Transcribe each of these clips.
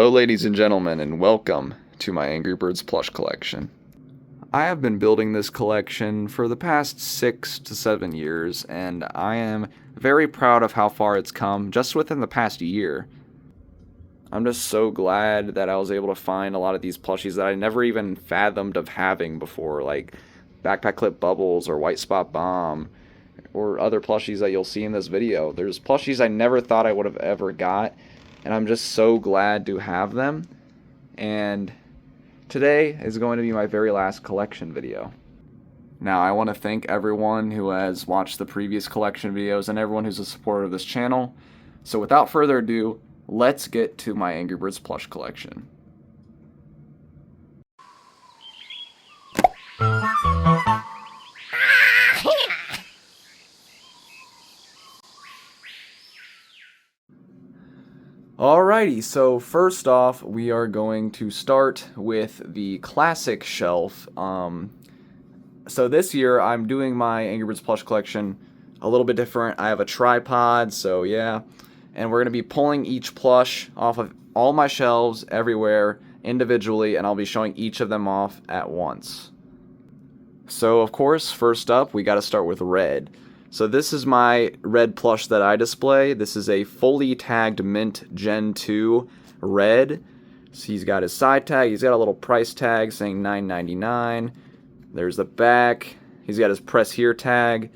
Hello ladies and gentlemen, and welcome to my Angry Birds plush collection. I have been building this collection for the past 6 to 7 years, and I am very proud of how far it's come just within the past year. I'm just so glad that I was able to find a lot of these plushies that I never even fathomed of having before, like Backpack Clip Bubbles or White Spot Bomb, or other plushies that you'll see in this video. There's plushies I never thought I would have ever got, and I'm just so glad to have them. And today is going to be my very last collection video. Now, I want to thank everyone who has watched the previous collection videos and everyone who's a supporter of this channel. So without further ado, let's get to my Angry Birds plush collection. Alrighty, so first off, we are going to start with the classic shelf. So this year, I'm doing my Angry Birds plush collection a little bit different. I have a tripod, so yeah. And we're going to be pulling each plush off of all my shelves everywhere individually, and I'll be showing each of them off at once. So, of course, first up, we got to start with red. So this is my red plush that I display. This is a fully tagged Mint Gen 2 red. So he's got his side tag. He's got a little price tag saying $9.99. There's the back. He's got his press here tag.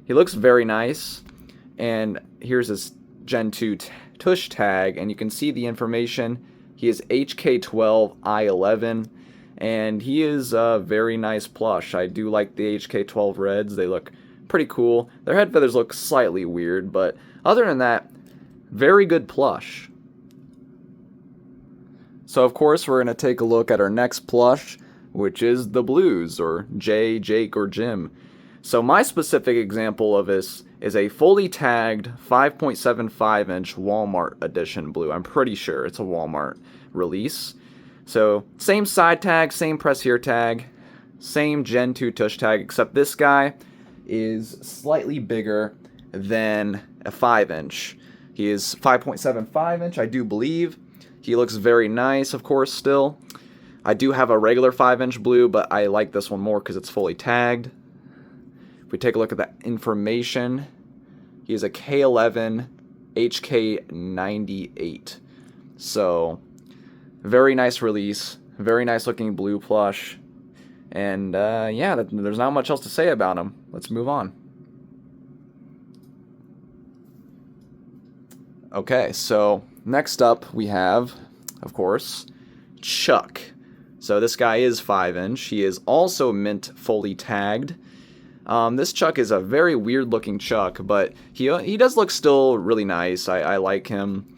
He looks very nice. And here's his Gen 2 tush tag. And you can see the information. He is HK12I11. And he is a very nice plush. I do like the HK12 reds. They look pretty cool. Their head feathers look slightly weird, but other than that, very good plush. So of course we're going to take a look at our next plush, which is the Blues, or Jay, Jake, or Jim. So my specific example of this is a fully tagged 5.75 inch Walmart edition blue. I'm pretty sure it's a Walmart release. So same side tag, same press here tag, same Gen 2 tush tag, except this guy is slightly bigger than a 5 inch. He is 5.75 inch, I do believe. He looks very nice, of course, still. I do have a regular 5 inch blue, but I like this one more because it's fully tagged. If we take a look at the information, he is a K11 HK98. So, very nice release, very nice looking blue plush. And yeah, there's not much else to say about him. Let's move on. Okay, so next up we have, of course, Chuck. So this guy is 5 inch. He is also mint fully tagged. This Chuck is a very weird looking Chuck, but he does look still really nice. I like him.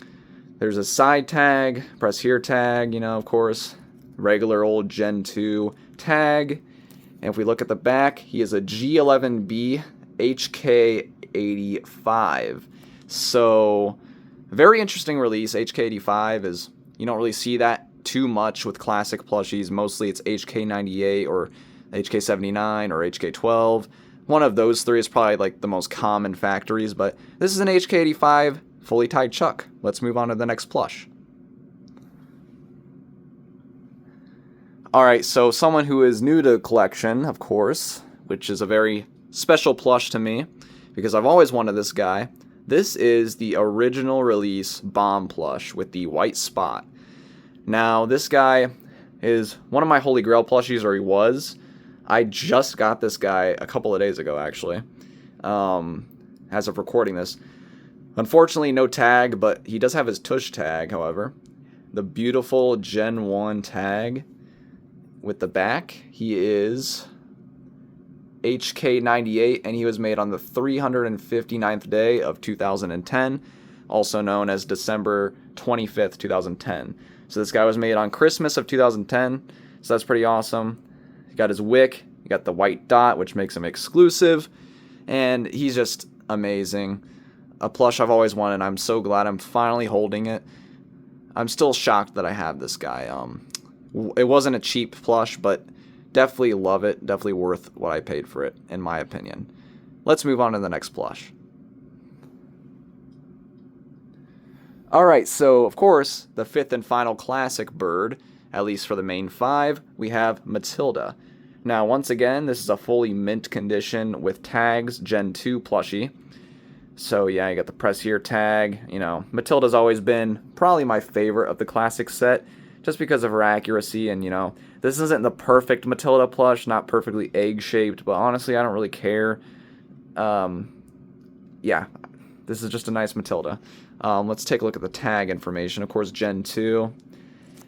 There's a side tag, press here tag, you know, of course, regular old Gen 2 tag. And if we look at the back, he is a G11B HK85. So, very interesting release. HK85 is, you don't really see that too much with classic plushies. Mostly it's HK98 or HK79 or HK12. One of those three is probably like the most common factories, but this is an HK85 fully tied Chuck. Let's move on to the next plush. Alright, so someone who is new to the collection, of course, which is a very special plush to me, because I've always wanted this guy. This is the original release Bomb plush with the white spot. Now, this guy is one of my Holy Grail plushies, or he was. I just got this guy a couple of days ago, actually, as of recording this. Unfortunately, no tag, but he does have his tush tag, however. The beautiful Gen 1 tag. With the back, he is HK98, and he was made on the 359th day of 2010, also known as December 25th, 2010. So this guy was made on Christmas of 2010, so that's pretty awesome. He got his wick, he got the white dot, which makes him exclusive, and he's just amazing. A plush I've always wanted. I'm so glad I'm finally holding it. I'm still shocked that I have this guy. It wasn't a cheap plush, but definitely love it. Definitely worth what I paid for it, in my opinion. Let's move on to the next plush. Alright, so of course, the fifth and final classic bird, at least for the main five, we have Matilda. Now, once again, this is a fully mint condition with tags, Gen 2 plushie. So yeah, you got the press here tag. You know, Matilda's always been probably my favorite of the classic set, just because of her accuracy. And you know, this isn't the perfect Matilda plush, not perfectly egg-shaped, but honestly, I don't really care. Yeah, this is just a nice Matilda. Let's take a look at the tag information. Of course, Gen 2.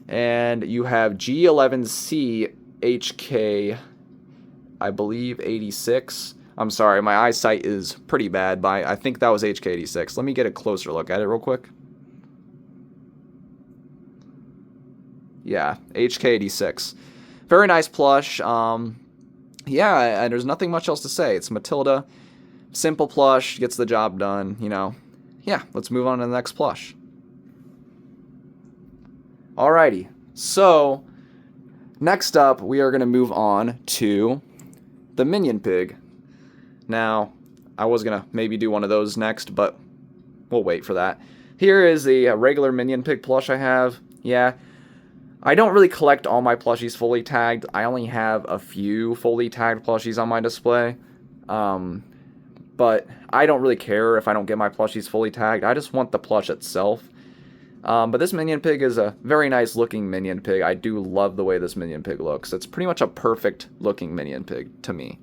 And you have G11C HK, I believe, 86. I'm sorry, my eyesight is pretty bad, but I think that was HK86. Let me get a closer look at it real quick. Yeah, HK86. Very nice plush. Yeah, and there's nothing much else to say. It's Matilda. Simple plush, gets the job done, you know. Yeah, let's move on to the next plush. Alrighty, so next up we are going to move on to the Minion Pig. Now, I was going to maybe do one of those next, but we'll wait for that. Here is the regular Minion Pig plush I have. Yeah, I don't really collect all my plushies fully tagged. I only have a few fully tagged plushies on my display. But I don't really care if I don't get my plushies fully tagged. I just want the plush itself. But this Minion Pig is a very nice looking Minion Pig. I do love the way this Minion Pig looks. It's pretty much a perfect looking Minion Pig to me.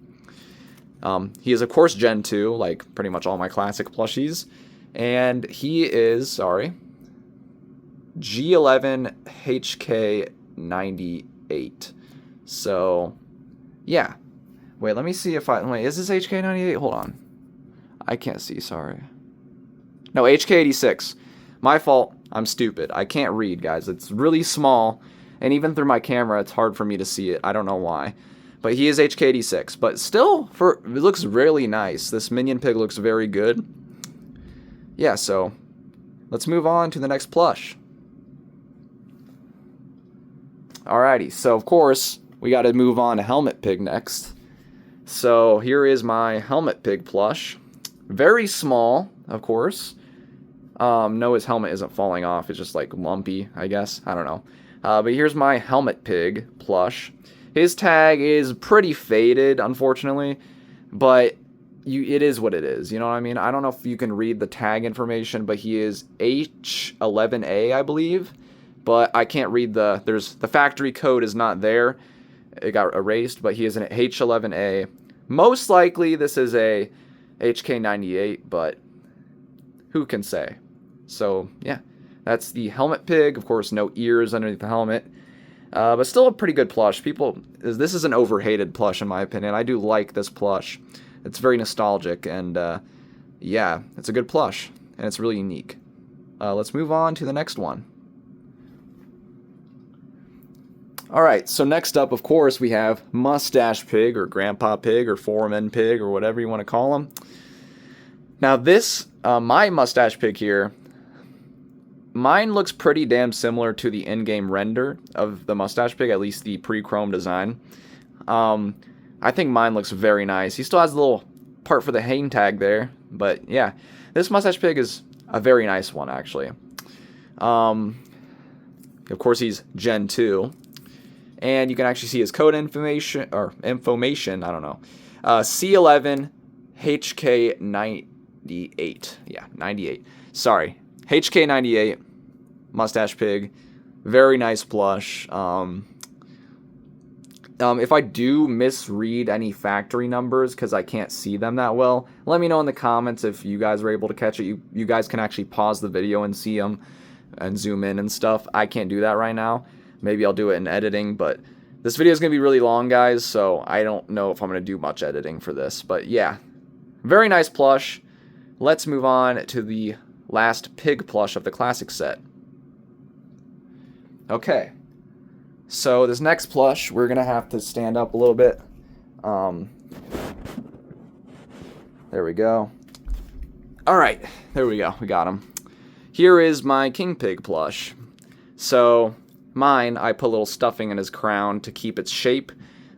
He is, of course, Gen 2, like pretty much all my classic plushies. And he is, sorry, G11 HK98. So, yeah. Wait, let me see if wait, is this HK98? Hold on. I can't see, sorry. No, HK86. My fault. I'm stupid. I can't read, guys. It's really small, and even through my camera, it's hard for me to see it. I don't know why. But he is HK86. But still, it looks really nice. This Minion Pig looks very good. Yeah, so let's move on to the next plush. Alrighty, so of course, we got to move on to Helmet Pig next. So here is my Helmet Pig plush. Very small, of course. No, his helmet isn't falling off. It's just like lumpy, I guess. I don't know. But here's my Helmet Pig plush. His tag is pretty faded, unfortunately. But it is what it is. You know what I mean? I don't know if you can read the tag information, but he is H11A, I believe. But I can't read the factory code is not there. It got erased, but he is an H11A. Most likely this is a HK98, but who can say? So, yeah, that's the Helmet Pig. Of course, no ears underneath the helmet. But still a pretty good plush. This is an overhated plush in my opinion. I do like this plush. It's very nostalgic, and yeah, it's a good plush, and it's really unique. Let's move on to the next one. Alright, so next up, of course, we have Mustache Pig, or Grandpa Pig, or Foreman Pig, or whatever you want to call him. Now this, my Mustache Pig here, mine looks pretty damn similar to the in-game render of the Mustache Pig, at least the pre-chrome design. I think mine looks very nice. He still has a little part for the hang tag there, but yeah, this Mustache Pig is a very nice one, actually. Of course, he's Gen 2. And you can actually see his code information, I don't know. C11 HK98. Yeah, 98. Sorry. HK98. Mustache Pig. Very nice plush. If I do misread any factory numbers because I can't see them that well, let me know in the comments if you guys were able to catch it. You guys can actually pause the video and see them and zoom in and stuff. I can't do that right now. Maybe I'll do it in editing, but this video is going to be really long, guys, so I don't know if I'm going to do much editing for this. But yeah, very nice plush. Let's move on to the last pig plush of the classic set. Okay, so this next plush, we're going to have to stand up a little bit. There we go. All right, there we go. We got him. Here is my King Pig plush. So mine, I put a little stuffing in his crown to keep its shape.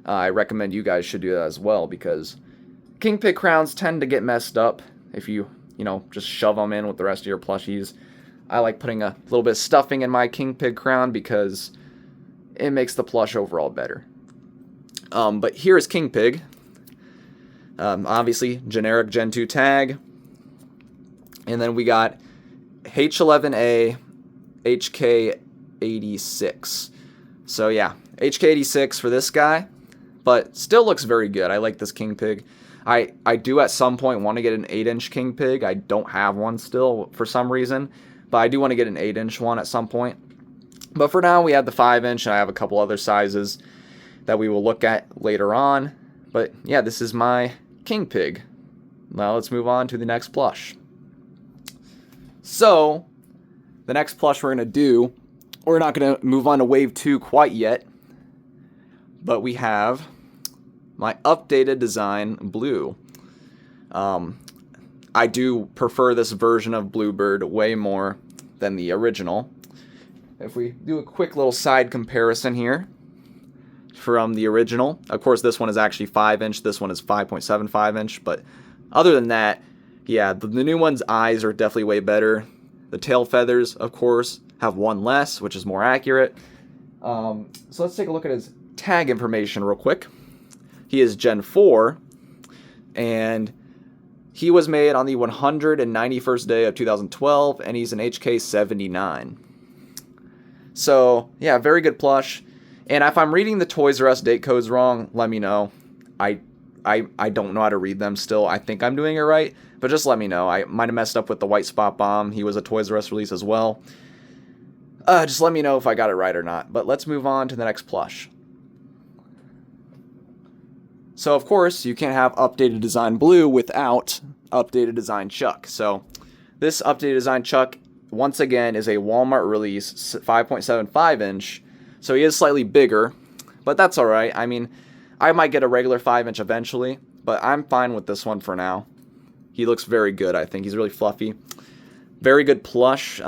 I recommend you guys should do that as well, because King Pig crowns tend to get messed up if you just shove them in with the rest of your plushies. I like putting a little bit of stuffing in my king pig crown because it makes the plush overall better. But here is king pig. Obviously, generic Gen 2 tag. And then we got H11A HK86. So yeah, HK86 for this guy, but still looks very good. I like this king pig. I do at some point want to get an 8-inch king pig. I don't have one still for some reason, but I do want to get an 8-inch one at some point. But for now, we have the 5-inch, and I have a couple other sizes that we will look at later on. But yeah, this is my king pig. Now let's move on to the next plush. So, the next plush we're going to do, we're not going to move on to wave 2 quite yet, but we have my updated design blue. I do prefer this version of Bluebird way more than the original. If we do a quick little side comparison here from the original, of course this one is actually 5-inch, this one is 5.75-inch, but other than that, yeah, the new one's eyes are definitely way better. The tail feathers, of course, have one less, which is more accurate. So let's take a look at his tag information real quick. He is Gen 4, and he was made on the 191st day of 2012, and he's an HK79. So, yeah, very good plush. And if I'm reading the Toys R Us date codes wrong, let me know. I don't know how to read them still. I think I'm doing it right, but just let me know. I might have messed up with the White Spot Bomb. He was a Toys R Us release as well. Just let me know if I got it right or not. But let's move on to the next plush. So, of course, you can't have updated design blue without updated design Chuck. So, this updated design Chuck, once again, is a Walmart release 5.75-inch. So, he is slightly bigger, but that's alright. I mean, I might get a regular 5-inch eventually, but I'm fine with this one for now. He looks very good, I think. He's really fluffy. Very good plush.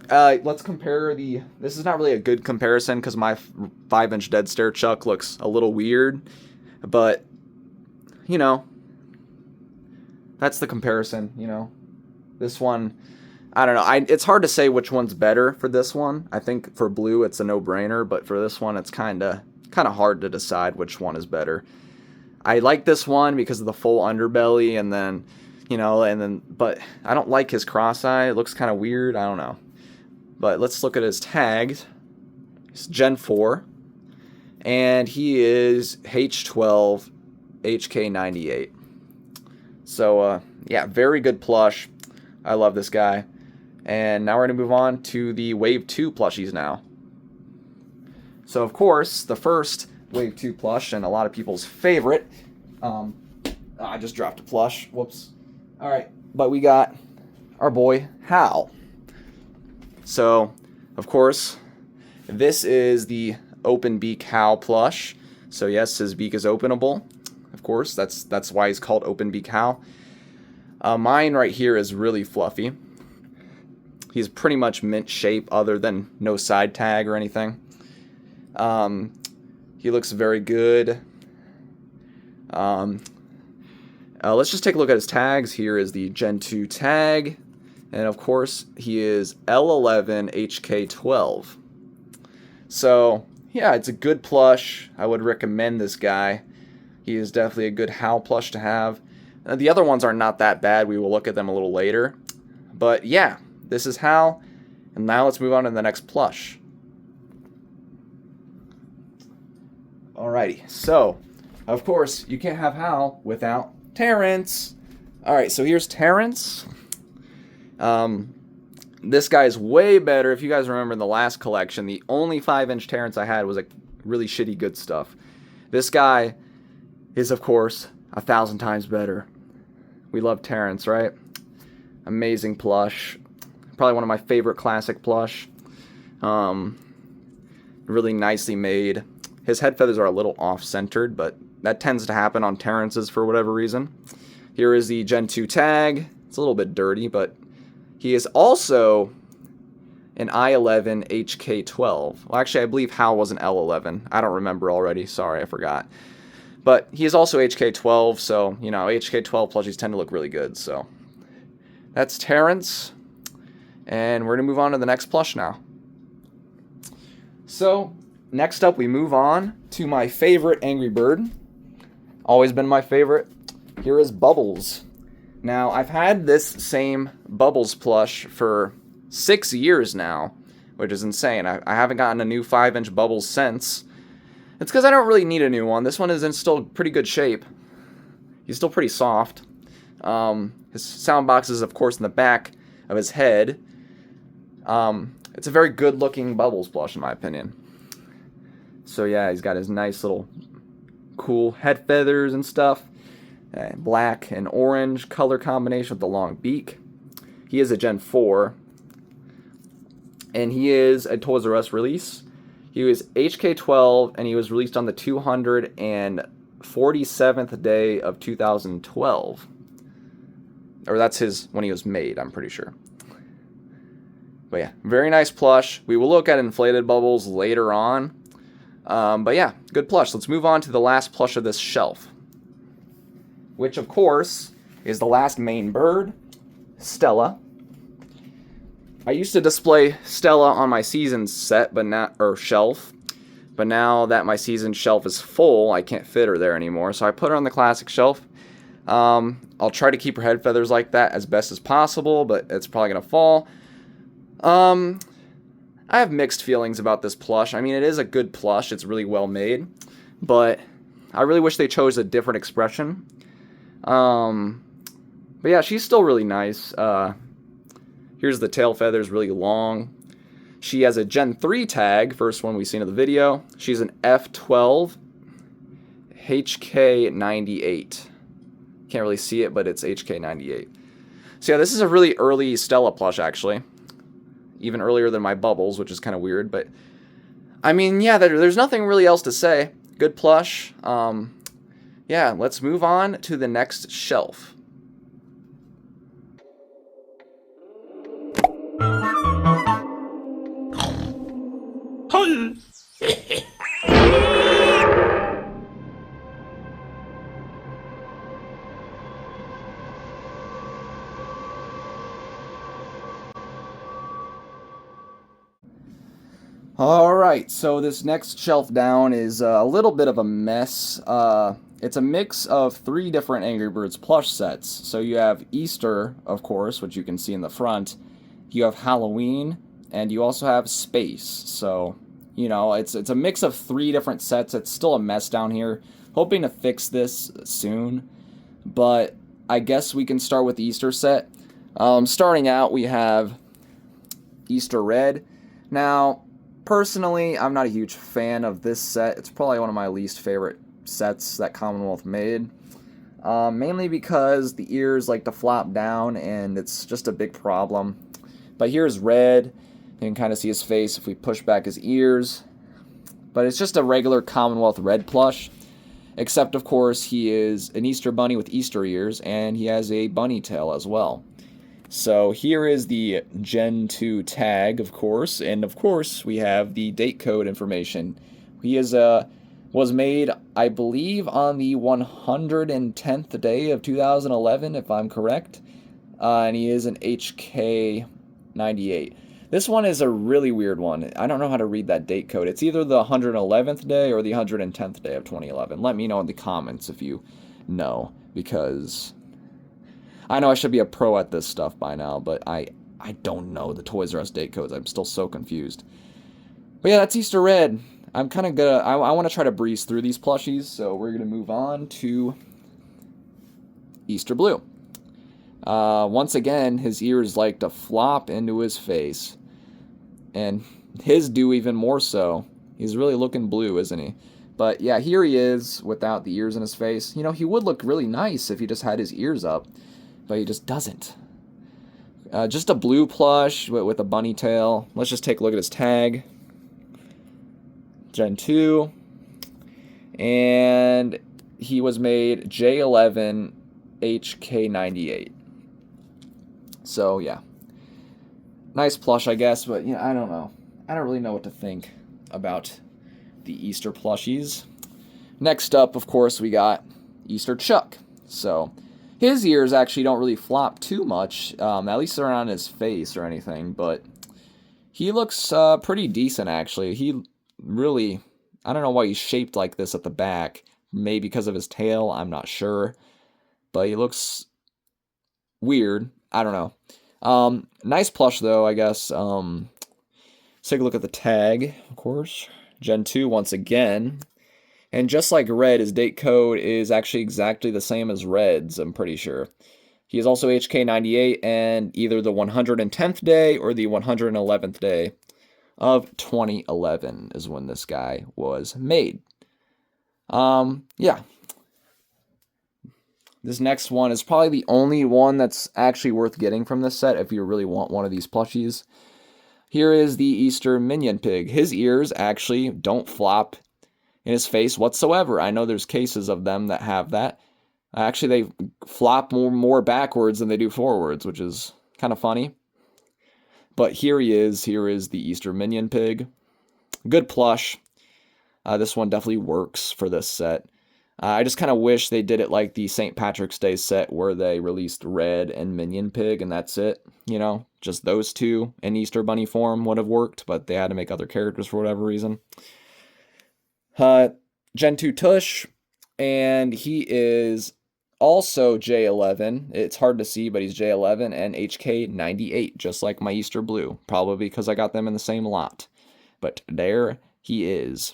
Let's compare the... This is not really a good comparison because my 5-inch Dead Stare Chuck looks a little weird. But, you know, that's the comparison, you know. This one, I don't know. It's hard to say which one's better for this one. I think for blue it's a no-brainer, but for this one it's kind of hard to decide which one is better. I like this one because of the full underbelly and then, you know, but I don't like his cross-eye. It looks kind of weird. I don't know. But let's look at his tags. It's Gen 4. And he is H12 HK98. So, yeah, very good plush. I love this guy. And now we're going to move on to the Wave 2 plushies now. So, of course, the first Wave 2 plush, and a lot of people's favorite. I just dropped a plush. Whoops. All right. But we got our boy, Hal. So, of course, this is the open beak Hal plush. So, yes, his beak is openable. Of course, that's why he's called open beak Hal. Mine right here is really fluffy. He's pretty much mint shape other than no side tag or anything. He looks very good. Let's just take a look at his tags. Here is the Gen 2 tag. And of course, he is L11 HK12. So, yeah, it's a good plush. I would recommend this guy. He is definitely a good Hal plush to have. The other ones are not that bad. We will look at them a little later. But yeah, this is Hal. And now let's move on to the next plush. Alrighty, so, of course, you can't have Hal without Terrence. Alright, so here's Terrence. This guy is way better. If you guys remember in the last collection, the only 5-inch Terrence I had was like really shitty good stuff. This guy is, of course, 1,000 times better. We love Terrence, right? Amazing plush. Probably one of my favorite classic plush. Really nicely made. His head feathers are a little off-centered, but that tends to happen on Terrences for whatever reason. Here is the Gen 2 tag. It's a little bit dirty, but he is also an I11 HK12. Well, actually, I believe Hal was an L11. I don't remember already. Sorry, I forgot. But he is also HK12, so, you know, HK12 plushies tend to look really good, so. That's Terrence. And we're going to move on to the next plush now. So, next up we move on to my favorite Angry Bird. Always been my favorite. Here is Bubbles. Now, I've had this same Bubbles plush for 6 years now, which is insane. I haven't gotten a new 5-inch Bubbles since. It's because I don't really need a new one. This one is in still pretty good shape. He's still pretty soft. His sound box is, of course, in the back of his head. It's a very good-looking Bubbles plush, in my opinion. So, yeah, he's got his nice little cool head feathers and stuff. Black and orange color combination with the long beak. He is a Gen 4. And he is a Toys R Us release. He was HK12, and he was released on the 247th day of 2012. Or that's when he was made, I'm pretty sure. But yeah, very nice plush. We will look at inflated Bubbles later on. But yeah, good plush. Let's move on to the last plush of this shelf. Which, of course, is the last main bird, Stella. I used to display Stella on my season set, shelf. But now that my season shelf is full, I can't fit her there anymore. So I put her on the classic shelf. I'll try to keep her head feathers like that as best as possible, but it's probably going to fall. I have mixed feelings about this plush. I mean, it is a good plush. It's really well made. But I really wish they chose a different expression. But yeah, she's still really nice. Here's the tail feathers, really long. She has a Gen 3 tag, first one we've seen in the video. She's an F12 HK98. Can't really see it, but it's HK98. So yeah, this is a really early Stella plush, actually. Even earlier than my Bubbles, which is kind of weird. But, I mean, yeah, there's nothing really else to say. Good plush. Yeah, let's move on to the next shelf. Alright, so this next shelf down is a little bit of a mess. It's a mix of 3 different Angry Birds plush sets. So you have Easter, of course, which you can see in the front. You have Halloween, and you also have Space. So, you know, it's a mix of 3 different sets. It's still a mess down here. Hoping to fix this soon. But I guess we can start with the Easter set. Starting out, we have Easter Red. Now, personally, I'm not a huge fan of this set. It's probably one of my least favorite sets that Commonwealth made. Mainly because the ears like to flop down, and it's just a big problem. But here's Red. You can kind of see his face if we push back his ears. But it's just a regular Commonwealth Red plush. Except, of course, he is an Easter bunny with Easter ears, and he has a bunny tail as well. So here is the Gen 2 tag, of course, and of course we have the date code information. He was made, I believe, on the 110th day of 2011, if I'm correct, and he is an HK98. This one is a really weird one. I don't know how to read that date code. It's either the 111th day or the 110th day of 2011. Let me know in the comments if you know, because I know I should be a pro at this stuff by now, but I don't know the Toys R Us date codes. I'm still so confused. But yeah, that's Easter Red. I'm kind of gonna, I want to try to breeze through these plushies, so we're going to move on to Easter Blue. Once again, his ears like to flop into his face. And his do even more so. He's really looking blue, isn't he? But yeah, here he is without the ears in his face. You know, he would look really nice if he just had his ears up. But he just doesn't. Just a blue plush with a bunny tail. Let's just take a look at his tag. Gen 2. And he was made J11 HK98. So, yeah. Nice plush, I guess, but you know, I don't know. I don't really know what to think about the Easter plushies. Next up, of course, we got Easter Chuck. So, His ears actually don't really flop too much, at least they're not on his face or anything, but he looks pretty decent, actually. He really, I don't know why he's shaped like this at the back. Maybe because of his tail, I'm not sure. But he looks weird. I don't know. Nice plush, though, I guess. Let's take a look at the tag, of course. Gen 2 once again. And just like Red, his date code is actually exactly the same as Red's, I'm pretty sure. He is also HK98 and either the 110th day or the 111th day of 2011 is when this guy was made. Yeah. This next one is probably the only one that's actually worth getting from this set if you really want one of these plushies. Here is the Easter Minion Pig. His ears actually don't flop in his face whatsoever. I know there's cases of them that have that. Actually, they flop more backwards than they do forwards, which is kind of funny. But here he is. Here is the Easter Minion Pig. Good plush. This one definitely works for this set. I just kind of wish they did it like the St. Patrick's Day set where they released Red and Minion Pig and that's it. You know, just those two in Easter Bunny form would have worked, but they had to make other characters for whatever reason. Gen 2 Tush, and he is also J11. It's hard to see, but he's J11 and HK98, just like my Easter Blue. Probably because I got them in the same lot. But there he is.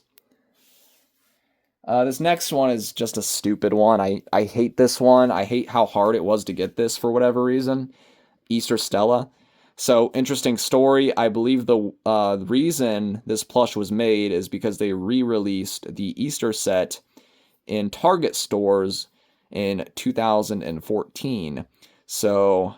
This next one is just a stupid one. I hate this one. I hate how hard it was to get this for whatever reason. Easter Stella. So, interesting story. I believe the reason this plush was made is because they re-released the Easter set in Target stores in 2014. So,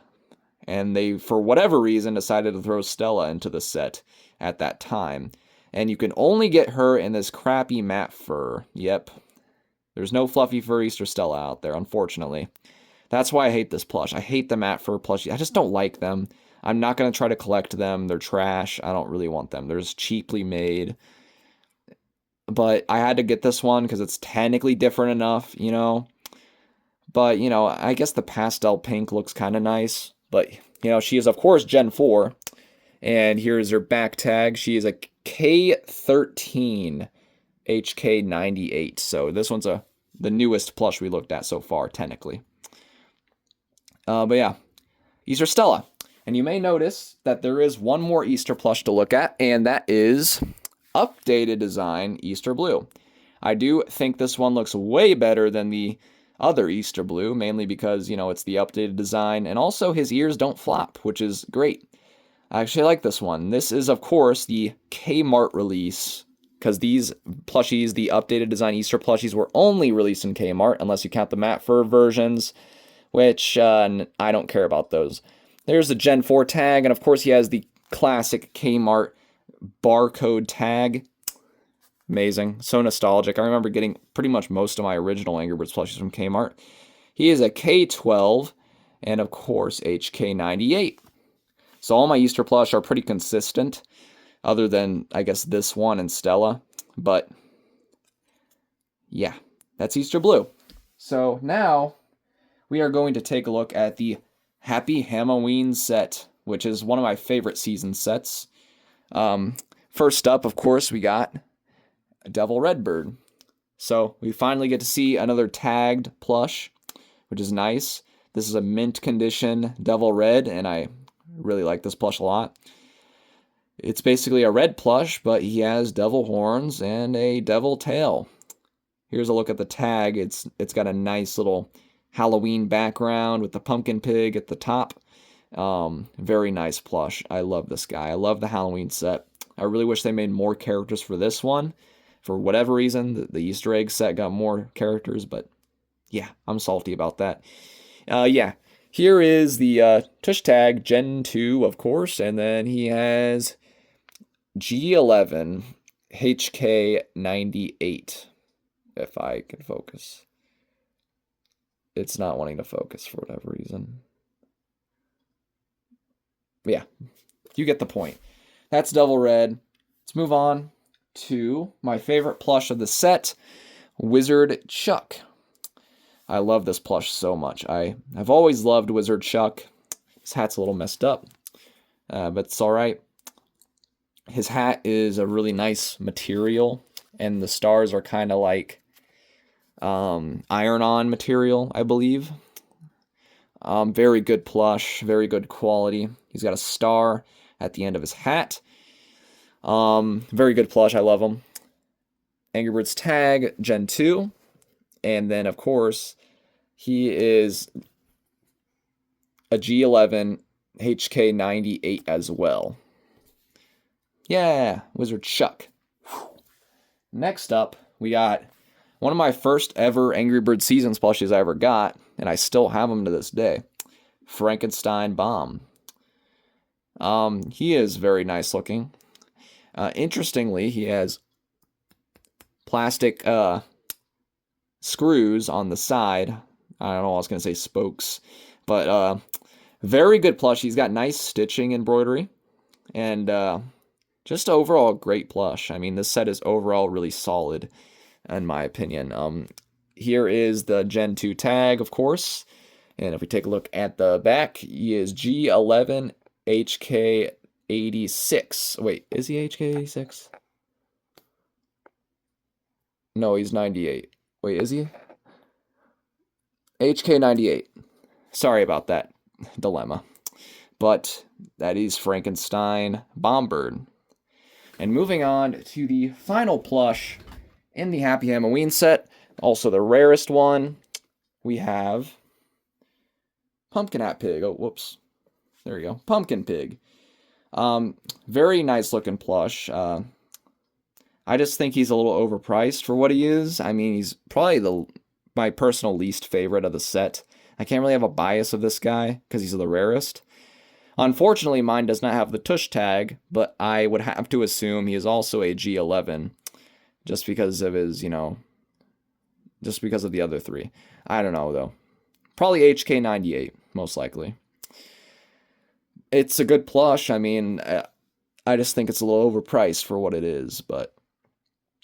and they, for whatever reason, decided to throw Stella into the set at that time. And you can only get her in this crappy matte fur. Yep. There's no fluffy fur Easter Stella out there, unfortunately. That's why I hate this plush. I hate the matte fur plushie. I just don't like them. I'm not going to try to collect them. They're trash. I don't really want them. They're just cheaply made. But I had to get this one because it's technically different enough, you know. But, you know, I guess the pastel pink looks kind of nice. But, you know, she is, of course, Gen 4. And here's her back tag. She is a K13 HK98. So this one's the newest plush we looked at so far, technically. But yeah, Easter Stella. And you may notice that there is one more Easter plush to look at, and that is updated design Easter Blue. I do think this one looks way better than the other Easter Blue, mainly because, you know, it's the updated design, and also his ears don't flop, which is great. I actually like this one. This is, of course, the Kmart release, because these plushies, the updated design Easter plushies, were only released in Kmart, unless you count the matte fur versions, which I don't care about those. There's the Gen 4 tag, and of course he has the classic Kmart barcode tag. Amazing. So nostalgic. I remember getting pretty much most of my original Angry Birds plushies from Kmart. He is a K12, and of course HK98. So all my Easter plush are pretty consistent, other than, I guess, this one and Stella. But, yeah, that's Easter Blue. So now we are going to take a look at the Happy Halloween set, which is one of my favorite season sets. First up, of course, we got Devil Redbird. So we finally get to see another tagged plush, which is nice. This is a mint condition Devil Red, and I really like this plush a lot. It's basically a red plush, but he has devil horns and a devil tail. Here's a look at the tag. It's got a nice little Halloween background with the pumpkin pig at the top. Very nice plush. I love this guy. I love the Halloween set. I really wish they made more characters for this one. For whatever reason, the Easter egg set got more characters, but yeah, I'm salty about that. Yeah, here is the Tush tag, Gen 2, of course, and then he has G11, HK98, if I can focus. It's not wanting to focus for whatever reason. But yeah, you get the point. That's Devil Red. Let's move on to my favorite plush of the set, Wizard Chuck. I love this plush so much. I've always loved Wizard Chuck. His hat's a little messed up, but it's alright. His hat is a really nice material, and the stars are kind of like iron-on material, I believe. Very good plush, very good quality. He's got a star at the end of his hat. Very good plush, I love him. Angry Birds tag, Gen 2. And then, of course, he is a G11 HK98 as well. Yeah, Wizard Chuck. Next up, we got one of my first ever Angry Bird Seasons plushies I ever got, and I still have them to this day. Frankenstein Bomb. He is very nice looking. Interestingly, he has plastic screws on the side. I don't know, I was going to say spokes. But very good plush. He's got nice stitching embroidery. And just overall great plush. I mean, this set is overall really solid, in my opinion. Here is the Gen 2 tag, of course. And if we take a look at the back, he is G11 HK86. Wait, is he HK86? No, he's 98. Wait, is he? HK98. Sorry about that dilemma. But that is Frankenstein Bombbird. And moving on to the final plush in the Happy Halloween set, also the rarest one, we have Pumpkin Hat Pig. Oh, whoops. There we go. Pumpkin Pig. Very nice looking plush. I just think he's a little overpriced for what he is. I mean, he's probably my personal least favorite of the set. I can't really have a bias of this guy because he's the rarest. Unfortunately, mine does not have the tush tag, but I would have to assume he is also a G11 just because of his, just because of the other three. I don't know, though. Probably HK98, most likely. It's a good plush. I mean, I just think it's a little overpriced for what it is, but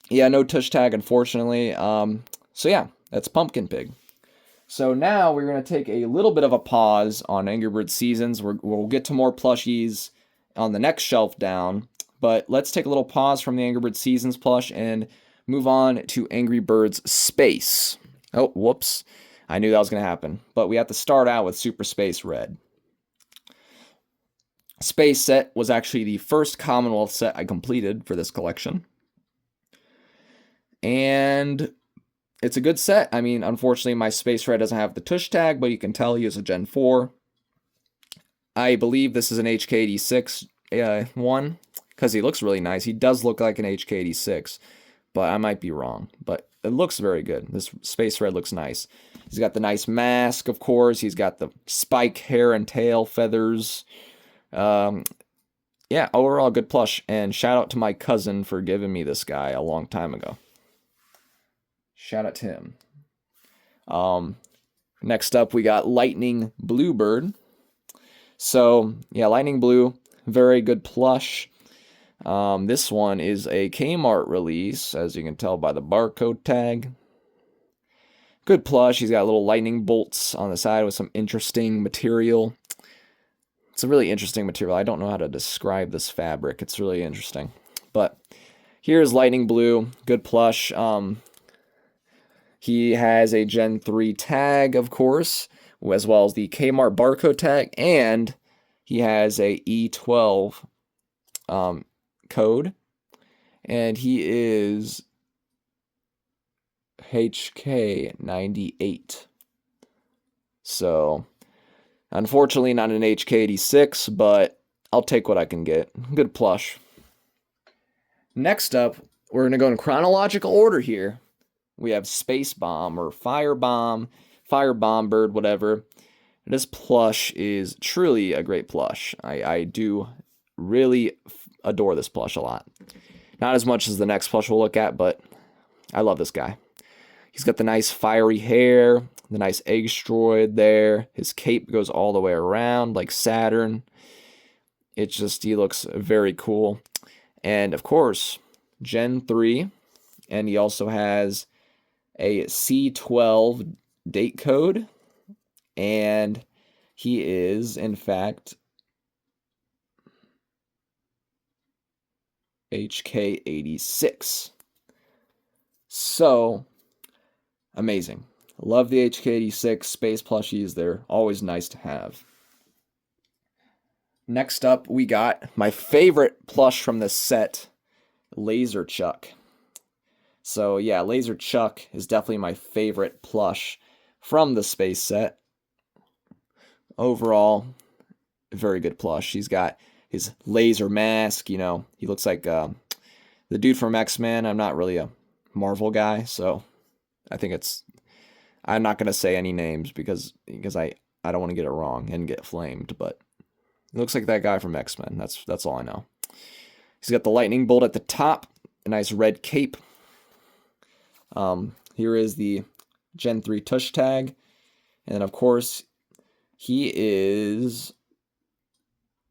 yeah, no tush tag, unfortunately. So yeah, that's Pumpkin Pig. So now we're going to take a little bit of a pause on Angry Birds Seasons. We'll get to more plushies on the next shelf down, but let's take a little pause from the Angry Birds Seasons plush and move on to Angry Birds Space. Oh, whoops. I knew that was going to happen, but we have to start out with Super Space Red. Space set was actually the first Commonwealth set I completed for this collection. And it's a good set. I mean, unfortunately, my Space Red doesn't have the tush tag, but you can tell he is a Gen 4. I believe this is an HK86 one, because he looks really nice. He does look like an HK86, but I might be wrong. But it looks very good. This Space Red looks nice. He's got the nice mask, of course. He's got the spike hair and tail feathers. Yeah, overall good plush. And shout out to my cousin for giving me this guy a long time ago. Shout out to him. Next up, we got Lightning Bluebird. So, yeah, Lightning Blue, very good plush. This one is a Kmart release, as you can tell by the barcode tag. Good plush. He's got little lightning bolts on the side with some interesting material. It's a really interesting material. I don't know how to describe this fabric. It's really interesting. But here's Lightning Blue. Good plush. He has a Gen 3 tag, of course, as well as the Kmart barcode tag, and he has a E12 code, and he is HK98. So, unfortunately, not an HK86, but I'll take what I can get. Good plush. Next up, we're going to go in chronological order here. We have Space Bomb or Fire Bomb, Fire Bombbird, whatever. This plush is truly a great plush. I do really adore this plush a lot. Not as much as the next plush we'll look at, but I love this guy. He's got the nice fiery hair, the nice eggstroid there. His cape goes all the way around like Saturn. It's just, he looks very cool. And of course, Gen 3. And he also has a C12 date code, and he is, in fact, HK86. So, amazing. Love the HK86 space plushies. They're always nice to have. Next up, we got my favorite plush from this set, Laser Chuck. So yeah, Laser Chuck is definitely my favorite plush from the space set. Overall, very good plush. He's got his laser mask, you know, he looks like the dude from X-Men. I'm not really a Marvel guy, so I think I'm not going to say any names because I don't want to get it wrong and get flamed, but it looks like that guy from X-Men. That's all I know. He's got the lightning bolt at the top, a nice red cape. Here is the Gen 3 tush tag, and then of course he is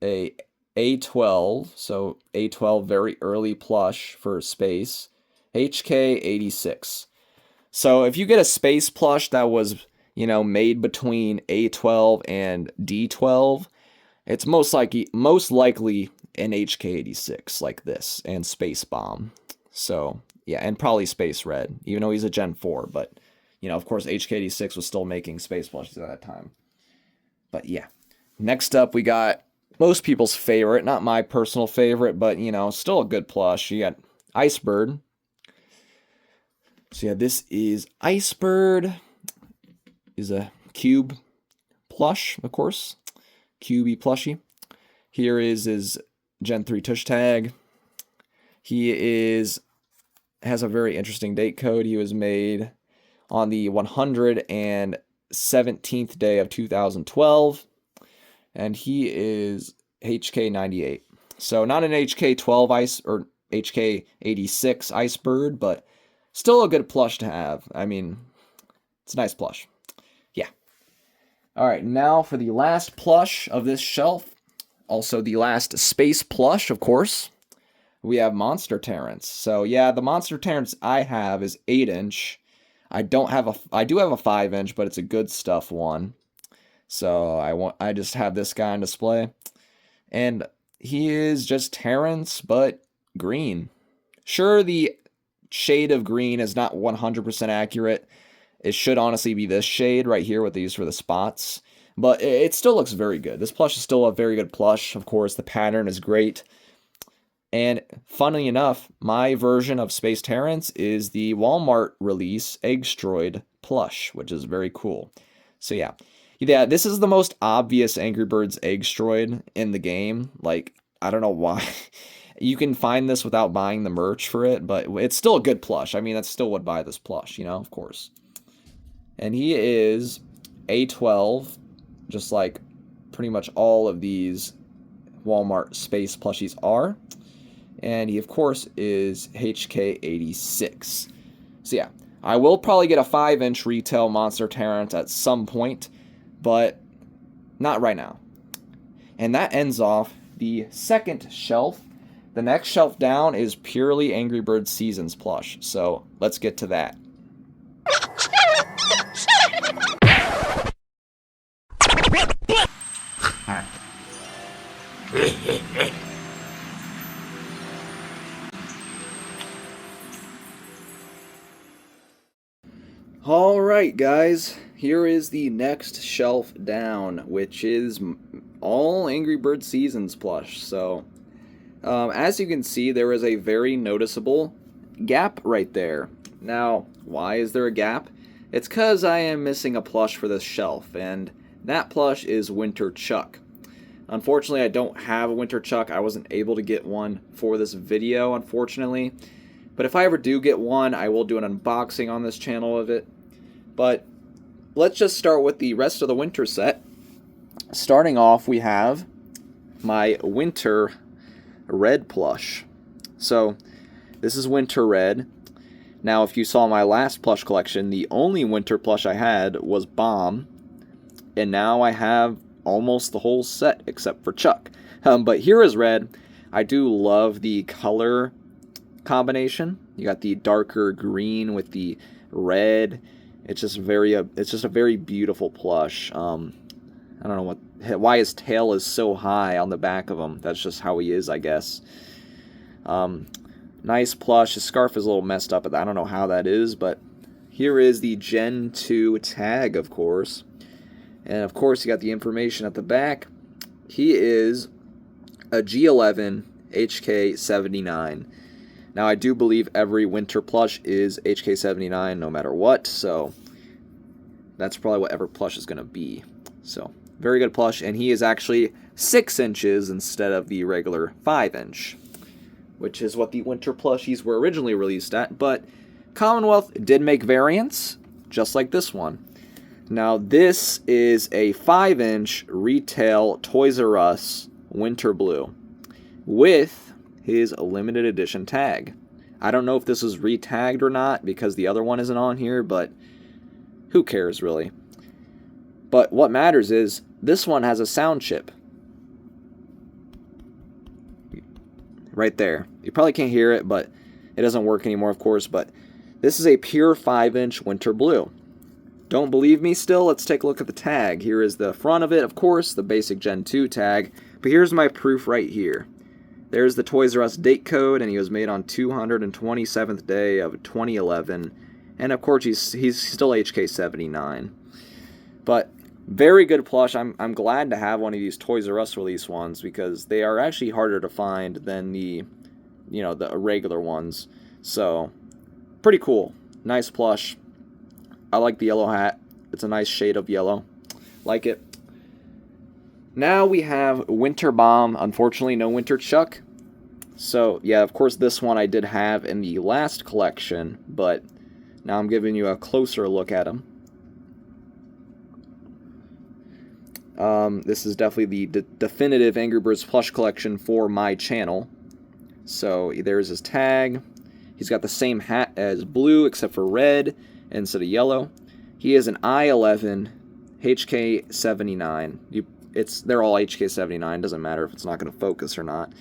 a A12, so A12 very early plush for space, HK86. So if you get a space plush that was, you know, made between A12 and D12, it's most likely an HK86 like this, and Space Bomb. So yeah, and probably Space Red, even though he's a Gen 4, but you know, of course HK86 was still making space plushes at that time. But yeah. Next up we got most people's favorite, not my personal favorite, but you know, still a good plush. You got Icebird. So yeah, this is Icebird. Is a cube plush, of course. Cubey plushie. Here is his Gen 3 tush tag. He has a very interesting date code. He was made on the 117th day of 2012, and he is HK98. So not an HK12 ice or HK86 Icebird, but still a good plush to have. I mean, it's a nice plush. Yeah. All right, now for the last plush of this shelf, also the last space plush, of course, we have Monster Terrence. So yeah, the Monster Terrence I have is 8-inch. I do have a 5-inch, but it's a good stuff one. So I just have this guy on display, and he is just Terrence, but green. Sure, the shade of green is not 100% accurate. It should honestly be this shade right here with these for the spots, but it still looks very good. This plush is still a very good plush. Of course, the pattern is great. And funnily enough, my version of Space Terrence is the Walmart release Eggstroid plush, which is very cool. So yeah, this is the most obvious Angry Birds Eggstroid in the game. Like, I don't know why. You can find this without buying the merch for it, but it's still a good plush. I mean, I still would buy this plush, you know, of course. And he is A12, just like pretty much all of these Walmart space plushies are. And he, of course, is HK86. So yeah, I will probably get a 5-inch retail Monster Terrence at some point, but not right now. And that ends off the second shelf. The next shelf down is purely Angry Birds Seasons plush, so let's get to that. Alright guys, here is the next shelf down, which is all Angry Birds Seasons plush. So, as you can see, there is a very noticeable gap right there. Now, why is there a gap? It's because I am missing a plush for this shelf, and that plush is Winter Chuck. Unfortunately, I don't have a Winter Chuck. I wasn't able to get one for this video, unfortunately. But if I ever do get one, I will do an unboxing on this channel of it. But let's just start with the rest of the winter set. Starting off, we have my Winter Red plush. So this is Winter Red. Now, if you saw my last plush collection, the only winter plush I had was Bomb. And now I have almost the whole set except for Chuck. But here is Red. I do love the color combination. You got the darker green with the red, It's just a very beautiful plush. I don't know why his tail is so high on the back of him. That's just how he is, I guess. Nice plush. His scarf is a little messed up. I don't know how that is, but here is the Gen 2 tag, of course. And of course, you got the information at the back. He is a G11 HK79. Now, I do believe every winter plush is HK79 no matter what, so that's probably what every plush is going to be. So, very good plush, and he is actually 6 inches instead of the regular 5-inch, which is what the winter plushies were originally released at, but Commonwealth did make variants, just like this one. Now, this is a 5-inch retail Toys R Us winter blue with his limited edition tag. I don't know if this is re-tagged or not because the other one isn't on here, but who cares really? But what matters is this one has a sound chip. Right there. You probably can't hear it, but it doesn't work anymore, of course, but this is a pure 5-inch winter blue. Don't believe me still? Let's take a look at the tag. Here is the front of it, of course, the basic Gen 2 tag, but here's my proof right here. There's the Toys R Us date code, and he was made on 227th day of 2011. And of course, he's still HK79. But very good plush. I'm glad to have one of these Toys R Us release ones because they are actually harder to find than the regular ones. So pretty cool. Nice plush. I like the yellow hat. It's a nice shade of yellow. Like it. Now we have Winter Bomb. Unfortunately, no Winter Chuck. So, yeah, of course, this one I did have in the last collection, but now I'm giving you a closer look at him. This is definitely the definitive Angry Birds plush collection for my channel. So, there's his tag. He's got the same hat as blue, except for red instead of yellow. He is an I-11 HK79. They're all HK79. Doesn't matter if it's not going to focus or not.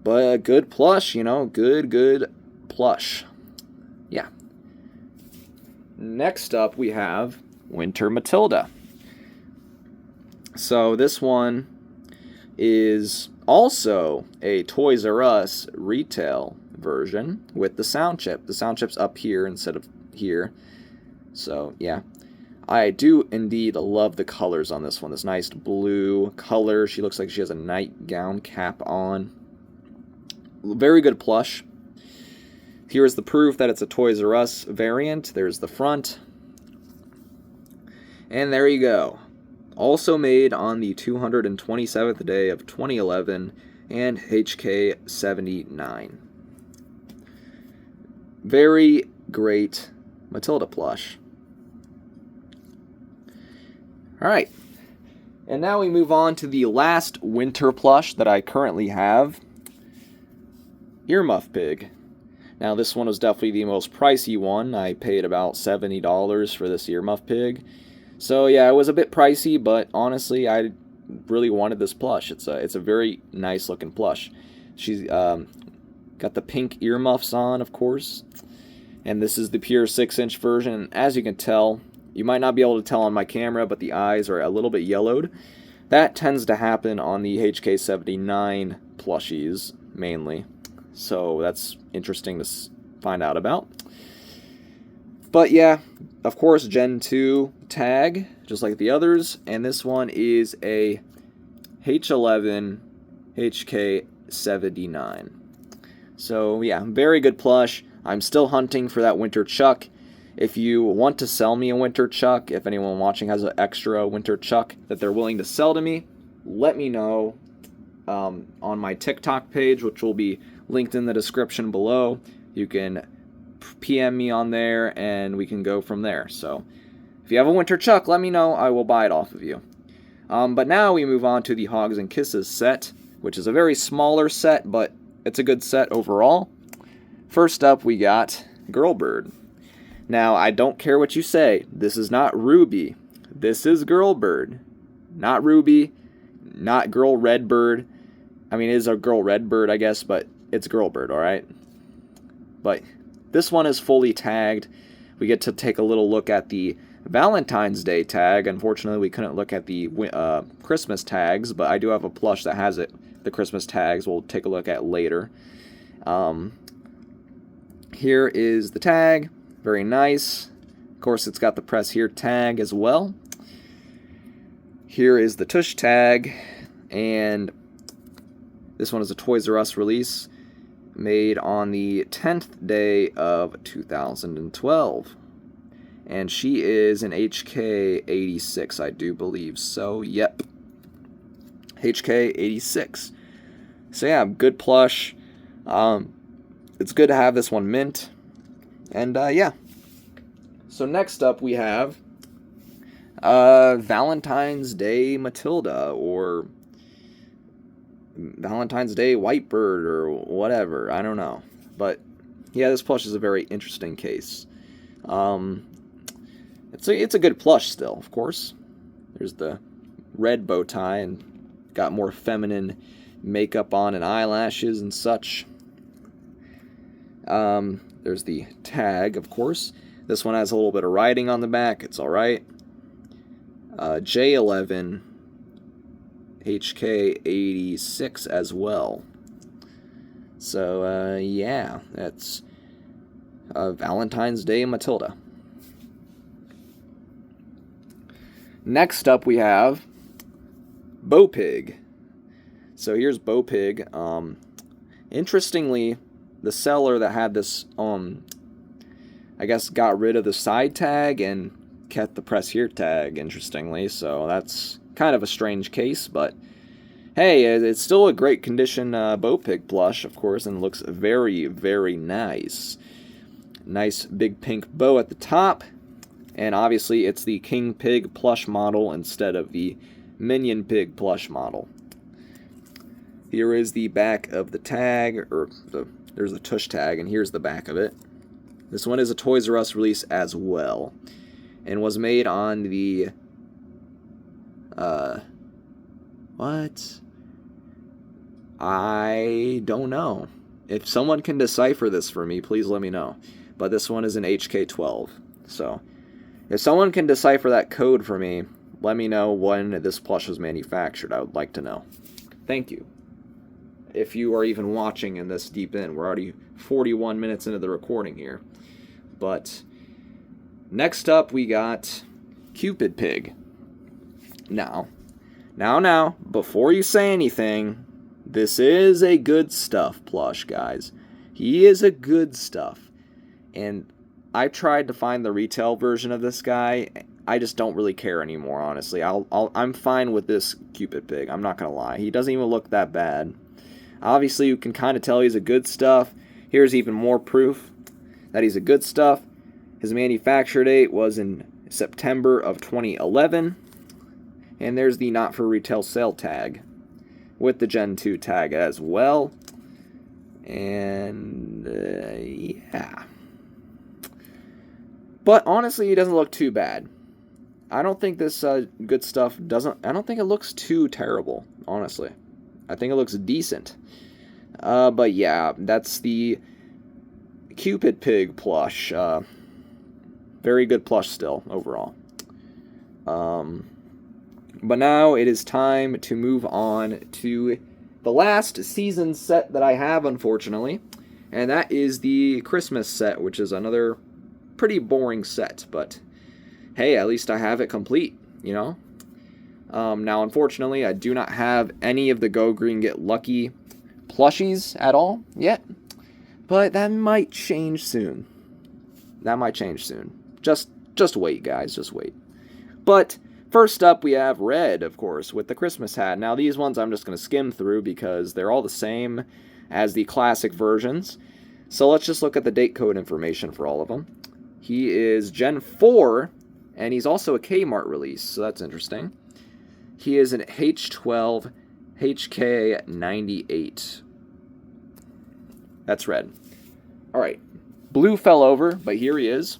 But a good plush, good plush. Yeah. Next up, we have Winter Matilda. So this one is also a Toys R Us retail version with the sound chip. The sound chip's up here instead of here. So, yeah. I do indeed love the colors on this one. This nice blue color. She looks like she has a nightgown cap on. Very good plush. Here is the proof that it's a Toys R Us variant. There's the front. And there you go. Also made on the 227th day of 2011 and HK79. Very great Matilda plush. Alright, and now we move on to the last winter plush that I currently have. Earmuff Pig. Now this one was definitely the most pricey one. I paid about $70 for this Earmuff Pig. So yeah, it was a bit pricey, but honestly, I really wanted this plush. It's a very nice looking plush. She's got the pink earmuffs on, of course. And this is the pure 6-inch version. And as you can tell, you might not be able to tell on my camera, but the eyes are a little bit yellowed. That tends to happen on the HK79 plushies, mainly. So that's interesting to find out about. But yeah, of course, Gen 2 tag, just like the others. And this one is a H11 HK79. So yeah, very good plush. I'm still hunting for that Winter Chuck. If you want to sell me a Winter Chuck, if anyone watching has an extra Winter Chuck that they're willing to sell to me, let me know on my TikTok page, which will be linked in the description below. You can PM me on there, and we can go from there. So, if you have a Winter Chuck, let me know. I will buy it off of you. But now we move on to the Hogs and Kisses set, which is a very smaller set, but it's a good set overall. First up, we got Girl Bird. Now, I don't care what you say. This is not Ruby. This is Girl Bird. Not Ruby. Not Girl Red Bird. I mean, it is a Girl Red Bird, I guess, but it's Girl Bird, alright? But this one is fully tagged we get to take a little look at the Valentine's Day tag. Unfortunately, we couldn't look at the Christmas tags, but I do have a plush that has the Christmas tags we'll take a look at later. Here is the tag. Very nice. Of course, it's got the press here tag as well. Here is the tush tag, and this one is a Toys R Us release made on the 10th day of 2012. And she is an HK 86, I do believe. So, yep. HK 86. So, yeah, good plush. It's good to have this one mint. And, yeah. So, next up we have Valentine's Day Matilda, or Valentine's Day Whitebird, or whatever. I don't know. But, yeah, this plush is a very interesting case. It's a good plush still, of course. There's the red bow tie and got more feminine makeup on and eyelashes and such. There's the tag, of course. This one has a little bit of writing on the back. It's alright. J11 HK 86 as well. So, yeah, that's Valentine's Day Matilda. Next up we have Bo Pig. So here's Bo Pig. Interestingly, the seller that had this, I guess got rid of the side tag and kept the press here tag, interestingly. So that's kind of a strange case, but hey, it's still a great condition Bo Pig plush, of course, and looks very, very nice. Nice big pink bow at the top. And obviously, it's the King Pig plush model instead of the Minion Pig plush model. Here is the back of the tag, there's the tush tag, and here's the back of it. This one is a Toys R Us release as well, and was made on the, what? I don't know. If someone can decipher this for me, please let me know. But this one is an HK12, so if someone can decipher that code for me, let me know when this plush was manufactured. I would like to know. Thank you. If you are even watching in this deep in. We're already 41 minutes into the recording here. But next up we got Cupid Pig. Now, before you say anything, this is a good stuff plush, guys. He is a good stuff. And I tried to find the retail version of this guy. I just don't really care anymore, honestly. I'm fine with this Cupid Pig. I'm not going to lie. He doesn't even look that bad. Obviously, you can kind of tell he's a good stuff. Here's even more proof that he's a good stuff. His manufacture date was in September of 2011. And there's the not for retail sale tag with the Gen 2 tag as well. And, yeah. But honestly, he doesn't look too bad. I don't think this good stuff I don't think it looks too terrible, honestly. I think it looks decent. But yeah, that's the Cupid Pig plush. Very good plush still, overall. But now it is time to move on to the last season set that I have, unfortunately. And that is the Christmas set, which is another pretty boring set, but hey, at least I have it complete, you know? Now, unfortunately, I do not have any of the Go Green Get Lucky plushies at all yet, but that might change soon. Just wait, guys, just wait. But first up, we have Red, of course, with the Christmas hat. Now, these ones I'm just going to skim through because they're all the same as the classic versions. So let's just look at the date code information for all of them. He is Gen 4, and he's also a Kmart release, so that's interesting. He is an H12 HK98. That's Red. Alright, Blue fell over, but here he is.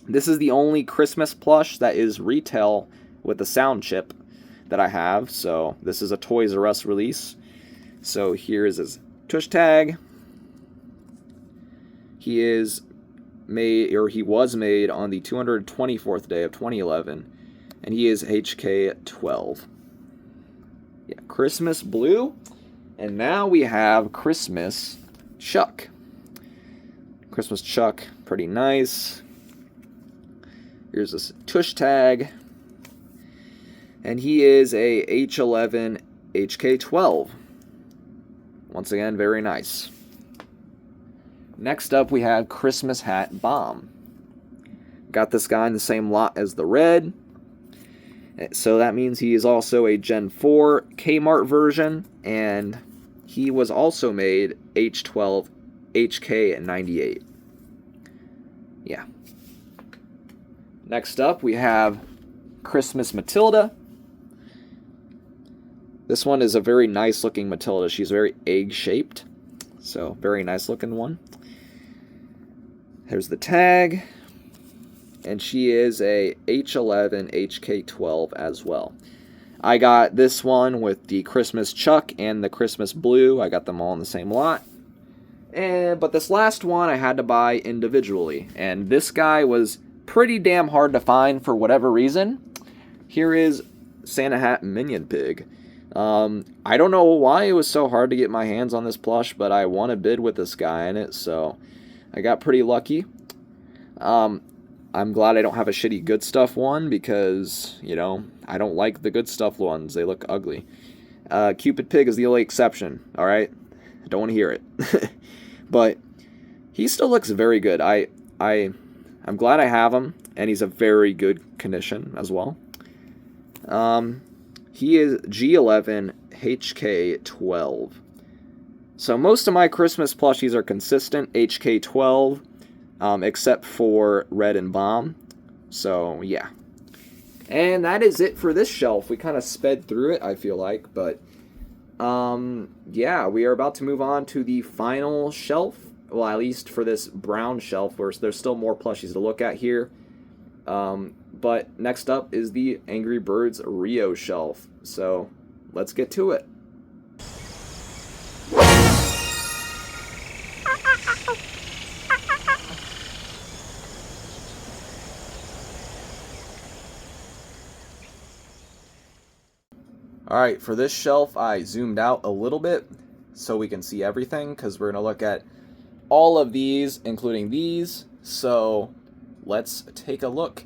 This is the only Christmas plush that is retail with the sound chip that I have, so this is a Toys R Us release. So here is his tush tag. He is he was made on the 224th day of 2011, and he is HK12. Yeah, Christmas Blue, and now we have Christmas Chuck. Christmas Chuck, pretty nice. Here's this tush tag, and he is a H11 HK12. Once again, very nice. Next up, we have Christmas Hat Bomb. Got this guy in the same lot as the red. So that means he is also a Gen 4 Kmart version. And he was also made H12 HK98. Yeah. Next up, we have Christmas Matilda. This one is a very nice looking Matilda. She's very egg-shaped. So, very nice looking one. Here's the tag. And she is a H11 HK12 as well. I got this one with the Christmas Chuck and the Christmas Blue. I got them all in the same lot. But this last one I had to buy individually. And this guy was pretty damn hard to find for whatever reason. Here is Santa Hat Minion Pig. I don't know why it was so hard to get my hands on this plush, but I won a bid with this guy in it, so I got pretty lucky. I'm glad I don't have a shitty good stuff one because, you know, I don't like the good stuff ones. They look ugly. Cupid Pig is the only exception, alright? I don't want to hear it. But he still looks very good. I'm glad I have him, and he's a very good condition as well. He is G11 HK12. So most of my Christmas plushies are consistent HK12, except for Red and Bomb. So, yeah. And that is it for this shelf. We kind of sped through it, I feel like. But, yeah, we are about to move on to the final shelf. Well, at least for this brown shelf, where there's still more plushies to look at here. But next up is the Angry Birds Rio shelf. So, let's get to it. Alright, for this shelf, I zoomed out a little bit so we can see everything, because we're going to look at all of these, including these. So, let's take a look.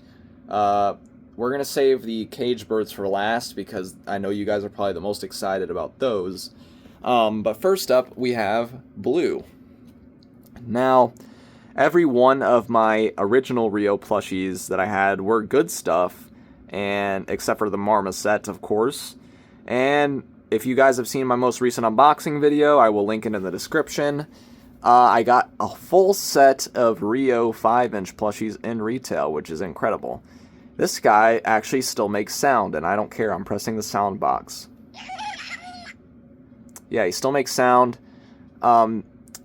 We're going to save the cage birds for last, because I know you guys are probably the most excited about those. But first up, we have Blue. Now, every one of my original Rio plushies that I had were good stuff, and except for the Marmoset, of course. And if you guys have seen my most recent unboxing video, I will link it in the description. I got a full set of Rio 5-inch plushies in retail, which is incredible. This guy actually still makes sound, and I don't care. I'm pressing the sound box. Yeah, he still makes sound.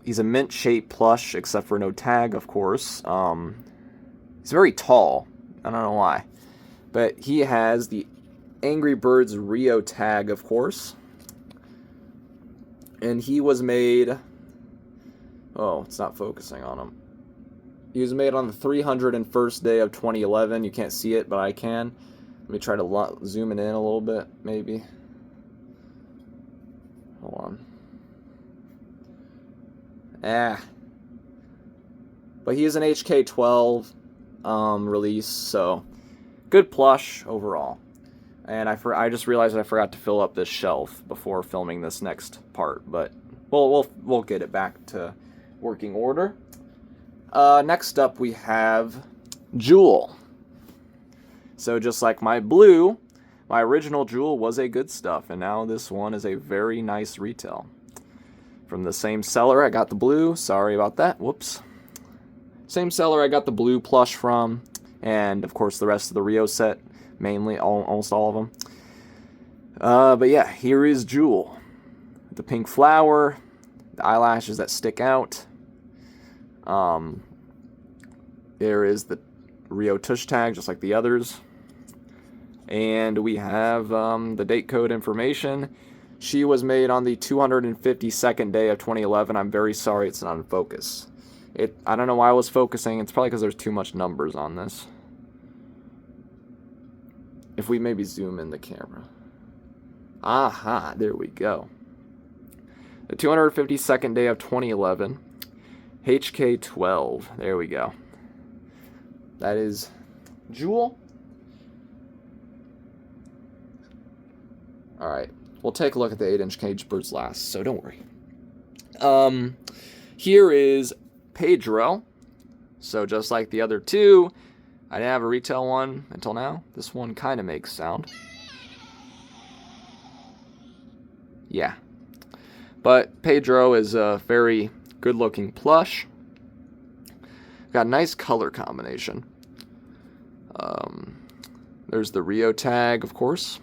He's a mint-shaped plush, except for no tag, of course. He's very tall. I don't know why. But he has the Angry Birds Rio tag, of course. And he was made... Oh, it's not focusing on him. He was made on the 301st day of 2011. You can't see it, but I can. Let me try to zoom it in a little bit, maybe. Hold on. But he is an HK12 release, so good plush overall. And I just realized I forgot to fill up this shelf before filming this next part, but we'll get it back to working order. Next up we have Jewel. So just like my Blue, my original Jewel was a good stuff, and now this one is a very nice retail. From the same seller I got the Blue, sorry about that, whoops. Same seller I got the Blue plush from, and of course the rest of the Rio set, mainly, almost all of them. But yeah, here is Jewel. The pink flower, the eyelashes that stick out. There is the Rio tush tag, just like the others. And we have the date code information. She was made on the 252nd day of 2011. I'm very sorry it's not in focus. I don't know why I was focusing. It's probably because there's too much numbers on this. If we maybe zoom in the camera. Aha, there we go. The 252nd day of 2011. HK12. There we go. That is Jewel. Alright, we'll take a look at the 8-inch cage birds last, so don't worry. Here is Pedro. So just like the other two, I didn't have a retail one until now. This one kind of makes sound. Yeah. But Pedro is a very good-looking plush. Got a nice color combination. There's the Rio tag, of course.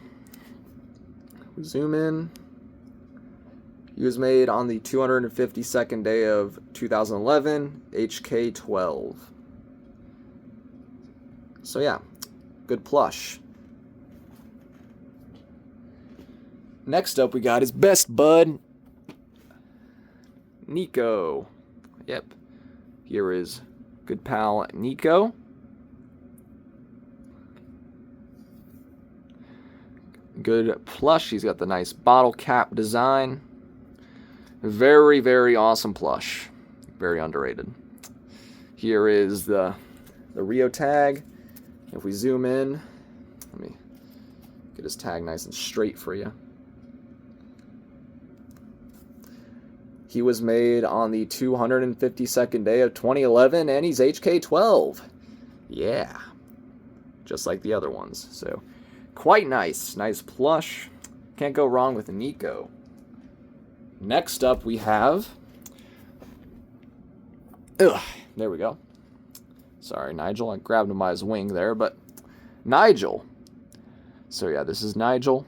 We zoom in. He was made on the 252nd day of 2011, HK12. So yeah, good plush. Next up we got his best bud, Nico. Yep, here is good pal Nico. Good plush. He's got the nice bottle cap design. Very, very awesome plush. Very underrated. Here is the Rio tag. If we zoom in, let me get his tag nice and straight for you. He was made on the 252nd day of 2011, and he's HK12. Yeah. Just like the other ones. So, quite nice. Nice plush. Can't go wrong with a Nico. Next up we have... there we go. Sorry, Nigel. I grabbed him by his wing there, but... Nigel. So yeah, this is Nigel.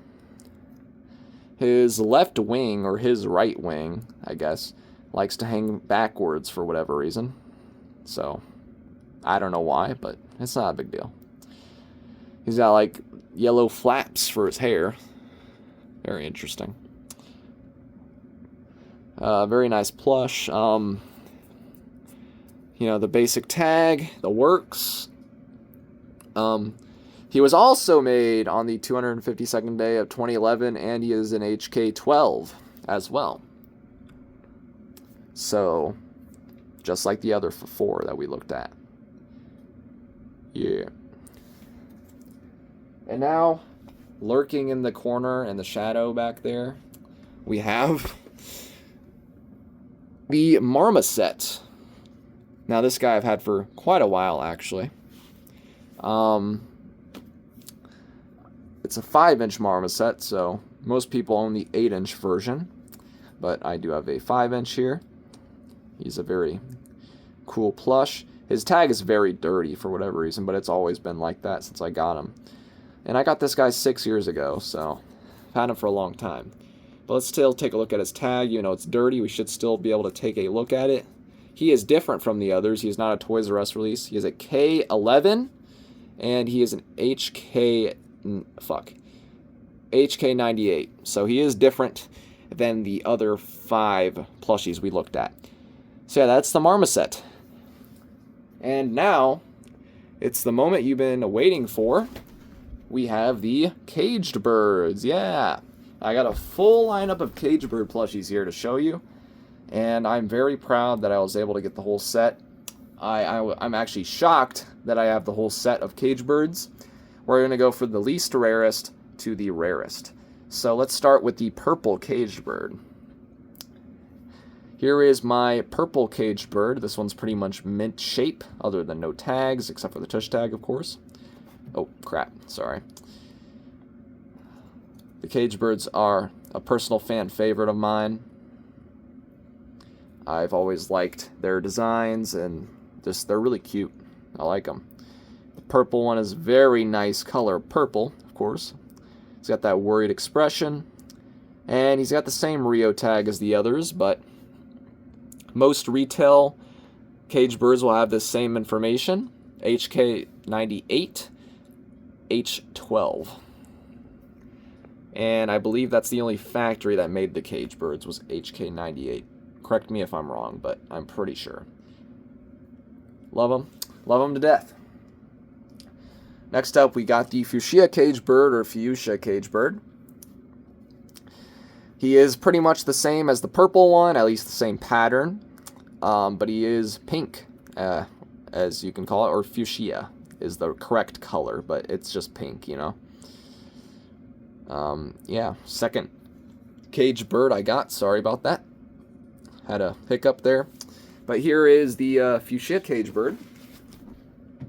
His left wing, or his right wing, I guess, likes to hang backwards for whatever reason. So, I don't know why, but it's not a big deal. He's got, like, yellow flaps for his hair. Very interesting. Very nice plush. You know, the basic tag, the works. He was also made on the 252nd day of 2011, and he is an HK12 as well. So, just like the other four that we looked at. Yeah. And now, lurking in the corner in the shadow back there, we have the Marmoset. Now, this guy I've had for quite a while, actually. It's a 5-inch Marmoset, so most people own the 8-inch version. But I do have a 5-inch here. He's a very cool plush. His tag is very dirty for whatever reason, but it's always been like that since I got him. And I got this guy 6 years ago, so I've had him for a long time. But let's still take a look at his tag. You know, it's dirty. We should still be able to take a look at it. He is different from the others. He is not a Toys R Us release. He is a K11, and he is an HK98. So he is different than the other 5 plushies we looked at. So yeah, that's the Marmoset. And now, it's the moment you've been waiting for. We have the Caged Birds. Yeah, I got a full lineup of Caged Bird plushies here to show you. And I'm very proud that I was able to get the whole set. I'm actually shocked that I have the whole set of Caged Birds. We're going to go from the least rarest to the rarest. So let's start with the purple Caged Bird. Here is my purple Caged Bird. This one's pretty much mint shape, other than no tags, except for the tush tag, of course. Oh, crap. Sorry. The Caged Birds are a personal fan favorite of mine. I've always liked their designs, and just they're really cute. I like them. The purple one is very nice color purple, of course. He's got that worried expression, and he's got the same Rio tag as the others, but most retail Caged Birds will have the same information. HK98, H12. And I believe that's the only factory that made the Caged Birds was HK98. Correct me if I'm wrong, but I'm pretty sure. Love them. Love them to death. Next up, we got the fuchsia cage bird, or fuchsia cage bird. He is pretty much the same as the purple one, at least the same pattern, but he is pink, as you can call it, or fuchsia is the correct color, but it's just pink, you know. Yeah, second cage bird I got. Sorry about that. Had a hiccup there. But here is the fuchsia cage bird.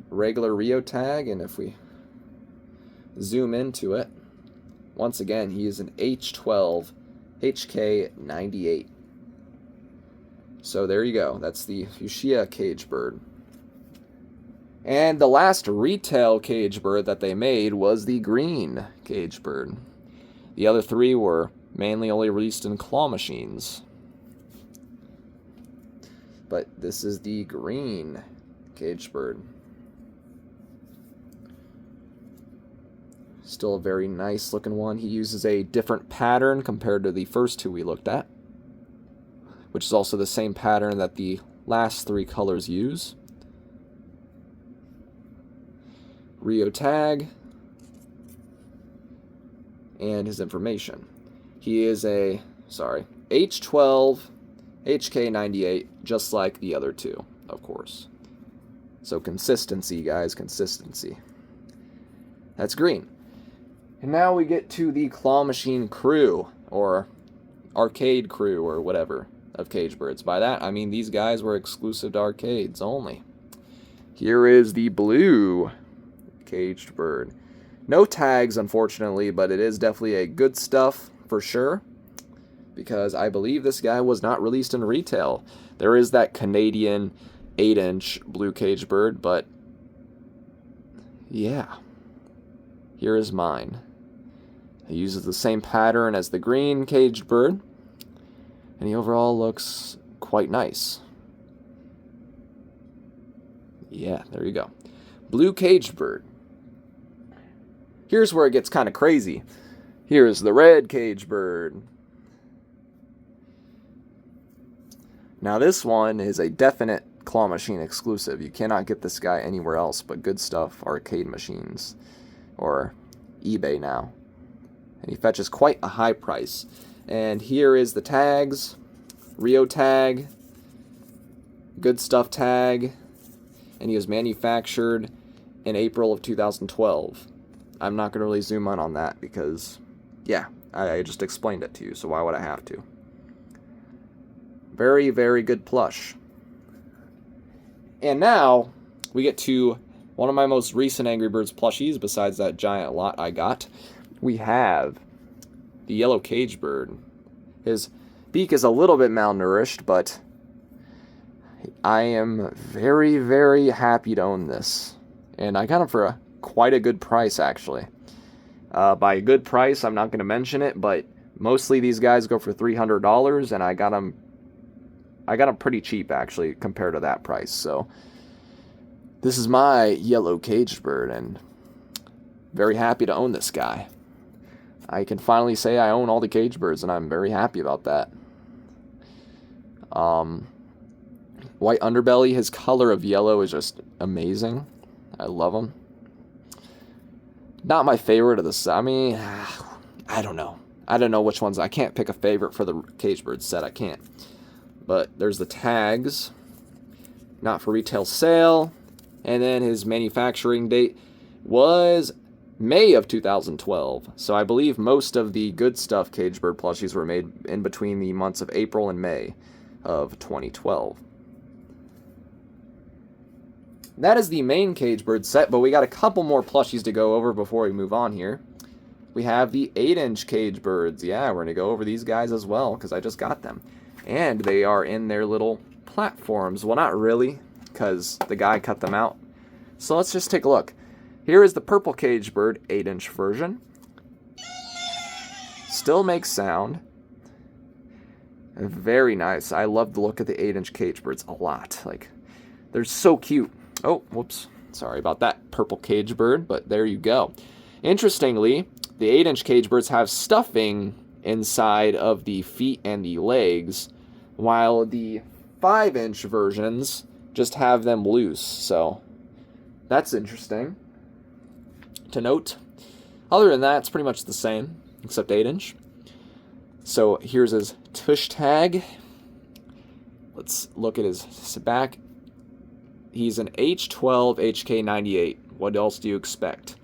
Regular Rio tag, and if we zoom into it, once again, he is an H12 HK98. So there you go. That's the fuchsia cage bird. And the last retail cage bird that they made was the green cage bird. The other three were mainly only released in claw machines. But this is the green cage bird. Still a very nice looking one. He uses a different pattern compared to the first two we looked at, which is also the same pattern that the last three colors use. Rio tag and his information. He is a, H12 HK98, just like the other two, of course. So consistency, guys, consistency. That's green. And now we get to the claw machine crew, or arcade crew, or whatever, of cage birds. By that, I mean these guys were exclusive to arcades only. Here is the blue caged bird. No tags, unfortunately, but it is definitely a good stuff for sure, because I believe this guy was not released in retail. There is that Canadian 8-inch blue cage bird, but yeah, here is mine. He uses the same pattern as the green caged bird, and he overall looks quite nice. Yeah, there you go. Blue caged bird. Here's where it gets kind of crazy. Here's the red caged bird. Now this one is a definite claw machine exclusive. You cannot get this guy anywhere else but Good Stuff arcade machines or eBay now. And he fetches quite a high price. And here is the tags. Rio tag, Good Stuff tag, and he was manufactured in April of 2012. I'm not going to really zoom in on that because, yeah, I just explained it to you, so why would I have to? Very, very good plush. And now, we get to one of my most recent Angry Birds plushies, besides that giant lot I got. We have the yellow cage bird. His beak is a little bit malnourished, but I am very, very happy to own this. And I got him for quite a good price, actually. By a good price, I'm not going to mention it, but mostly these guys go for $300, and I got them pretty cheap, actually, compared to that price. So this is my yellow caged bird, and very happy to own this guy. I can finally say I own all the cage birds, and I'm very happy about that. White underbelly, his color of yellow is just amazing. I love him. Not my favorite of the, I mean, I don't know. I don't know which ones. I can't pick a favorite for the cage bird set. I can't. But there's the tags. Not for retail sale. And then his manufacturing date was May of 2012. So I believe most of the Good Stuff cage bird plushies were made in between the months of April and May of 2012. That is the main cage bird set, but we got a couple more plushies to go over before we move on here. We have the 8-inch cage birds. Yeah, we're going to go over these guys as well, because I just got them. And they are in their little platforms. Well, not really, because the guy cut them out. So let's just take a look. Here is the purple cage bird 8-inch version. Still makes sound. Very nice. I love the look of the 8-inch cage birds a lot. Like, they're so cute. Oh, whoops. Sorry about that, purple cage bird, but there you go. Interestingly, the 8-inch cage birds have stuffing inside of the feet and the legs, while the 5-inch versions just have them loose. So that's interesting to note. Other than that, it's pretty much the same, except 8-inch. So here's his tush tag. Let's look at his back. He's an H12 HK98. What else do you expect?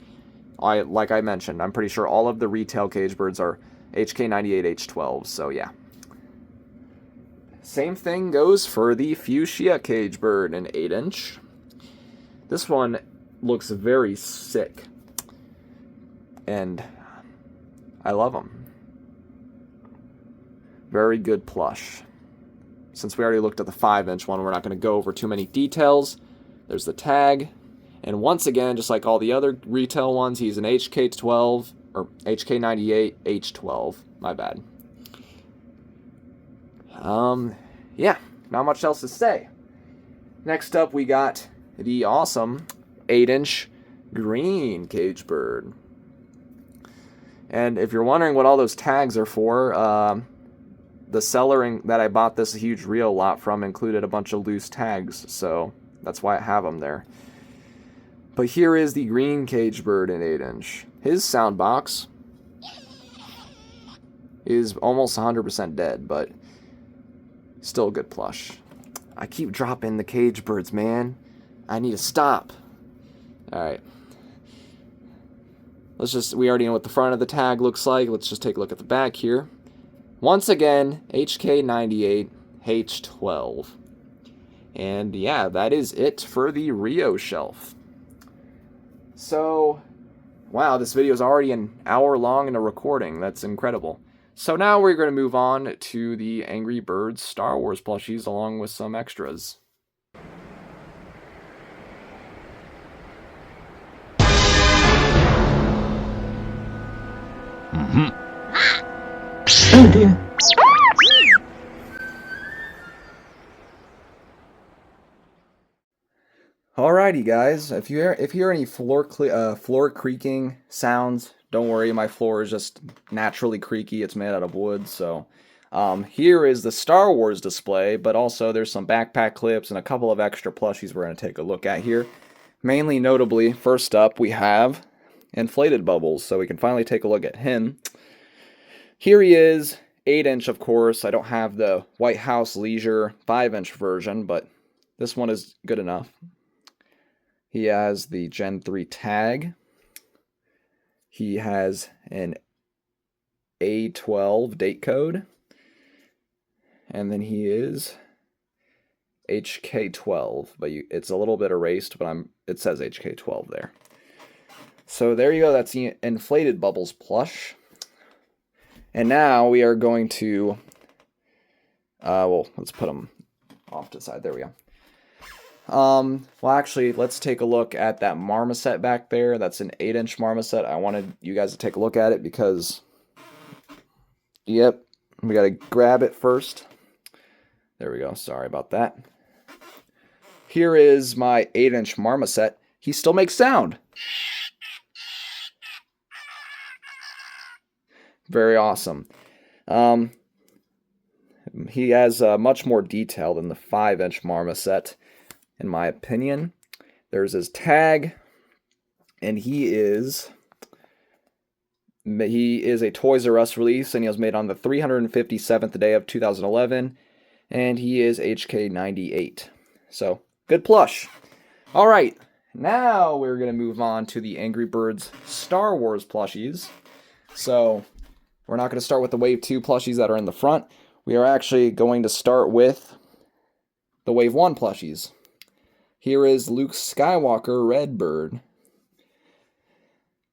Like I mentioned, I'm pretty sure all of the retail cage birds are HK98 H12, so yeah. Same thing goes for the fuchsia cage bird, an 8-inch. This one looks very sick, and I love them. Very good plush. Since we already looked at the 5-inch one, we're not going to go over too many details. There's the tag. And once again, just like all the other retail ones, he's an HK12, or HK98 H12. My bad. Yeah, not much else to say. Next up, we got the awesome 8-inch green cage bird. And if you're wondering what all those tags are for, the seller that I bought this huge reel lot from included a bunch of loose tags, so that's why I have them there. But here is the green cage bird in 8-inch. His sound box is almost 100% dead, but still a good plush. I keep dropping the cage birds, man. I need to stop. Alright. We already know what the front of the tag looks like. Let's just take a look at the back here. Once again, HK98 H12. And yeah, that is it for the Rio shelf. So, wow, this video is already an hour long in a recording. That's incredible. So now we're going to move on to the Angry Birds Star Wars plushies along with some extras. Oh dear. Alrighty, guys. If you hear any floor creaking sounds, don't worry. My floor is just naturally creaky. It's made out of wood. So here is the Star Wars display, but also there's some backpack clips and a couple of extra plushies we're going to take a look at here. Mainly notably, first up, we have Inflated Bubbles, so we can finally take a look at him. Here he is, 8-inch, of course. I don't have the White House Leisure 5-inch version, but this one is good enough. He has the Gen 3 tag. He has an A12 date code. And then he is HK12, but it's a little bit erased, but it says HK12 there. So there you go, that's the Inflated Bubbles plush. And now we are going to, well, let's put them off to the side. There we go. Well, actually, let's take a look at that marmoset back there. That's an 8-inch marmoset. I wanted you guys to take a look at it because, yep, we got to grab it first. There we go. Sorry about that. Here is my 8-inch marmoset. He still makes sound. Very awesome. He has much more detail than the 5-inch marmoset, in my opinion. There's his tag, and he is a Toys R Us release, and he was made on the 357th day of 2011, and he is HK98. So, good plush. All right, now we're going to move on to the Angry Birds Star Wars plushies. So, we're not going to start with the Wave 2 plushies that are in the front. We are actually going to start with the Wave 1 plushies. Here is Luke Skywalker Redbird.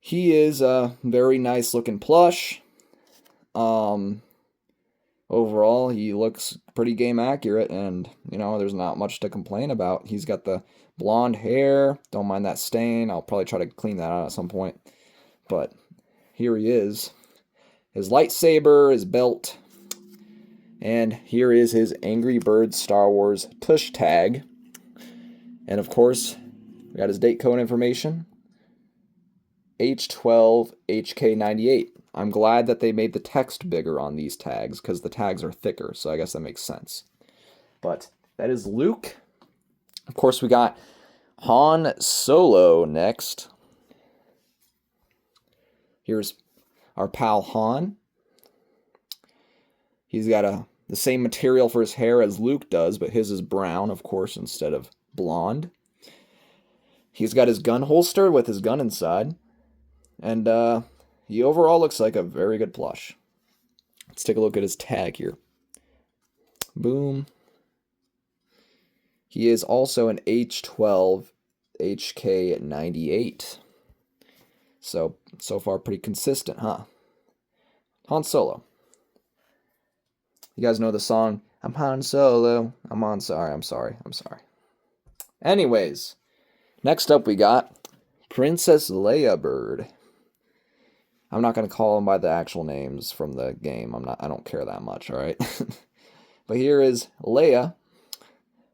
He is a very nice looking plush. Overall, he looks pretty game accurate, and, you know, there's not much to complain about. He's got the blonde hair. Don't mind that stain. I'll probably try to clean that out at some point. But here he is. His lightsaber, his belt, and here is his Angry Birds Star Wars tush tag. And of course, we got his date code information. H12 HK98. I'm glad that they made the text bigger on these tags because the tags are thicker, so I guess that makes sense. But that is Luke. Of course, we got Han Solo next. Here's our pal Han. He's got the same material for his hair as Luke does, but his is brown, of course, instead of blonde. He's got his gun holster with his gun inside. And he overall looks like a very good plush. Let's take a look at his tag here. Boom. He is also an H12 HK98. So far pretty consistent, huh? Han Solo. You guys know the song, I'm Han Solo, I'm sorry. Anyways, next up we got Princess Leia Bird. I'm not going to call them by the actual names from the game. I don't care that much, all right? But here is Leia.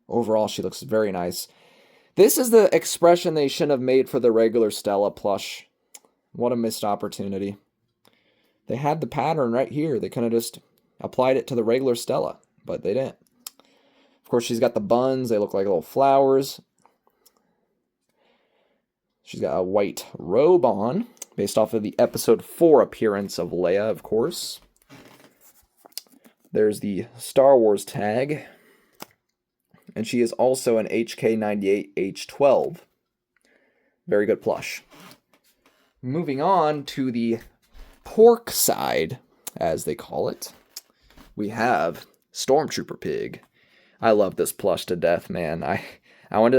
Overall, she looks very nice. This is the expression they shouldn't have made for the regular Stella plush. What a missed opportunity. They had the pattern right here. They could have just applied it to the regular Stella, but they didn't. Of course, she's got the buns. They look like little flowers. She's got a white robe on, based off of the episode 4 appearance of Leia, of course. There's the Star Wars tag. And she is also an HK98 H12. Very good plush. Moving on to the pork side, as they call it, we have Stormtrooper Pig. I love this plush to death, man. I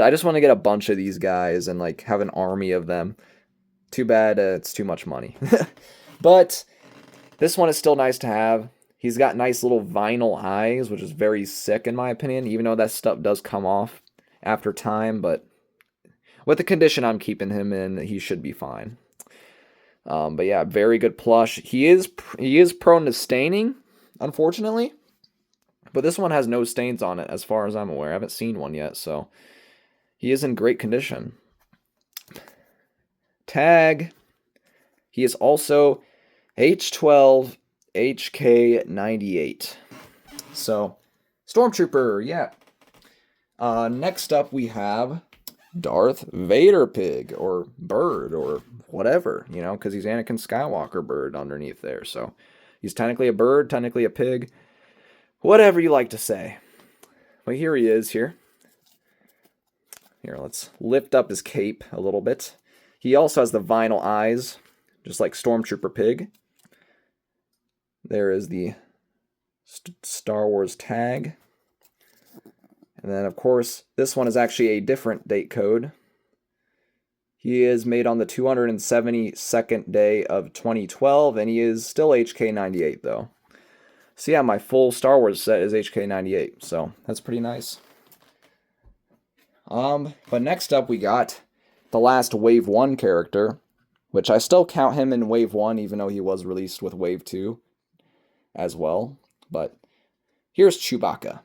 just want to get a bunch of these guys and like have an army of them. Too bad it's too much money. But this one is still nice to have. He's got nice little vinyl eyes, which is very sick in my opinion, even though that stuff does come off after time. But with the condition I'm keeping him in, he should be fine. But yeah, very good plush. He is prone to staining, unfortunately. But this one has no stains on it, as far as I'm aware. I haven't seen one yet, so he is in great condition. Tag. He is also H12 HK98. So, Stormtrooper, yeah. Next up we have Darth Vader Pig, or Bird, or whatever, you know, because he's Anakin Skywalker Bird underneath there. So, he's technically a bird, technically a pig, whatever you like to say. But here he is here. Here, let's lift up his cape a little bit. He also has the vinyl eyes, just like Stormtrooper Pig. There is the Star Wars tag. And then, of course, this one is actually a different date code. He is made on the 272nd day of 2012, and he is still HK98, though. So yeah, my full Star Wars set is HK98, so that's pretty nice. But next up we got the last Wave 1 character, which I still count him in Wave 1, even though he was released with Wave 2 as well. But here's Chewbacca.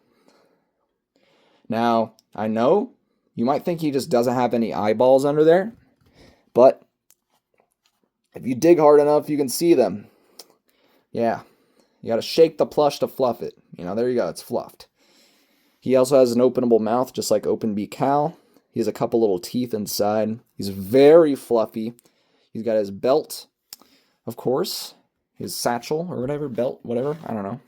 Now, I know you might think he just doesn't have any eyeballs under there, but if you dig hard enough, you can see them. Yeah, you gotta shake the plush to fluff it. You know, there you go, it's fluffed. He also has an openable mouth, just like Open Beak Cal. He has a couple little teeth inside. He's very fluffy. He's got his belt, of course. His satchel, or whatever, belt, whatever, I don't know.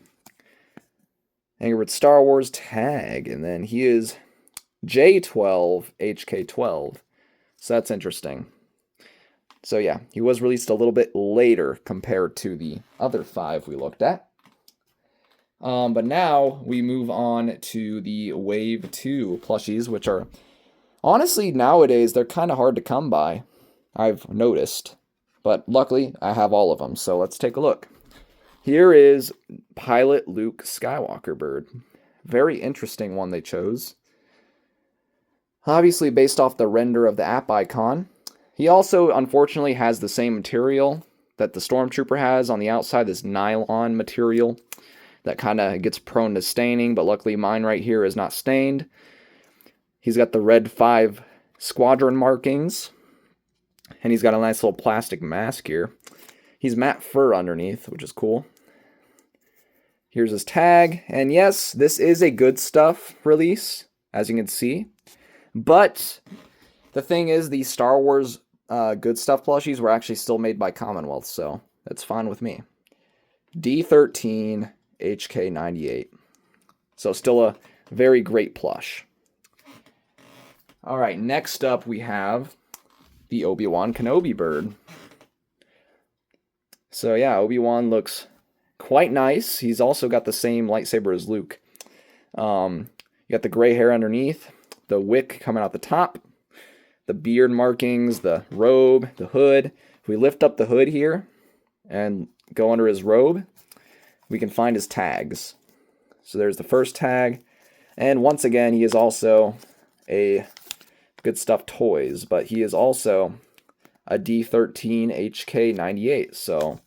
Angry Birds Star Wars tag, and then he is J12 HK12. So that's interesting. So yeah, he was released a little bit later compared to the other 5 we looked at. But now we move on to the Wave 2 plushies, which are, honestly, nowadays, they're kind of hard to come by, I've noticed. But luckily, I have all of them, so let's take a look. Here is Pilot Luke Skywalker Bird. Very interesting one they chose. Obviously based off the render of the app icon. He also, unfortunately, has the same material that the Stormtrooper has on the outside, this nylon material that kind of gets prone to staining, but luckily mine right here is not stained. He's got the red 5 squadron markings, and he's got a nice little plastic mask here. He's matte fur underneath, which is cool. Here's his tag, and yes, this is a good stuff release, as you can see. But the thing is, these Star Wars good stuff plushies were actually still made by Commonwealth, so that's fine with me. D13 HK98. So still a very great plush. All right, next up we have the Obi-Wan Kenobi bird. So yeah, Obi-Wan looks quite nice. He's also got the same lightsaber as Luke. You got the gray hair underneath, the wick coming out the top, the beard markings, the robe, the hood. If we lift up the hood here and go under his robe, we can find his tags. So there's the first tag. And once again, he is also a Good Stuff Toys, but he is also a D13 HK98. So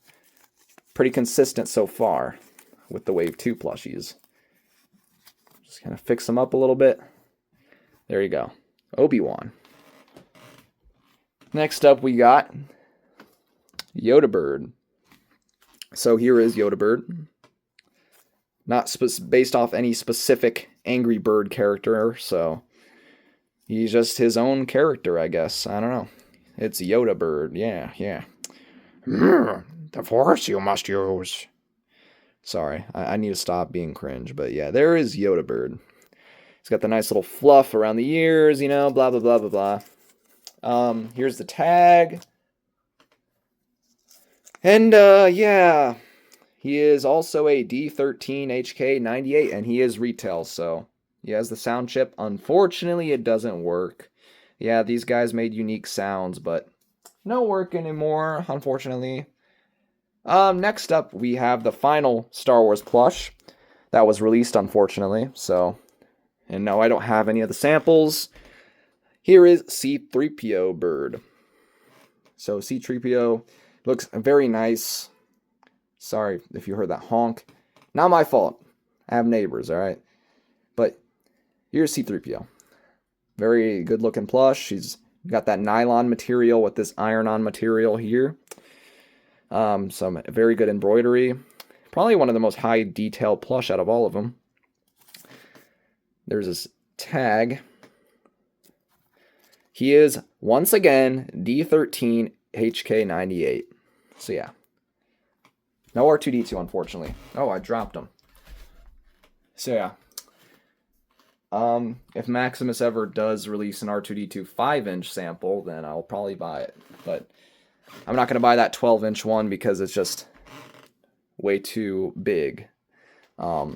pretty consistent so far with the Wave 2 plushies. Just kind of fix them up a little bit. There you go. Obi-Wan. Next up, we got Yoda Bird. So here is Yoda Bird. Not based off any specific Angry Bird character, so he's just his own character, I guess. I don't know. It's Yoda Bird. Yeah. The Force you must use. Sorry, I need to stop being cringe, but yeah, there is Yoda Bird. He's got the nice little fluff around the ears, you know, blah, blah, blah, blah, blah. Here's the tag. And, yeah, he is also a D13 HK98, and he is retail, so he has the sound chip. Unfortunately, it doesn't work. Yeah, these guys made unique sounds, but no work anymore, unfortunately. Next up, we have the final Star Wars plush that was released, unfortunately, so... And no, I don't have any of the samples. Here is C-3PO Bird. So C-3PO looks very nice. Sorry if you heard that honk. Not my fault. I have neighbors, alright? But here's C-3PO. Very good looking plush. He's got that nylon material with this iron-on material here. Some very good embroidery. Probably one of the most high detailed plush out of all of them. There's this tag. He is, once again, D13 HK98. So yeah. No R2-D2, unfortunately. Oh, I dropped him. So yeah. If Maximus ever does release an R2-D2 5-inch sample, then I'll probably buy it. But I'm not going to buy that 12-inch one because it's just way too big. Oh,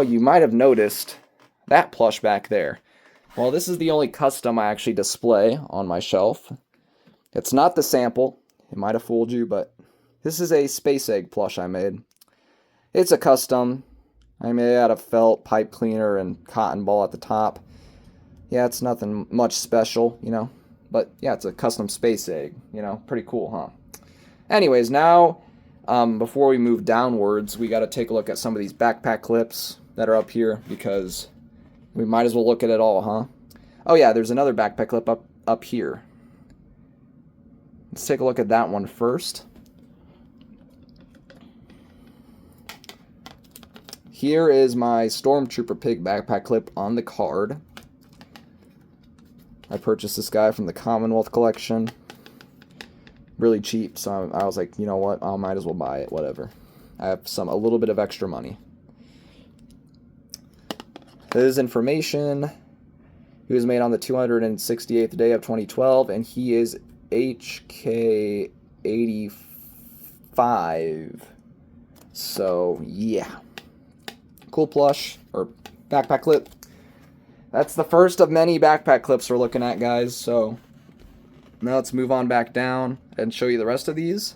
you might have noticed that plush back there. Well, this is the only custom I actually display on my shelf. It's not the sample. It might have fooled you, but this is a space egg plush I made. It's a custom. I made it out of felt, pipe cleaner, and cotton ball at the top. Yeah, it's nothing much special, you know. But yeah, it's a custom space egg, you know. Pretty cool, huh? Anyways, now, before we move downwards, we got to take a look at some of these backpack clips that are up here because we might as well look at it all, huh? Oh yeah, there's another backpack clip up here. Let's take a look at that one first. Here is my Stormtrooper pig backpack clip on the card. I purchased this guy from the Commonwealth collection. Really cheap, so I was like, you know what, I might as well buy it, whatever. I have a little bit of extra money. His information, he was made on the 268th day of 2012, and he is HK85. So, yeah. Cool plush, or backpack clip. That's the first of many backpack clips we're looking at, guys, so now let's move on back down and show you the rest of these.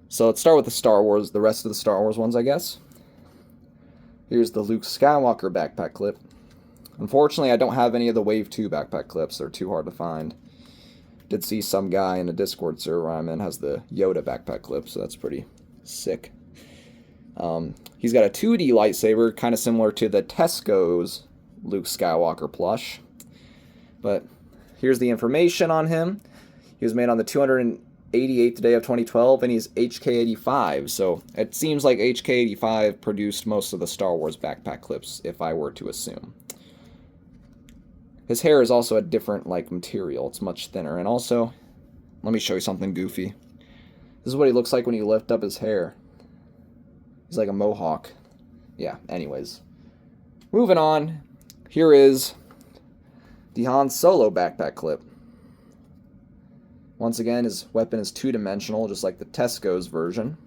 So let's start with the rest of the Star Wars ones, I guess. Here's the Luke Skywalker backpack clip. Unfortunately, I don't have any of the Wave 2 backpack clips. They're too hard to find. Did see some guy in a Discord server I'm in has the Yoda backpack clip, so that's pretty sick. He's got a 2D lightsaber, kind of similar to the Tesco's Luke Skywalker plush. But here's the information on him. He was made on the 288th day of 2012, and he's HK85. So it seems like HK85 produced most of the Star Wars backpack clips, if I were to assume. His hair is also a different, like, material. It's much thinner. And also, let me show you something goofy. This is what he looks like when you lift up his hair. He's like a mohawk. Yeah, anyways. Moving on. Here is the Han Solo backpack clip. Once again, his weapon is two-dimensional, just like the Tesco's version.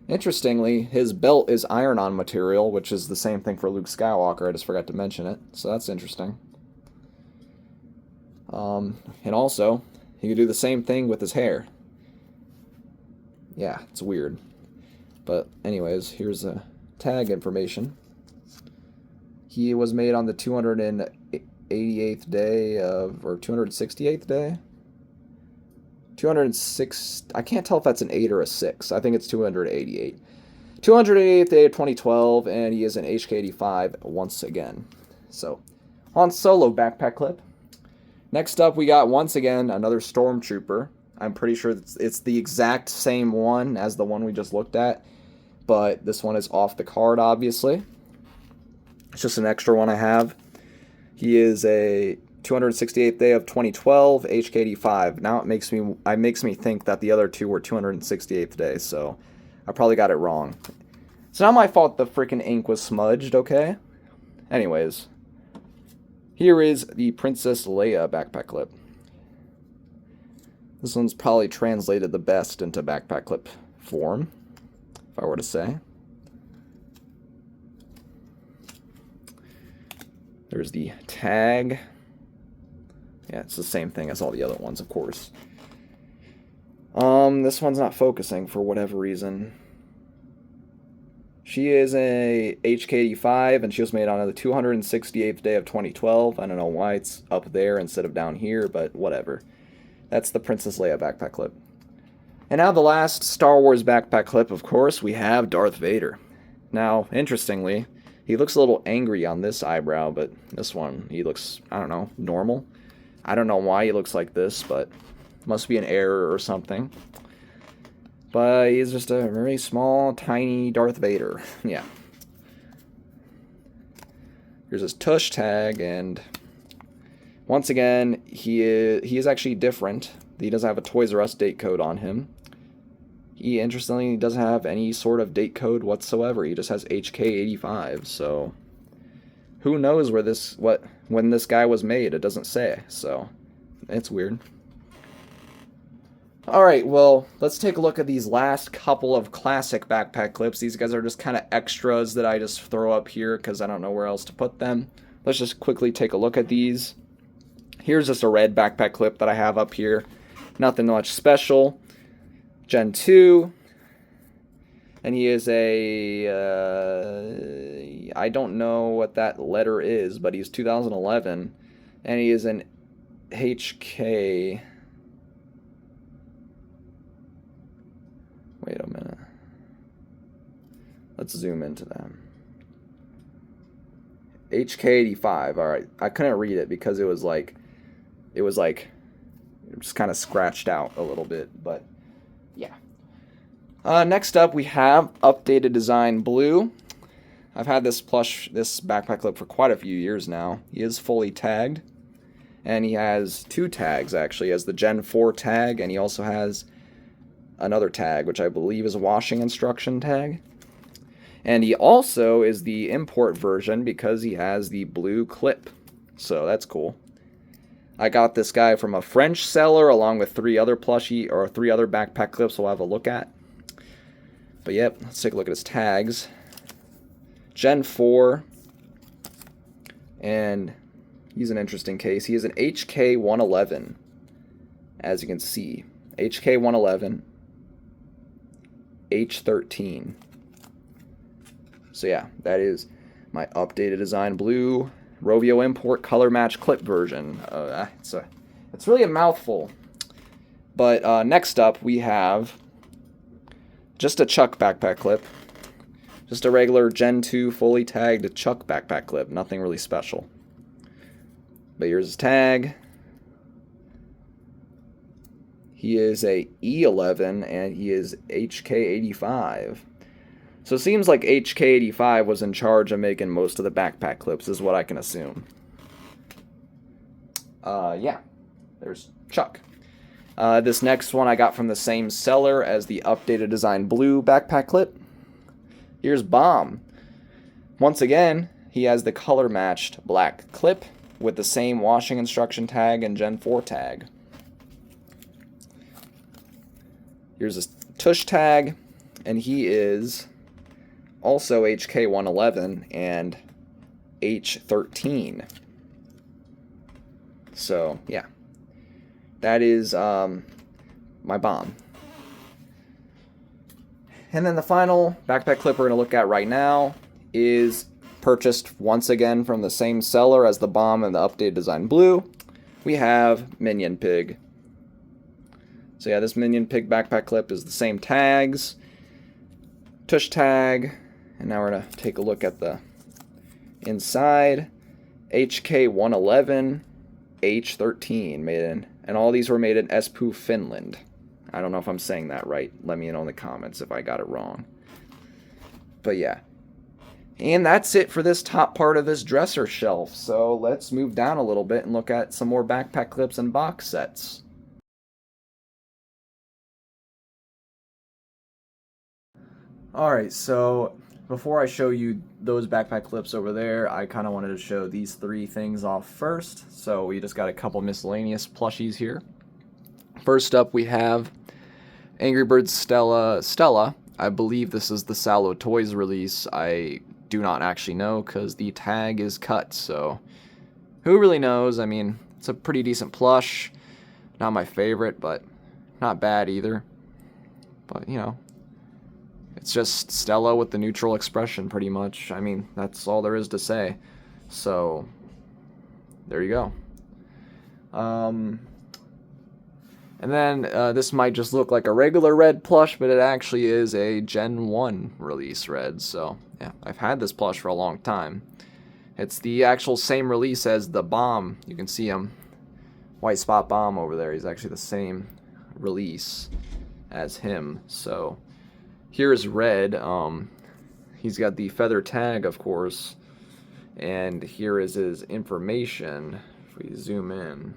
Interestingly, his belt is iron-on material, which is the same thing for Luke Skywalker. I just forgot to mention it, so that's interesting. And also, he can do the same thing with his hair. Yeah, it's weird. But anyways, here's the tag information. He was made on the 288th day of, or 268th day? 206, I can't tell if that's an 8 or a 6. I think it's 288. 288th day of 2012, and he is an HK85 once again. So, Han Solo backpack clip. Next up, we got, once again, another Stormtrooper. I'm pretty sure it's the exact same one as the one we just looked at, but this one is off the card, obviously. It's just an extra one I have. He is a 268th day of 2012, HK85. Now it makes me think that the other two were 268th day, so I probably got it wrong. It's not my fault the freaking ink was smudged, okay? Anyways, here is the Princess Leia backpack clip. This one's probably translated the best into backpack clip form, if I were to say. There's the tag. Yeah, it's the same thing as all the other ones, of course. This one's not focusing for whatever reason. She is a HK85, and she was made on the 268th day of 2012. I don't know why it's up there instead of down here, but whatever. That's the Princess Leia backpack clip. And now the last Star Wars backpack clip, of course, we have Darth Vader. Now, interestingly, he looks a little angry on this eyebrow, but this one, he looks, I don't know, normal. I don't know why he looks like this, but must be an error or something. But he's just a very small, tiny Darth Vader. Yeah. Here's his tush tag, and once again, he is actually different. He doesn't have a Toys R Us date code on him. He, interestingly, doesn't have any sort of date code whatsoever. He just has HK85, so who knows when this guy was made? It doesn't say, so it's weird. Alright, well, let's take a look at these last couple of classic backpack clips. These guys are just kind of extras that I just throw up here because I don't know where else to put them. Let's just quickly take a look at these. Here's just a red backpack clip that I have up here. Nothing much special. Gen 2. And he is a... I don't know what that letter is, but he's 2011. And he is an HK... Wait a minute. Let's zoom into them. HK85. Alright. I couldn't read it because it was just kind of scratched out a little bit, but yeah. Next up, we have Updated Design Blue. I've had this backpack clip for quite a few years now. He is fully tagged, and he has two tags, actually. He has the Gen 4 tag, and he also has another tag, which I believe is a washing instruction tag. And he also is the import version because he has the blue clip. So that's cool. I got this guy from a French seller along with three other backpack clips we'll have a look at. But yep, let's take a look at his tags. Gen 4. And he's an interesting case. He is an HK111, as you can see. HK111. H13. So yeah, that is my Updated Design Blue Rovio Import Color Match Clip version. It's really a mouthful. But next up we have just a Chuck backpack clip. Just a regular Gen 2 fully tagged Chuck backpack clip. Nothing really special. But here's his tag. He is a E11, and he is HK85. So it seems like HK85 was in charge of making most of the backpack clips, is what I can assume. Yeah, there's Chuck. This next one I got from the same seller as the updated design blue backpack clip. Here's Bomb. Once again, he has the color matched black clip with the same washing instruction tag and Gen 4 tag. Here's a tush tag, and he is also HK111 and H13. So, yeah. That is my Bomb. And then the final backpack clip we're going to look at right now is purchased once again from the same seller as the Bomb and the updated design blue. We have Minion Pig. So yeah, this Minion Pig backpack clip is the same tags, tush tag, and now we're going to take a look at the inside. HK111, H13 made in, and all these were made in Espoo, Finland. I don't know if I'm saying that right. Let me know in the comments if I got it wrong. But yeah. And that's it for this top part of this dresser shelf. So let's move down a little bit and look at some more backpack clips and box sets. Alright, so before I show you those backpack clips over there, I kind of wanted to show these three things off first. So we just got a couple miscellaneous plushies here. First up, we have Angry Birds Stella. I believe this is the Sallow Toys release. I do not actually know because the tag is cut, so who really knows? I mean, it's a pretty decent plush. Not my favorite, but not bad either. But, you know, it's just Stella with the neutral expression, pretty much. I mean, that's all there is to say. So, there you go. And then this might just look like a regular red plush, but it actually is a Gen 1 release red. So, yeah, I've had this plush for a long time. It's the actual same release as the Bomb. You can see him. White Spot Bomb over there. He's actually the same release as him. So, here's red. He's got the feather tag, of course. And here is his information. If we zoom in.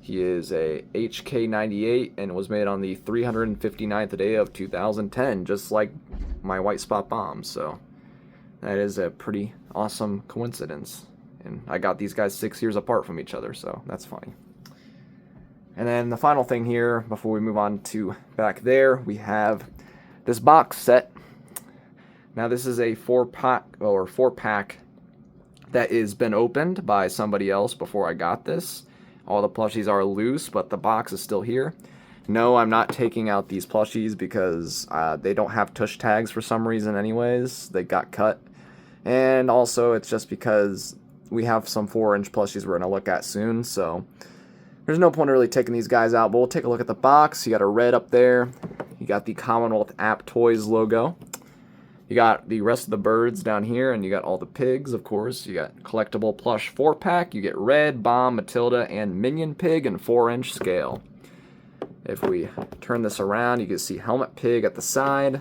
He is a HK98 and was made on the 359th day of 2010, just like my White Spot Bomb. So that is a pretty awesome coincidence. And I got these guys 6 years apart from each other, so that's funny. And then the final thing here, before we move on to back there, we have this box set. Now this is a 4-pack that has been opened by somebody else before I got this. All the plushies are loose, but the box is still here. No, I'm not taking out these plushies because they don't have tush tags for some reason anyways. They got cut. And also, it's just because we have some 4-inch plushies we're going to look at soon, so there's no point in really taking these guys out, but we'll take a look at the box. You got a red up there. You got the Commonwealth App Toys logo. You got the rest of the birds down here, and you got all the pigs, of course. You got collectible plush 4-pack. You get Red, Bomb, Matilda, and Minion Pig in 4-inch scale. If we turn this around, you can see Helmet Pig at the side,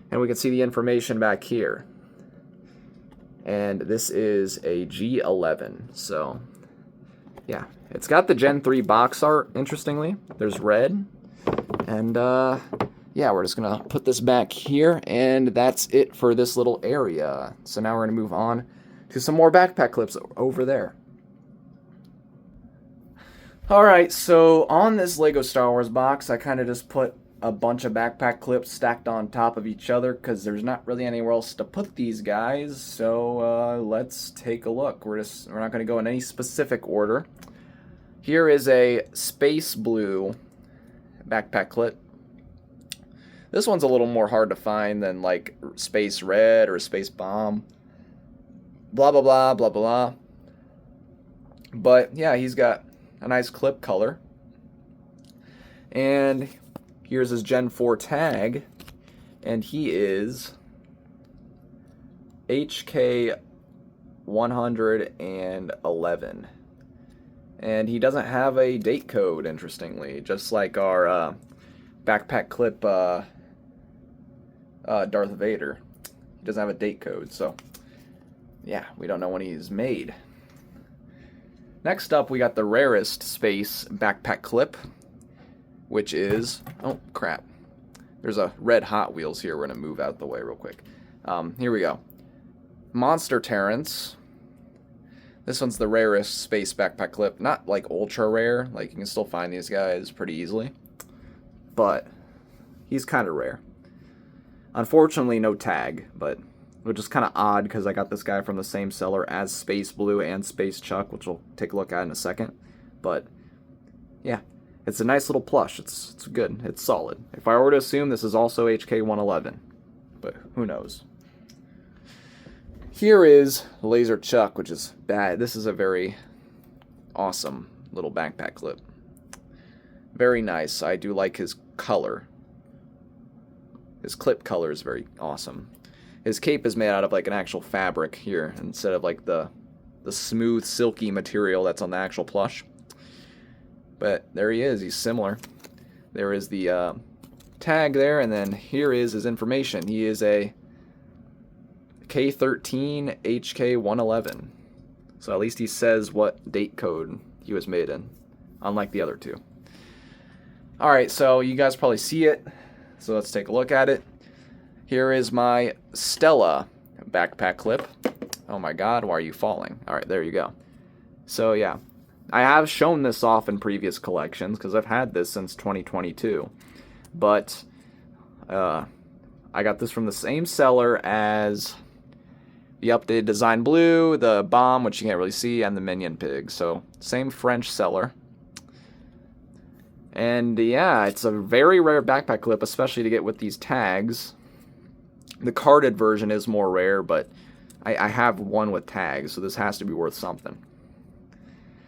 and we can see the information back here. And this is a G11, so yeah. It's got the Gen 3 box art, interestingly. There's red, and yeah, we're just going to put this back here, and that's it for this little area. So now we're going to move on to some more backpack clips over there. Alright, so on this LEGO Star Wars box, I kind of just put a bunch of backpack clips stacked on top of each other because there's not really anywhere else to put these guys. So let's take a look. We're not going to go in any specific order. Here is a space blue backpack clip. This one's a little more hard to find than like Space Red or Space Bomb. Blah, blah, blah, blah, blah. But yeah, he's got a nice clip color. And here's his Gen 4 tag. And he is HK111. And he doesn't have a date code, interestingly, just like our backpack clip Darth Vader. He doesn't have a date code, so yeah, we don't know when he's made. Next up, we got the rarest space backpack clip, which is... Oh, crap. There's a red Hot Wheels here. We're going to move out the way real quick. Here we go. Monster Terrence. This one's the rarest space backpack clip. Not, like, ultra rare. Like, you can still find these guys pretty easily. But he's kind of rare. Unfortunately, no tag, but... which is kind of odd because I got this guy from the same seller as Space Blue and Space Chuck, which we'll take a look at in a second. But, yeah. It's a nice little plush. It's good. It's solid. If I were to assume, this is also HK111. But who knows. Here is Laser Chuck, which is bad. This is a very awesome little backpack clip. Very nice. I do like his color. His clip color is very awesome. His cape is made out of like an actual fabric here, instead of like the smooth, silky material that's on the actual plush. But there he is. He's similar. There is the tag there, and then here is his information. He is a K13 HK111. So at least he says what date code he was made in, unlike the other two. Alright, so you guys probably see it. So let's take a look at it. Here is my Stella backpack clip. Oh my god, why are you falling? Alright, there you go. So yeah, I have shown this off in previous collections because I've had this since 2022. But I got this from the same seller as the updated Design Blue, the Bomb, which you can't really see, and the Minion Pig. So same French seller. And yeah, it's a very rare backpack clip, especially to get with these tags. The carded version is more rare, but I have one with tags, so this has to be worth something.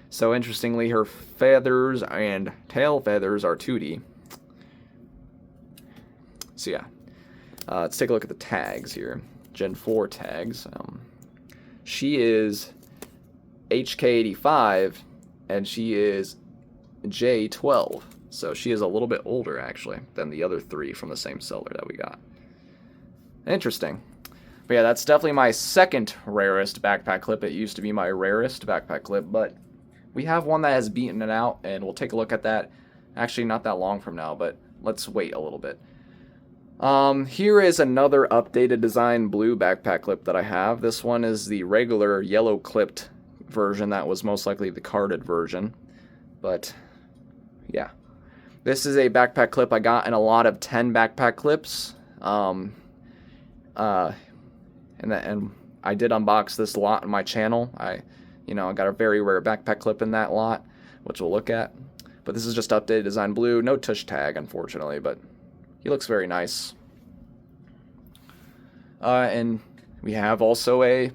So interestingly, her feathers and tail feathers are 2D. So yeah, let's take a look at the tags here. Gen 4 tags. She is HK85, and she is J12. So she is a little bit older, actually, than the other three from the same seller that we got. Interesting. But yeah, that's definitely my second rarest backpack clip. It used to be my rarest backpack clip, but we have one that has beaten it out, and we'll take a look at that. Actually, not that long from now, but let's wait a little bit. Here is another updated Design Blue backpack clip that I have. This one is the regular yellow clipped version that was most likely the carded version. But, yeah. This is a backpack clip I got in a lot of 10 backpack clips. And I did unbox this lot on my channel. I got a very rare backpack clip in that lot, which we'll look at. But this is just updated Design Blue. No tush tag, unfortunately, but he looks very nice. And we have also a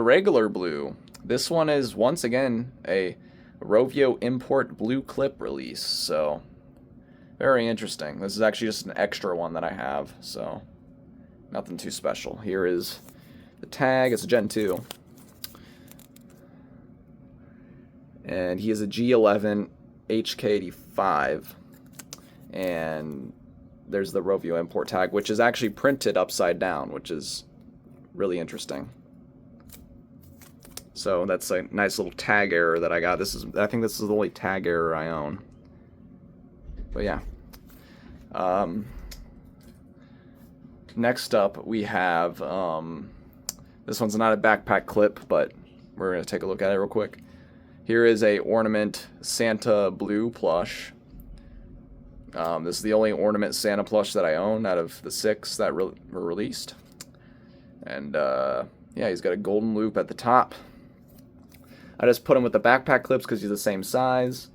regular blue. This one is, once again, a Rovio Import Blue Clip release, so very interesting. This is actually just an extra one that I have, so nothing too special. Here is the tag. It's a Gen 2. And he is a G11 HK85. And there's the Rovio Import tag, which is actually printed upside down, which is really interesting. So that's a nice little tag error that I got. I think this is the only tag error I own. But yeah. Next up we have, this one's not a backpack clip, but we're going to take a look at it real quick. Here is a Ornament Santa Blue plush. This is the only Ornament Santa plush that I own out of the 6 that were released. And yeah, he's got a golden loop at the top. I just put him with the backpack clips because he's the same size.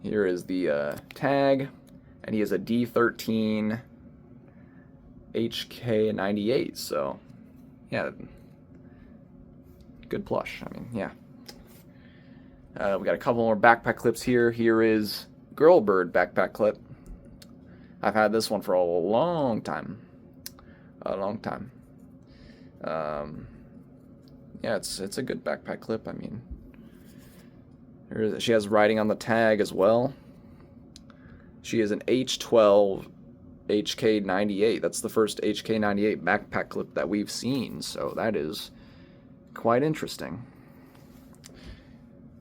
Here is the tag, and he is a D13 HK98. So, yeah, good plush. I mean, yeah. We got a couple more backpack clips here. Here is Girl Bird backpack clip. I've had this one for a long time. A long time. Yeah, it's a good backpack clip. I mean, she has writing on the tag as well. She is an H12 HK98. That's the first HK98 backpack clip that we've seen, so that is quite interesting.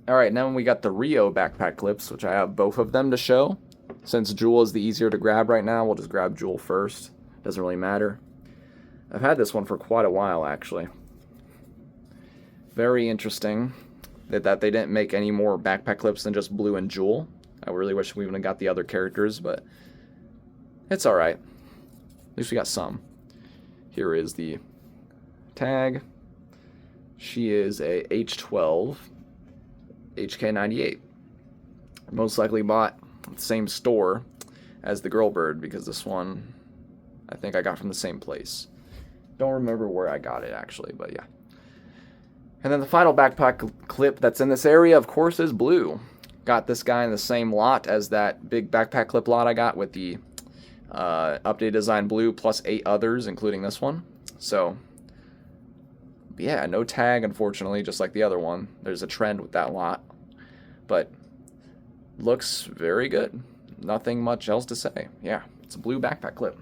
Alright, now we got the Rio backpack clips, which I have both of them to show. Since Jewel is the easier to grab right now, we'll just grab Jewel first. Doesn't really matter. I've had this one for quite a while, actually. Very interesting that they didn't make any more backpack clips than just Blue and Jewel. I really wish we would have got the other characters, but it's alright. At least we got some. Here is the tag. She is a H12 HK98. Most likely bought at the same store as the girl bird, because this one I think I got from the same place. Don't remember where I got it actually, but yeah. And then the final backpack clip that's in this area, of course, is Blue. Got this guy in the same lot as that big backpack clip lot I got with the updated design Blue plus 8 others, including this one. So, yeah, no tag, unfortunately, just like the other one. There's a trend with that lot. But looks very good. Nothing much else to say. Yeah, it's a Blue backpack clip.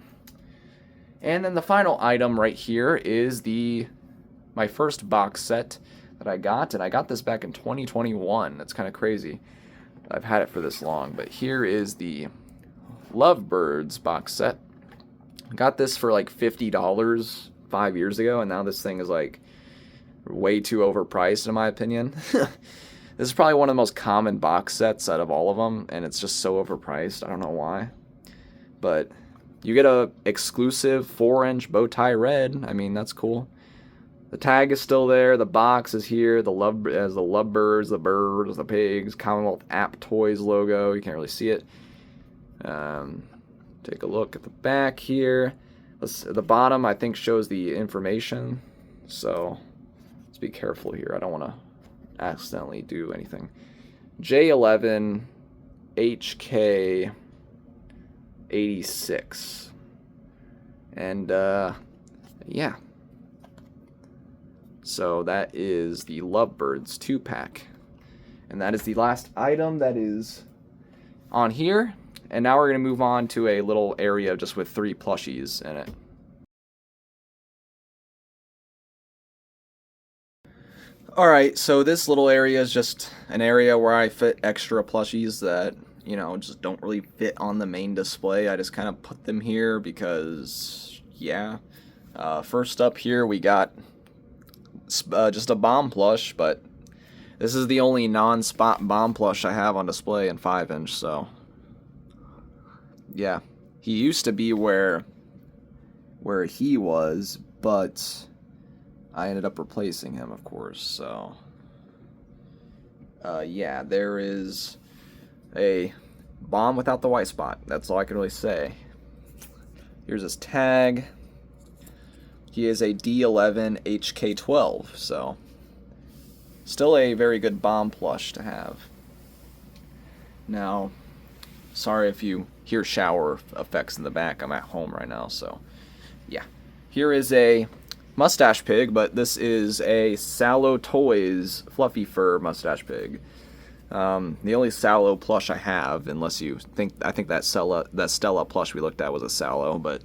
And then the final item right here is my first box set that I got, and I got this back in 2021. That's kind of crazy. I've had it for this long, but here is the Lovebirds box set. I got this for like $50 5 years ago, and now this thing is like way too overpriced in my opinion. This is probably one of the most common box sets out of all of them, and it's just so overpriced. I don't know why. But you get a exclusive 4-inch bow tie red. I mean, that's cool. The tag is still there. The box is here. The Lovebirds, the birds, the pigs, Commonwealth App Toys logo. You can't really see it. Take a look at the back here. The bottom, I think, shows the information. So let's be careful here. I don't want to accidentally do anything. J11 HK 86. And yeah. So that is the Lovebirds 2-pack. And that is the last item that is on here. And now we're going to move on to a little area just with 3 plushies in it. Alright, so this little area is just an area where I fit extra plushies that, you know, just don't really fit on the main display. I just kind of put them here because, yeah. First up here we got just a bomb plush, but this is the only non-spot bomb plush I have on display in 5-inch, so yeah. He used to be where he was, but I ended up replacing him, of course, so yeah, there is a bomb without the white spot. That's all I can really say. Here's his tag. He is a D11 HK12, so still a very good bomb plush to have. Now, sorry if you hear shower effects in the back. I'm at home right now, so yeah. Here is a mustache pig, but this is a Sallow Toys fluffy fur mustache pig. The only Sallow plush I have, unless you think, I think that Stella plush we looked at was a Sallow, but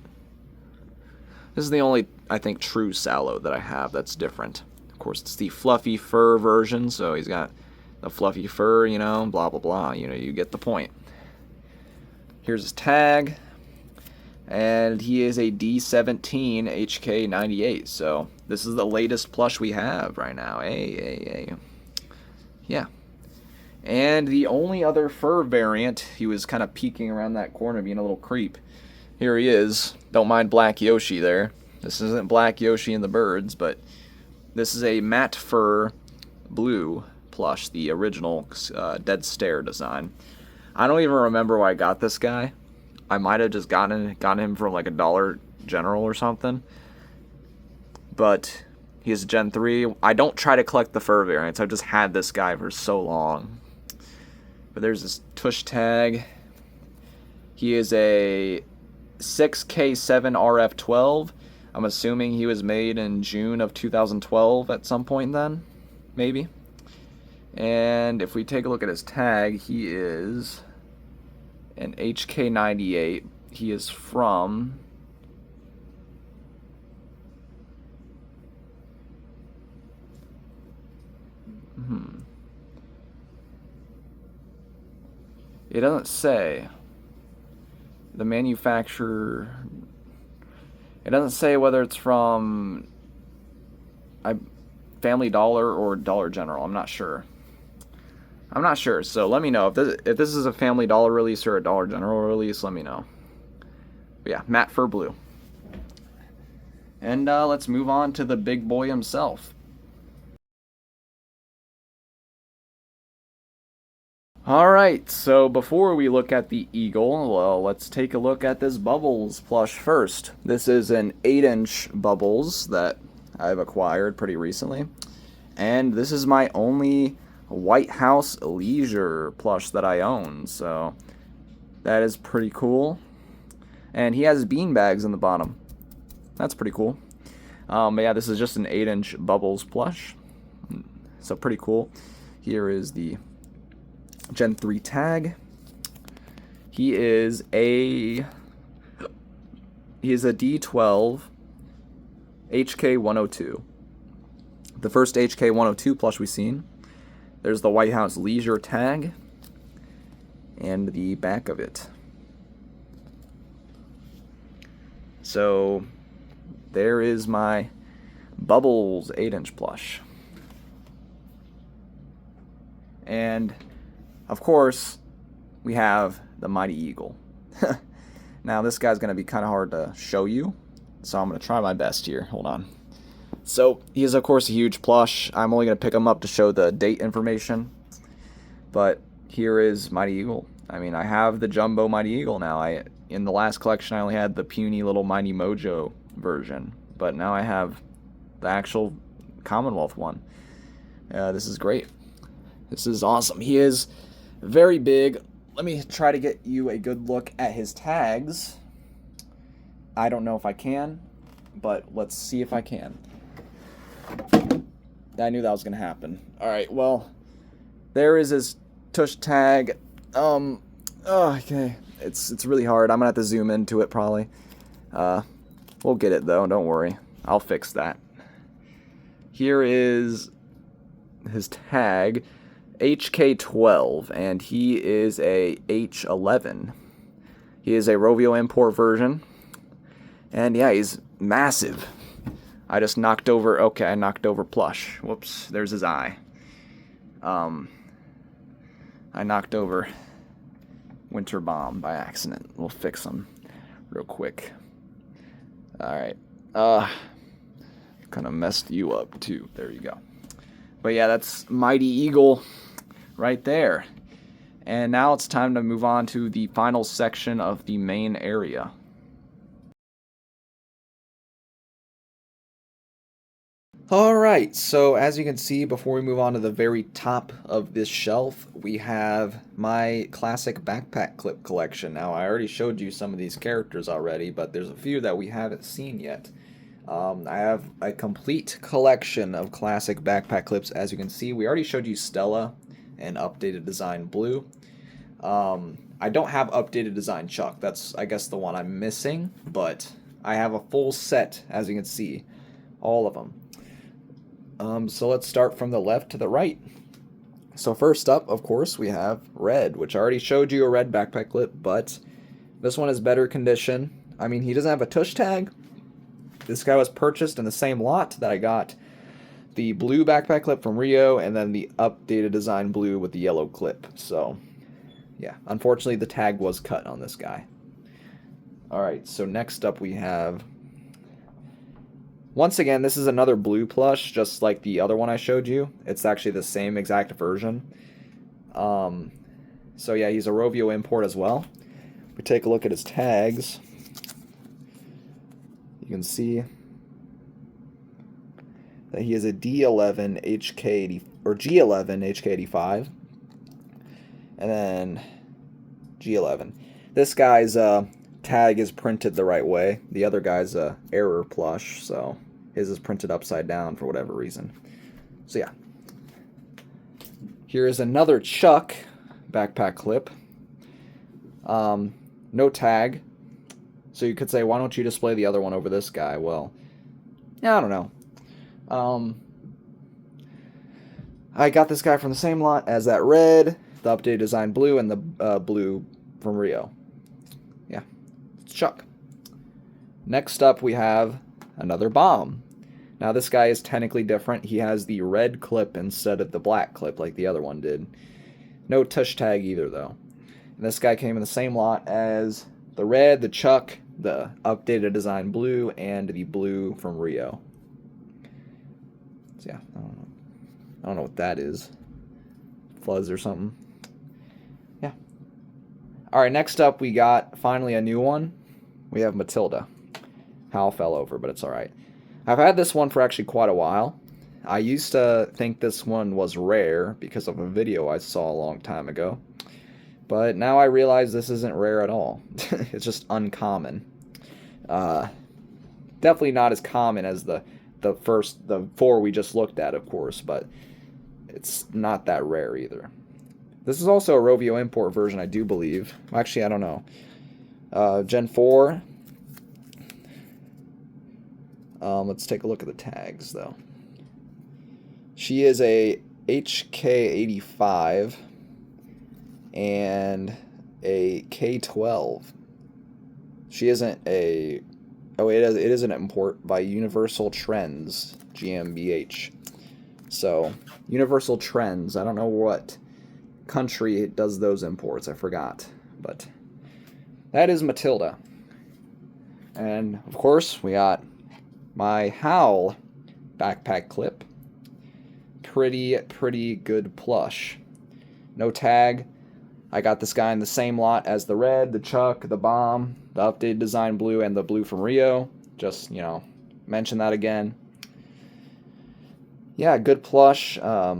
this is the only, I think, true Sallow that I have that's different. Of course, it's the fluffy fur version, so he's got the fluffy fur, you know, blah, blah, blah. You know, you get the point. Here's his tag. And he is a D17 HK98, so this is the latest plush we have right now. Hey. Yeah. And the only other fur variant, he was kind of peeking around that corner, being a little creep. Here he is. Don't mind Black Yoshi there. This isn't Black Yoshi and the birds, but this is a matte fur blue plush, the original Dead Stare design. I don't even remember why I got this guy. I might have just gotten him from like a Dollar General or something. But he's Gen 3. I don't try to collect the fur variants. I've just had this guy for so long. But there's this tush tag. He is a 6K7RF12. I'm assuming he was made in June of 2012 at some point then. Maybe. And if we take a look at his tag, he is an HK98. He is from It doesn't say. The manufacturer... It doesn't say whether it's from Family Dollar or Dollar General. I'm not sure. So let me know. If this is a Family Dollar release or a Dollar General release, let me know. But yeah, matte fur blue. And let's move on to the big boy himself. Alright, so before we look at the Eagle, well, let's take a look at this Bubbles plush first. This is an 8-inch Bubbles that I've acquired pretty recently. And this is my only White House Leisure plush that I own, so that is pretty cool. And he has beanbags in the bottom. That's pretty cool. But yeah, this is just an 8-inch Bubbles plush. So pretty cool. Here is the Gen 3 tag. He is a D12 HK102. The first HK102 plush we've seen. There's the White House Leisure tag and the back of it. So there is my Bubbles 8-inch plush. And of course, we have the Mighty Eagle. Now, this guy's going to be kind of hard to show you, so I'm going to try my best here. Hold on. So, he is, of course, a huge plush. I'm only going to pick him up to show the date information. But here is Mighty Eagle. I mean, I have the Jumbo Mighty Eagle now. In the last collection, I only had the puny little Mighty Mojo version. But now I have the actual Commonwealth one. This is great. This is awesome. He is very big. Let me try to get you a good look at his tags. I don't know if I can, but let's see if I can. I knew that was going to happen. Alright, well, there is his tush tag. Okay. It's really hard. I'm going to have to zoom into it probably. We'll get it though, don't worry. I'll fix that. Here is his tag. HK12, and he is a H11. He is a Rovio import version, and yeah, he's massive. I knocked over Plush. Whoops, there's his eye. I knocked over Winter Bomb by accident. We'll fix him real quick. Alright, kind of messed you up too. There you go. But yeah, that's Mighty Eagle right there. And now it's time to move on to the final section of the main area. Alright, so as you can see, before we move on to the very top of this shelf, we have my classic backpack clip collection. Now, I already showed you some of these characters already, but there's a few that we haven't seen yet. I have a complete collection of classic backpack clips. As you can see, we already showed you Stella and updated design Blue. I don't have updated design Chuck. That's, I guess, the one I'm missing, but I have a full set, as you can see, all of them. So let's start from the left to the right. So first up, of course, we have Red, which I already showed you a red backpack clip, but this one is better condition. I mean, he doesn't have a tush tag. This guy was purchased in the same lot that I got the blue backpack clip from Rio, and then the updated design Blue with the yellow clip. So, yeah, unfortunately the tag was cut on this guy. Alright, so next up we have... Once again, this is another blue plush, just like the other one I showed you. It's actually the same exact version. So yeah, he's a Rovio import as well. We take a look at his tags. You can see that he is a D11 HK80 or G11 HK85, and then G11. This guy's tag is printed the right way. The other guy's a error plush, so his is printed upside down for whatever reason. So yeah, here is another Chuck backpack clip. No tag. So you could say, why don't you display the other one over this guy? Well, yeah, I don't know. I got this guy from the same lot as that Red. the updated design blue, and the blue from Rio. Yeah, it's Chuck. Next up, we have another bomb. Now, this guy is technically different. He has the red clip instead of the black clip like the other one did. No tush tag either, though. And this guy came in the same lot as the red, the Chuck, the updated design blue, and the blue from Rio. So yeah, I don't know what that is. Fuzz or something. Yeah. Alright, next up we got finally a new one. We have Matilda. Hal fell over, but it's alright. I've had this one for actually quite a while. I used to think this one was rare because of a video I saw a long time ago. But now I realize this isn't rare at all. It's just uncommon. Definitely not as common as the four we just looked at, of course, but it's not that rare either. This is also a Rovio import version, I do believe. Actually, I don't know. Gen 4. Let's take a look at the tags, though. She is a HK85 and a K12. She isn't a... Oh, it is an import by Universal Trends, GmbH. So, Universal Trends, I don't know what country does those imports, I forgot. But that is Matilda. And, of course, we got my Howl backpack clip. Pretty good plush. No tag. I got this guy in the same lot as the red, the Chuck, the bomb, the updated design blue, and the blue from Rio. Just, mention that again. Yeah, good plush. Yeah,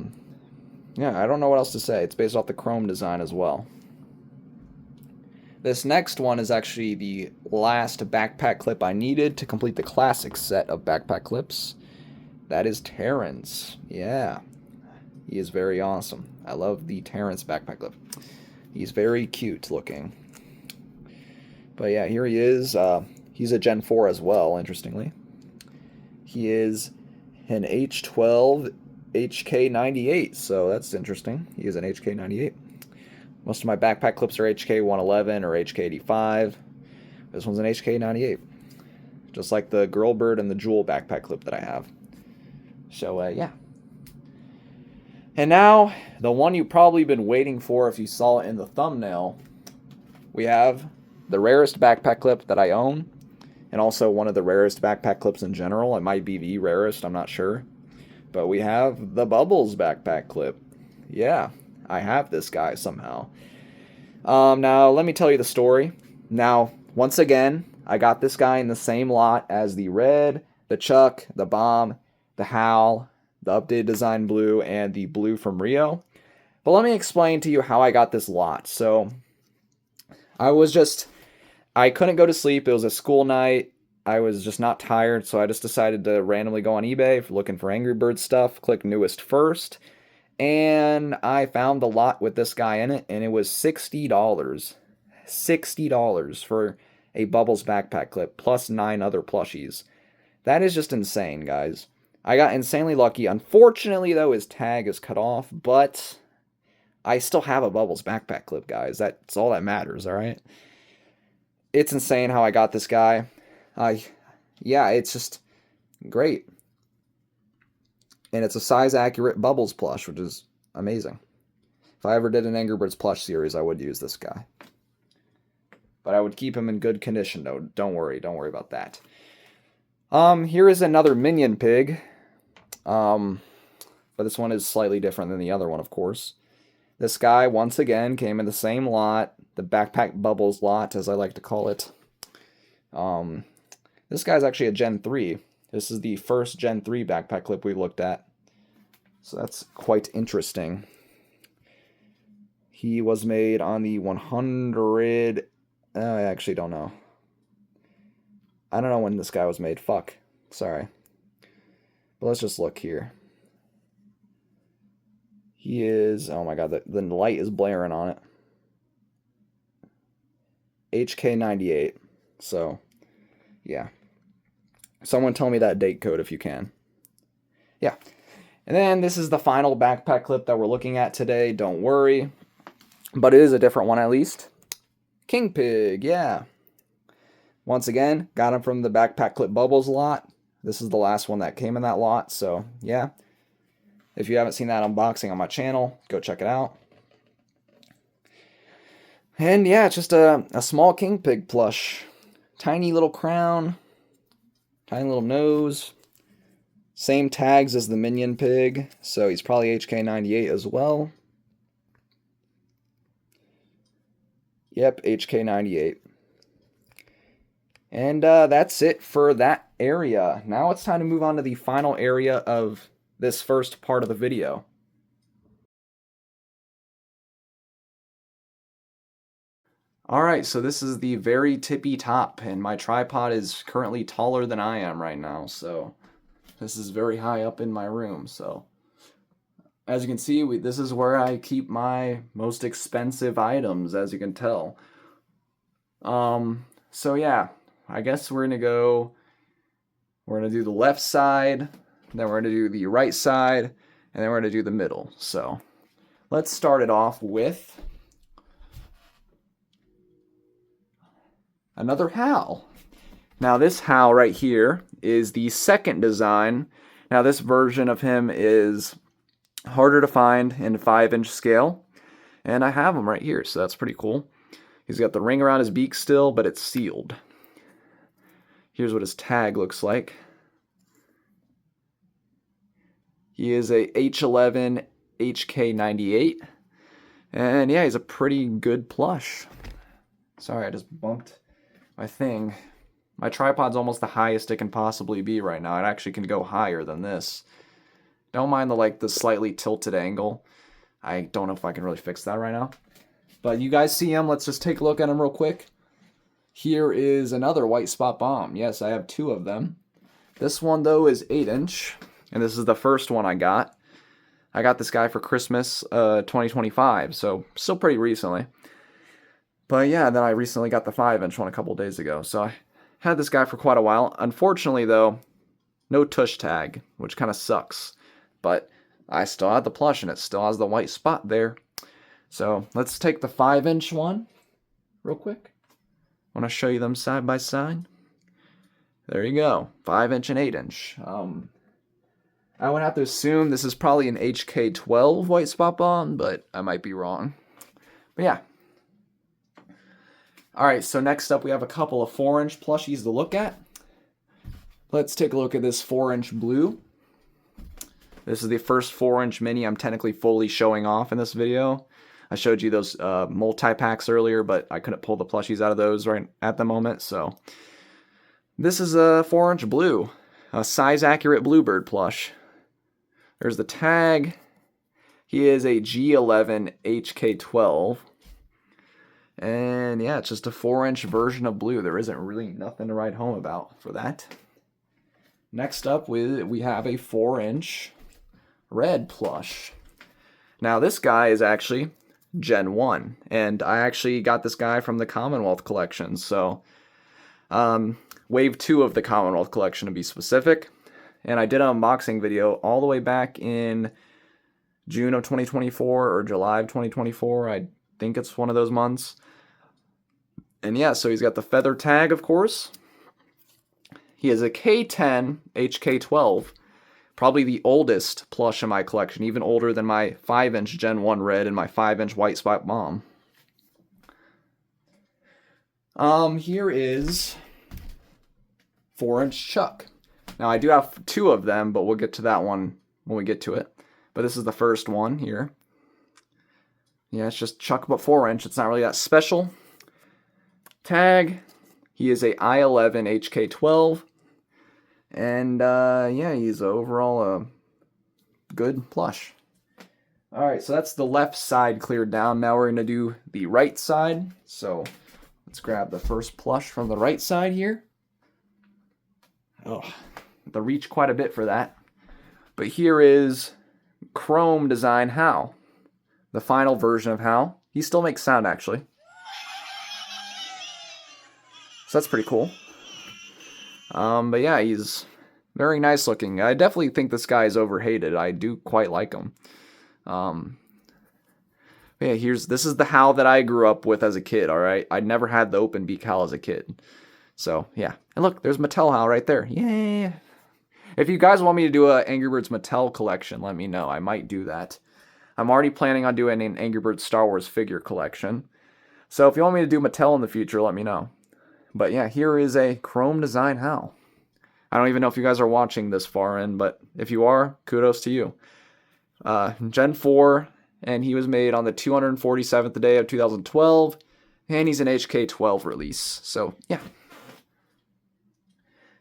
I don't know what else to say. It's based off the chrome design as well. This next one is actually the last backpack clip I needed to complete the classic set of backpack clips. That is Terrence. Yeah, he is very awesome. I love the Terrence backpack clip. He's very cute looking. But yeah, here he is. He's a Gen 4 as well, interestingly. He is an H12 HK98, so that's interesting. He is an HK98. Most of my backpack clips are HK111 or HK85. This one's an HK98. Just like the Girl Bird and the Jewel backpack clip that I have. So, yeah. And now, the one you've probably been waiting for if you saw it in the thumbnail. We have the rarest backpack clip that I own. And also one of the rarest backpack clips in general. It might be the rarest, I'm not sure. But we have the Bubbles backpack clip. Yeah, I have this guy somehow. Now, let me tell you the story. Now, once again, I got this guy in the same lot as the red, the Chuck, the bomb, the Howl, the updated design blue, and the blue from Rio. But let me explain to you how I got this lot. So, I couldn't go to sleep. It was a school night. I was just not tired, so I just decided to randomly go on eBay looking for Angry Birds stuff, click newest first, and I found the lot with this guy in it, and it was $60. $60 for a Bubbles backpack clip, plus 9 other plushies. That is just insane, guys. I got insanely lucky. Unfortunately, though, his tag is cut off, but I still have a Bubbles backpack clip, guys. That's all that matters, alright? It's insane how I got this guy. Yeah, it's just great. And it's a size-accurate Bubbles plush, which is amazing. If I ever did an Angry Birds plush series, I would use this guy. But I would keep him in good condition, though. Don't worry about that. Here is another Minion Pig. But this one is slightly different than the other one, of course. This guy, once again, came in the same lot. The Backpack Bubbles lot, as I like to call it. This guy's actually a Gen 3. This is the first Gen 3 backpack clip we've looked at. So that's quite interesting. He was made on the 100... I actually don't know. I don't know when this guy was made. Fuck. Sorry. But let's just look here. He is... Oh my god, the light is blaring on it. HK98. So, yeah. Someone tell me that date code if you can. Yeah. And then this is the final backpack clip that we're looking at today. Don't worry. but it is a different one at least. King Pig, yeah. Once again, got him from the Backpack Clip Bubbles lot. This is the last one that came in that lot, so yeah. If you haven't seen that unboxing on my channel, go check it out. And yeah, it's just a small King Pig plush. Tiny little crown, tiny little nose. Same tags as the Minion Pig, so he's probably HK98 as well. Yep, HK98. And that's it for that area. Now it's time to move on to the final area of this first part of the video. Alright, so this is the very tippy top, and my tripod is currently taller than I am right now, so this is very high up in my room. So as you can see, this is where I keep my most expensive items, as you can tell. So yeah, I guess we're gonna do the left side, then we're gonna do the right side, and then we're gonna do the middle. So let's start it off with another Hal. Now this Hal right here is the second design. Now this version of him is harder to find in 5-inch scale, and I have him right here, so that's pretty cool. He's got the ring around his beak still, but it's sealed. Here's what his tag looks like. He is a H11 HK98, and yeah, he's a pretty good plush. Sorry, I just bumped my thing. My tripod's almost the highest it can possibly be right now. It actually can go higher than this. Don't mind the slightly tilted angle. I don't know if I can really fix that right now. But you guys see him. Let's just take a look at him real quick. Here is another white spot bomb. Yes, I have 2 of them. This one, though, is 8-inch. And this is the first one I got. I got this guy for Christmas 2025. So, still pretty recently. But yeah, then I recently got the 5-inch one a couple days ago. So, I had this guy for quite a while. Unfortunately, though, no tush tag, which kind of sucks. But I still have the plush, and it still has the white spot there. So let's take the 5-inch one real quick. I want to show you them side by side. There you go, 5-inch and 8-inch. I would have to assume this is probably an HK12 white spot bomb, but I might be wrong. But yeah. Alright, so next up we have a couple of 4-inch plushies to look at. Let's take a look at this 4-inch blue. This is the first 4-inch mini I'm technically fully showing off in this video. I showed you those multi-packs earlier, but I couldn't pull the plushies out of those right at the moment. So this is a 4-inch blue, a size-accurate Bluebird plush. There's the tag. He is a G11 HK12. And yeah, it's just a 4-inch version of blue. There isn't really nothing to write home about for that. Next up, we have a 4-inch red plush. Now this guy is actually Gen 1, and I actually got this guy from the Commonwealth collection, so Wave 2 of the Commonwealth collection to be specific. And I did an unboxing video all the way back in June of 2024 or July of 2024. I think it's one of those months. And yeah, so he's got the feather tag, of course. He is a K10 HK12, probably the oldest plush in my collection, even older than my 5-inch Gen 1 red and my 5-inch white spot bomb. Here is 4-inch Chuck. Now I do have 2 of them, but we'll get to that one when we get to it. But this is the first one here. Yeah, it's just Chuck but 4-inch. It's not really that special. Tag. He is a I11 HK12. And yeah, he's overall a good plush. Alright, so that's the left side cleared down. Now we're going to do the right side. So let's grab the first plush from the right side here. Oh, the reach quite a bit for that. But here is Chrome Design Hal. The final version of Hal. He still makes sound, actually. So that's pretty cool. But yeah, he's very nice looking. I definitely think this guy is overhated. I do quite like him. But Yeah, this is the HAL that I grew up with as a kid, all right? I never had the open beak HAL as a kid. So, yeah. And look, there's Mattel HAL right there. Yeah. If you guys want me to do a Angry Birds Mattel collection, let me know. I might do that. I'm already planning on doing an Angry Birds Star Wars figure collection. So if you want me to do Mattel in the future, let me know. But yeah, here is a chrome design HAL. I don't even know if you guys are watching this far in, but if you are, kudos to you. Gen 4, and he was made on the 247th day of 2012, and he's an HK12 release. So yeah.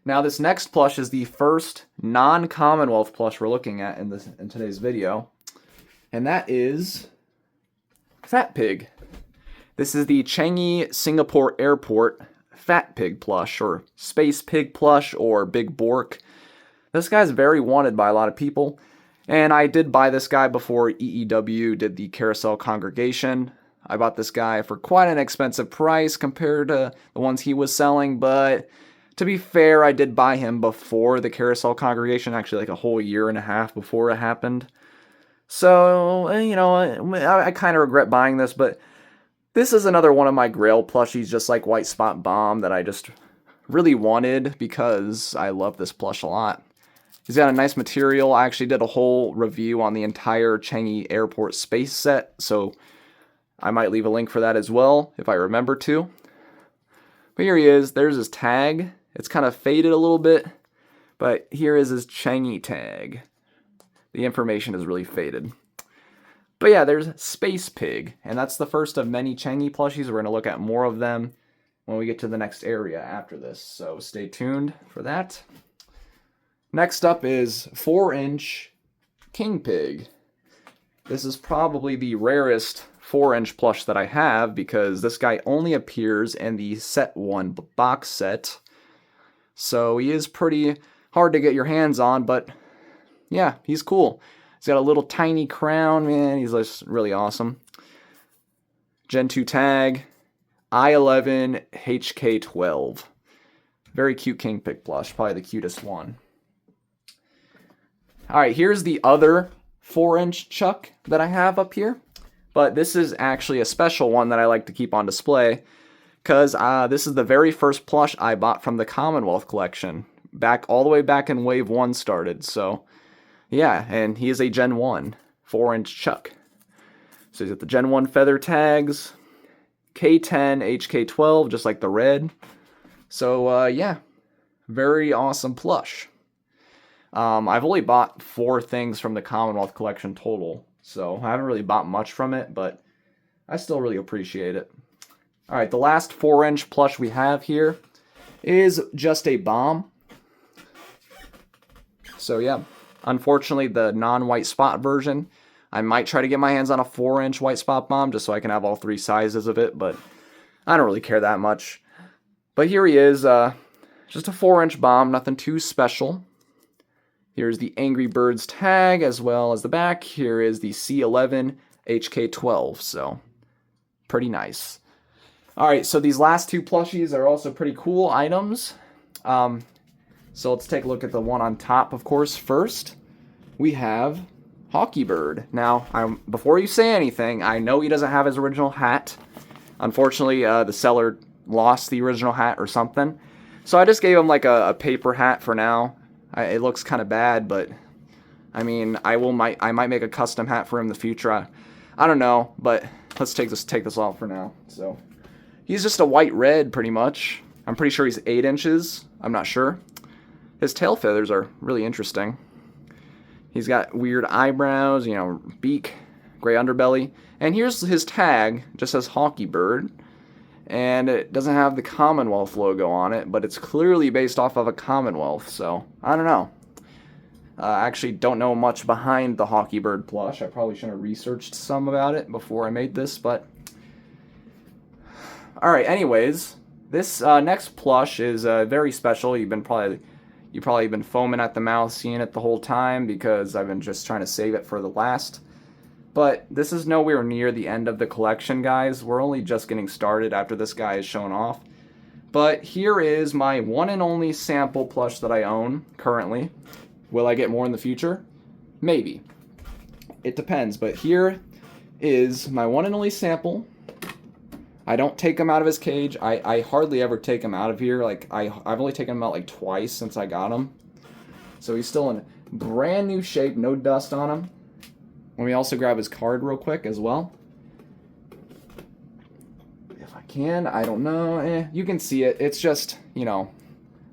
Now this next plush is the first non-Commonwealth plush we're looking at in today's video, and that is Fat Pig. This is the Changi Singapore Airport Fat Pig plush, or Space Pig plush, or Big Bork. This guy's very wanted by a lot of people, and I did buy this guy before EEW did the Carousel Congregation. I bought this guy for quite an expensive price compared to the ones he was selling, but to be fair, I did buy him before the Carousel Congregation, actually like a whole year and a half before it happened. So, you know, I kind of regret buying this, but this is another one of my GRAIL plushies, just like White Spot Bomb, that I just really wanted because I love this plush a lot. He's got a nice material. I actually did a whole review on the entire Changi Airport space set, so I might leave a link for that as well, if I remember to. But here he is. There's his tag. It's kind of faded a little bit, but here is his Changi tag. The information is really faded. But yeah, there's Space Pig, and that's the first of many Changi plushies. We're going to look at more of them when we get to the next area after this, so stay tuned for that. Next up is 4-inch King Pig. This is probably the rarest 4-inch plush that I have because this guy only appears in the Set 1 box set. So he is pretty hard to get your hands on, but yeah, he's cool. He's got a little tiny crown, man. He's just really awesome. Gen 2 tag, I11 HK12. Very cute King Pig plush, probably the cutest one. Alright, here's the other 4-inch Chuck that I have up here. But this is actually a special one that I like to keep on display because this is the very first plush I bought from the Commonwealth collection. All the way back in Wave 1 started, so yeah, and he is a Gen 1 4-inch Chuck. So he's got the Gen 1 feather tags, K10, HK12, just like the red. So yeah, very awesome plush. I've only bought 4 things from the Commonwealth collection total, so I haven't really bought much from it, but I still really appreciate it. Alright, the last 4-inch plush we have here is just a bomb. So yeah, unfortunately the non-white spot version, I might try to get my hands on a 4-inch white spot bomb just so I can have all 3 sizes of it, but I don't really care that much. But here he is, just a 4-inch bomb, nothing too special. Here's the Angry Birds tag as well as the back. Here is the C11 HK12, so pretty nice. Alright, so these last 2 plushies are also pretty cool items. So let's take a look at the one on top, of course, first. We have Hockey Bird. Now, before you say anything, I know he doesn't have his original hat. Unfortunately, the seller lost the original hat or something. So I just gave him like a paper hat for now. It looks kind of bad, but I mean, I might make a custom hat for him in the future. I don't know, but let's take this off for now. So he's just a white red, pretty much. I'm pretty sure he's 8 inches. I'm not sure. His tail feathers are really interesting. He's got weird eyebrows, you know, beak, gray underbelly. And here's his tag, just says Hockey Bird. And it doesn't have the Commonwealth logo on it, but it's clearly based off of a Commonwealth, so I don't know. I actually don't know much behind the Hockey Bird plush. I probably should have researched some about it before I made this, but alright, anyways, this next plush is very special. You've probably been foaming at the mouth seeing it the whole time because I've been just trying to save it for the last. But this is nowhere near the end of the collection, guys. We're only just getting started after this guy is shown off. But here is my one and only sample plush that I own currently. Will I get more in the future? Maybe. It depends. But here is my one and only sample. I don't take him out of his cage. I hardly ever take him out of here. Like, I've only taken him out like twice since I got him. So he's still in brand new shape, no dust on him. Let me also grab his card real quick as well. If I can, I don't know. You can see it. It's just, you know,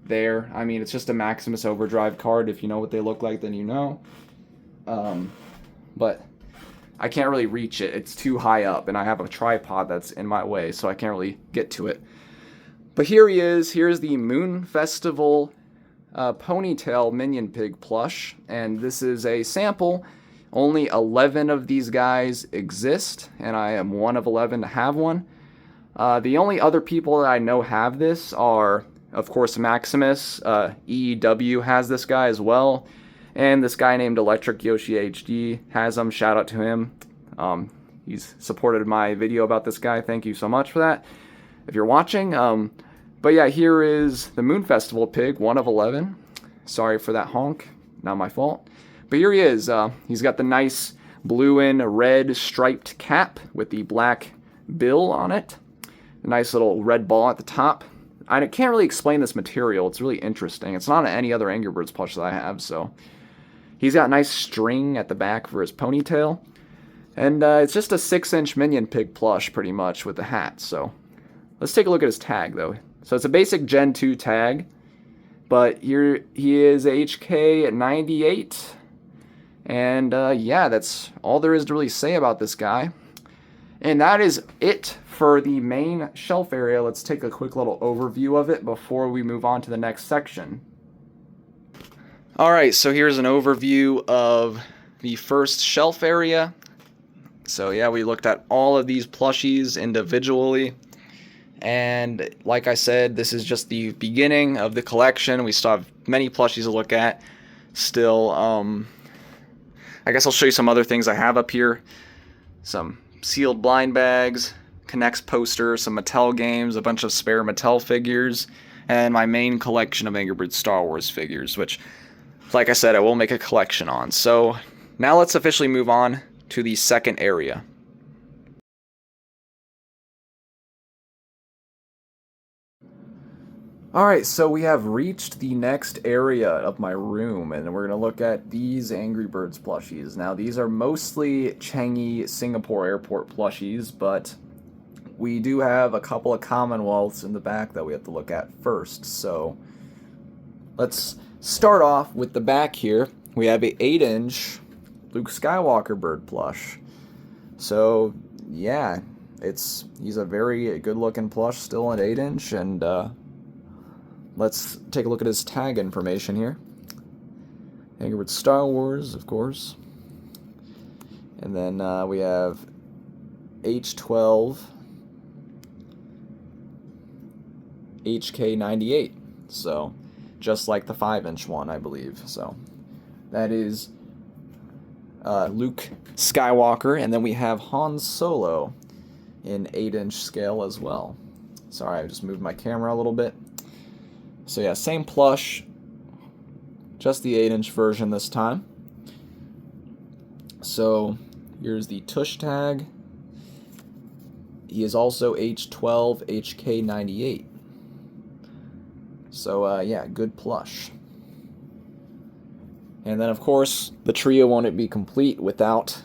there. I mean, it's just a Maximus Overdrive card. If you know what they look like, then you know. But I can't really reach it. It's too high up, and I have a tripod that's in my way, so I can't really get to it. But here he is. Here's the Moon Festival Ponytail Minion Pig plush, and this is a sample. Only 11 of these guys exist, and I am one of 11 to have one. The only other people that I know have this are, of course, Maximus. EEW has this guy as well. And this guy named Electric Yoshi HD has him. Shout out to him. He's supported my video about this guy. Thank you so much for that, if you're watching. But yeah, here is the Moon Festival pig, one of 11. Sorry for that honk. Not my fault. But here he is. He's got the nice blue and red striped cap with the black bill on it. A nice little red ball at the top. I can't really explain this material. It's really interesting. It's not any other Angry Birds plush that I have, so... He's got a nice string at the back for his ponytail. And it's just a 6-inch Minion Pig plush, pretty much, with the hat. So let's take a look at his tag, though. So it's a basic Gen 2 tag. But here he is HK 98. And yeah, that's all there is to really say about this guy. And that is it for the main shelf area. Let's take a quick little overview of it before we move on to the next section. Alright, so here's an overview of the first shelf area. So yeah, we looked at all of these plushies individually. And like I said, this is just the beginning of the collection. We still have many plushies to look at. Still, I guess I'll show you some other things I have up here. Some sealed blind bags, Connects posters, some Mattel games, a bunch of spare Mattel figures, and my main collection of Angry Birds Star Wars figures, which... like I said, I will make a collection on. So now let's officially move on to the second area. Alright, so we have reached the next area of my room, and we're going to look at these Angry Birds plushies. Now, these are mostly Changi Singapore Airport plushies, but we do have a couple of Commonwealths in the back that we have to look at first. So let's start off with the back here. We have a 8-inch Luke Skywalker bird plush. So yeah, he's a very good looking plush, still an 8-inch, and let's take a look at his tag information here. Angry Birds Star Wars, of course. And then we have H12 HK98. So just like the 5-inch one, I believe. So that is Luke Skywalker, and then we have Han Solo in 8-inch scale as well. Sorry, I just moved my camera a little bit. So yeah, same plush, just the 8-inch version this time. So here's the tush tag. He is also H12 HK98. So, yeah, good plush. And then, of course, the trio won't be complete without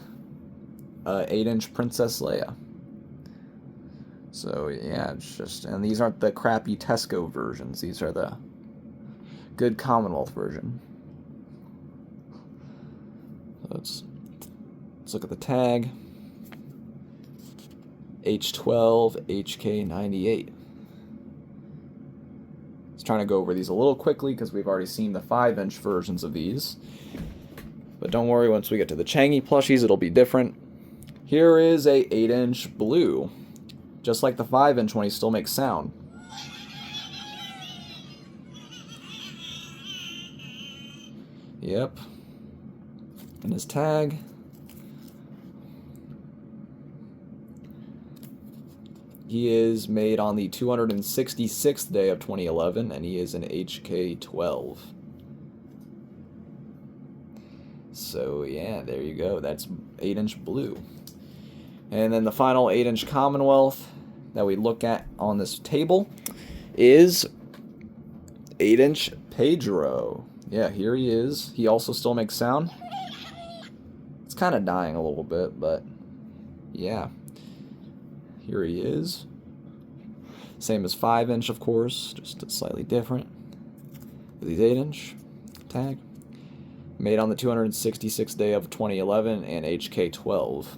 8-inch Princess Leia. So, yeah, it's just... and these aren't the crappy Tesco versions. These are the good Commonwealth version. So let's look at the tag. H12 HK98. Trying to go over these a little quickly because we've already seen the 5-inch versions of these. But don't worry, once we get to the Changi plushies, it'll be different. Here is a 8-inch blue. Just like the 5-inch one, he still makes sound. Yep. And his tag. He is made on the 266th day of 2011, and he is an HK12. So, yeah, there you go. That's 8-inch blue. And then the final 8-inch Commonwealth that we look at on this table is 8-inch Pedro. Yeah, here he is. He also still makes sound. It's kind of dying a little bit, but yeah. Here he is. Same as 5-inch, of course, just slightly different. These 8-inch tag. Made on the 266th day of 2011 and HK 12.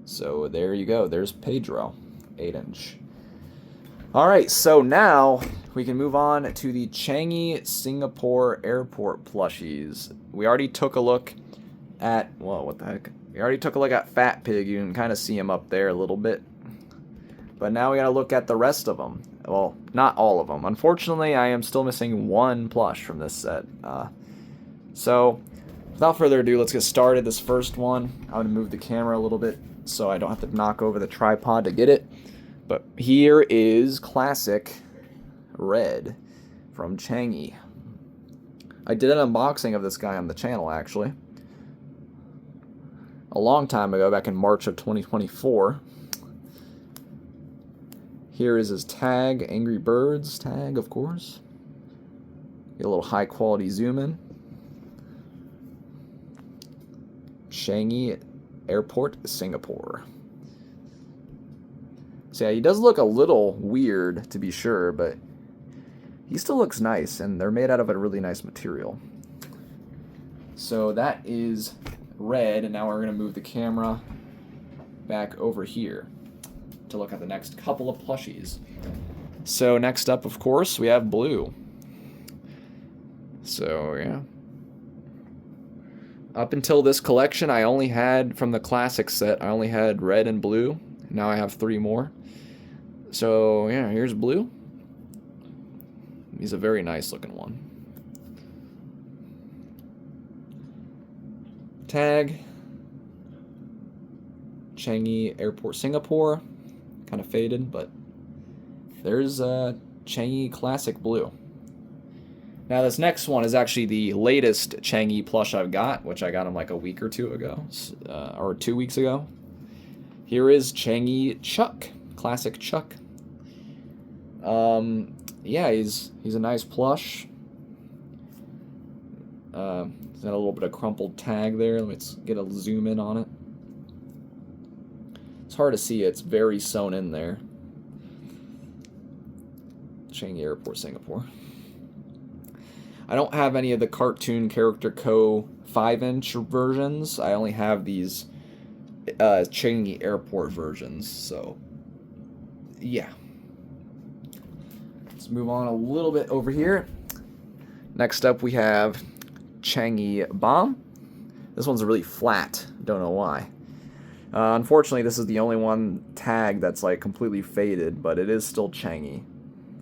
So there you go. There's Pedro, 8-inch. Alright, so now we can move on to the Changi Singapore Airport plushies. We already took a look at, whoa, what the heck? We already took a look at Fat Pig. You can kind of see him up there a little bit. But now we gotta look at the rest of them. Well, not all of them. Unfortunately, I am still missing one plush from this set. So, without further ado, let's get started. This first one, I'm gonna move the camera a little bit so I don't have to knock over the tripod to get it. But here is Classic Red from Changi. I did an unboxing of this guy on the channel, actually. A long time ago, back in March of 2024. Here is his tag, Angry Birds tag, of course. Get a little high quality zoom in. Changi Airport, Singapore. So yeah, he does look a little weird, to be sure, but he still looks nice, and they're made out of a really nice material. So that is red, and now we're going to move the camera back over here to look at the next couple of plushies. So next up, of course, we have blue. So yeah. Up until this collection, I only had, from the classic set, I only had red and blue. Now I have 3 more. So yeah, here's blue. He's a very nice looking one. Tag. Changi Airport, Singapore. Kind of faded, but there's Changi Classic Blue. Now this next one is actually the latest Changi plush I've got, which I got him like a week or 2 ago, or 2 weeks ago. Here is Changi Chuck, Classic Chuck. Yeah, he's a nice plush. He's got a little bit of crumpled tag there. Let's get a zoom in on it. It's hard to see. It's very sewn in there. Changi Airport, Singapore. I don't have any of the Cartoon Character Co. 5-inch versions. I only have these Changi Airport versions. So, yeah. Let's move on a little bit over here. Next up, we have Changi Bomb. This one's really flat. Don't know why. Unfortunately, this is the only one tag that's like completely faded, but it is still Changi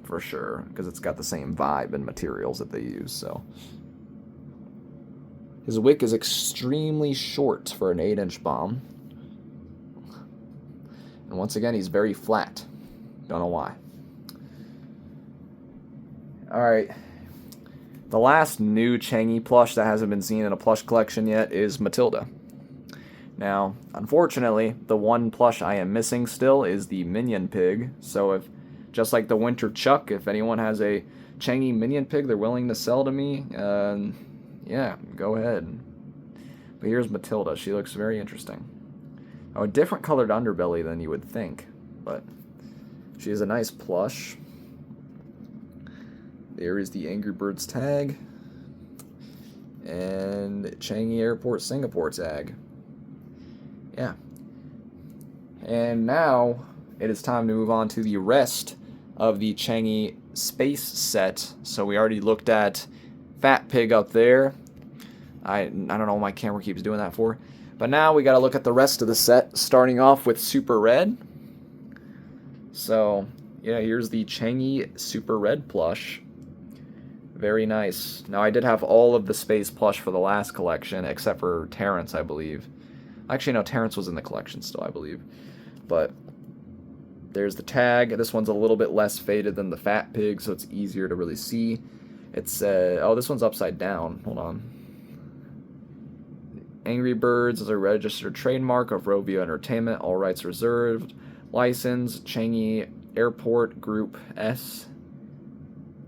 for sure because it's got the same vibe and materials that they use. So his wick is extremely short for an 8-inch bomb, and once again, he's very flat. Don't know why. All right. The last new Changi plush that hasn't been seen in a plush collection yet is Matilda. Now, unfortunately, the one plush I am missing still is the Minion Pig. So if, just like the Winter Chuck, if anyone has a Changi Minion Pig they're willing to sell to me, yeah, go ahead. But here's Matilda. She looks very interesting. Oh, a different colored underbelly than you would think, but she is a nice plush. There is the Angry Birds tag and Changi Airport, Singapore tag. Yeah. And now it is time to move on to the rest of the Changi Space set. So we already looked at Fat Pig up there. I don't know why my camera keeps doing that for. But now we got to look at the rest of the set, starting off with Super Red. So, yeah, here's the Changi Super Red plush. Very nice. Now, I did have all of the Space plush for the last collection, except for Terrence, I believe. Actually, no, Terrence was in the collection still, I believe. But there's the tag. This one's a little bit less faded than the Fat Pig, so it's easier to really see. It's, oh, this one's upside down. Hold on. Angry Birds is a registered trademark of Rovio Entertainment, all rights reserved. License, Changi Airport Group S.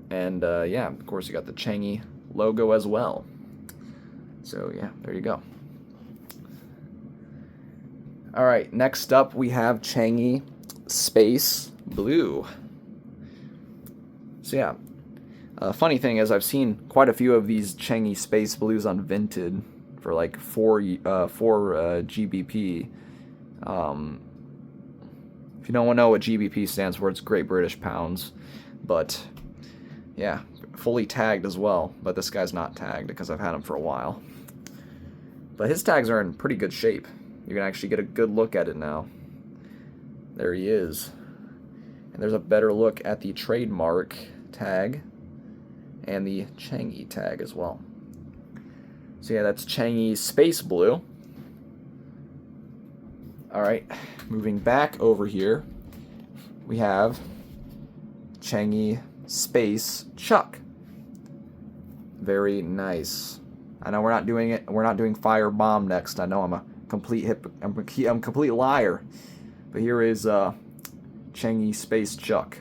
And yeah, of course you got the Changi logo as well. So yeah, there you go. Alright, next up we have Changi Space Blue. So yeah, funny thing is I've seen quite a few of these Changi Space Blues on Vinted for like 4 GBP. If you don't know what GBP stands for, it's Great British Pounds. But yeah, fully tagged as well. But this guy's not tagged because I've had him for a while. But his tags are in pretty good shape. You can actually get a good look at it now. There he is. And there's a better look at the trademark tag and the Changi tag as well. So yeah, that's Changi Space Blue. Alright, moving back over here, we have Changi Space Chuck. Very nice. I know we're not doing it. We're not doing Fire Bomb next. I know I'm a complete I'm a complete liar. But here is Changi Space Chuck.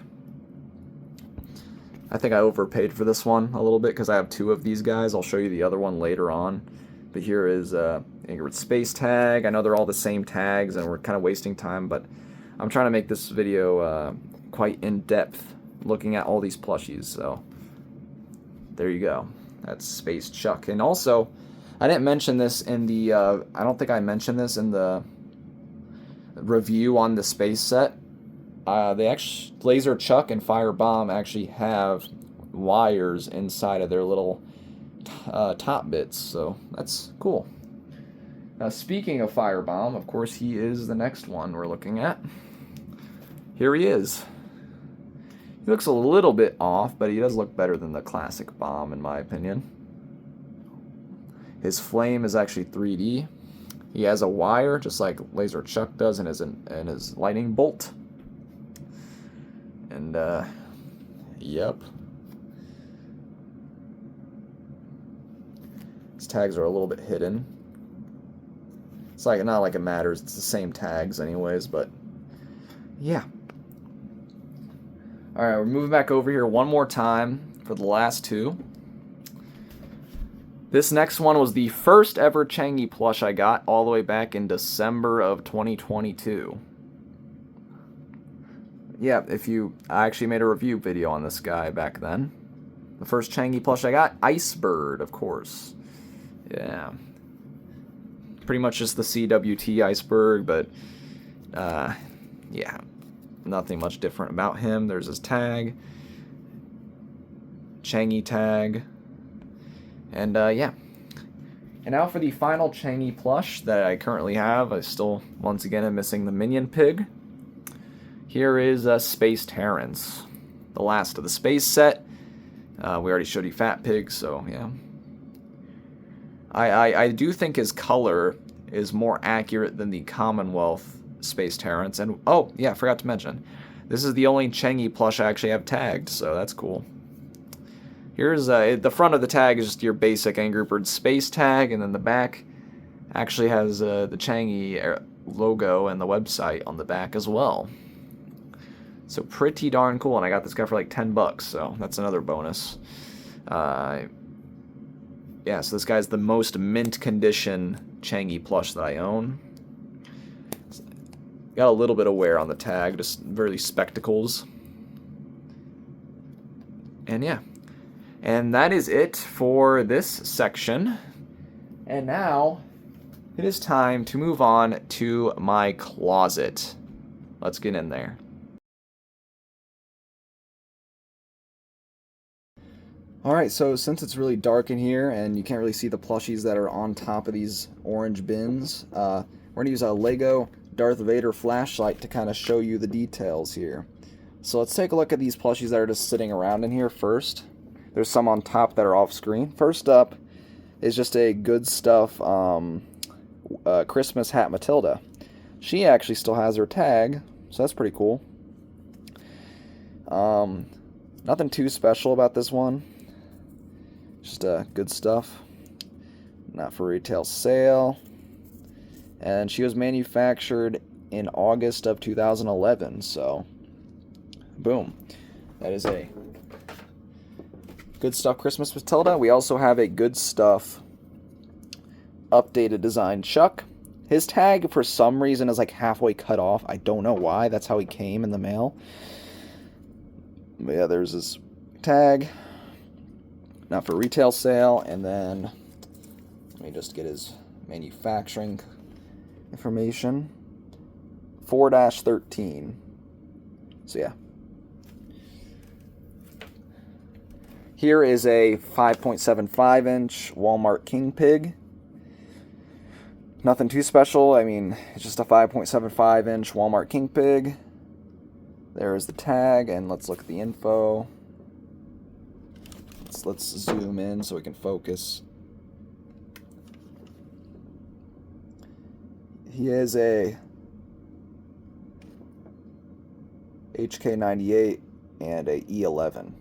I think I overpaid for this one a little bit because I have 2 of these guys. I'll show you the other one later on. But here is Angry Space tag. I know they're all the same tags and we're kind of wasting time, but I'm trying to make this video quite in-depth looking at all these plushies. So there you go. That's Space Chuck. And also, I didn't mention this in the, I don't think I mentioned this in the review on the space set. They actually, Laser Chuck and Fire Bomb actually have wires inside of their little top bits, so that's cool. Now, speaking of Fire Bomb, of course, he is the next one we're looking at. Here he is. He looks a little bit off, but he does look better than the classic Bomb, in my opinion. His flame is actually 3D. He has a wire, just like Laser Chuck does in his lightning bolt. And, yep. His tags are a little bit hidden. It's like, not like it matters, it's the same tags anyways, but yeah. Alright, we're moving back over here one more time for the last 2. This next one was the first ever Changi plush I got all the way back in December of 2022. Yeah, I actually made a review video on this guy back then. The first Changi plush I got, Icebird, of course. Yeah. Pretty much just the CWT Iceberg, but yeah, nothing much different about him. There's his tag, Changi tag, and yeah. And now for the final Changi plush that I currently have. I still, once again, am missing the Minion Pig. Here is Space Terrence, the last of the space set. We already showed you Fat Pig, so yeah. I do think his color is more accurate than the Commonwealth Space Terrence. And oh, yeah, I forgot to mention. This is the only Changi plush I actually have tagged, so that's cool. Here's the front of the tag is just your basic Angry Birds space tag, and then the back actually has the Changi logo and the website on the back as well. So pretty darn cool, and I got this guy for like 10 bucks, so that's another bonus. Yeah, so this guy's the most mint condition Changi plush that I own. Got a little bit of wear on the tag, just really spectacles. And yeah. And that is it for this section. And now, it is time to move on to my closet. Let's get in there. Alright, so since it's really dark in here and you can't really see the plushies that are on top of these orange bins, we're going to use a Lego Darth Vader flashlight to kind of show you the details here. So let's take a look at these plushies that are just sitting around in here first. There's some on top that are off screen. First up is just a Good Stuff Christmas hat Matilda. She actually still has her tag, so that's pretty cool. Nothing too special about this one. Just good stuff. Not for retail sale. And she was manufactured in August of 2011, so boom. That is a Good Stuff Christmas Matilda. We also have a Good Stuff updated design Chuck. His tag, for some reason, is like halfway cut off. I don't know why. That's how he came in the mail. But yeah, there's his tag. Not for retail sale. And then, let me just get his manufacturing information. 4-13. So yeah. Here is a 5.75 inch Walmart King Pig. Nothing too special. I mean, it's just a 5.75 inch Walmart King Pig. There's the tag, and let's look at the info. Let's zoom in so we can focus. He is a HK98 and a E11,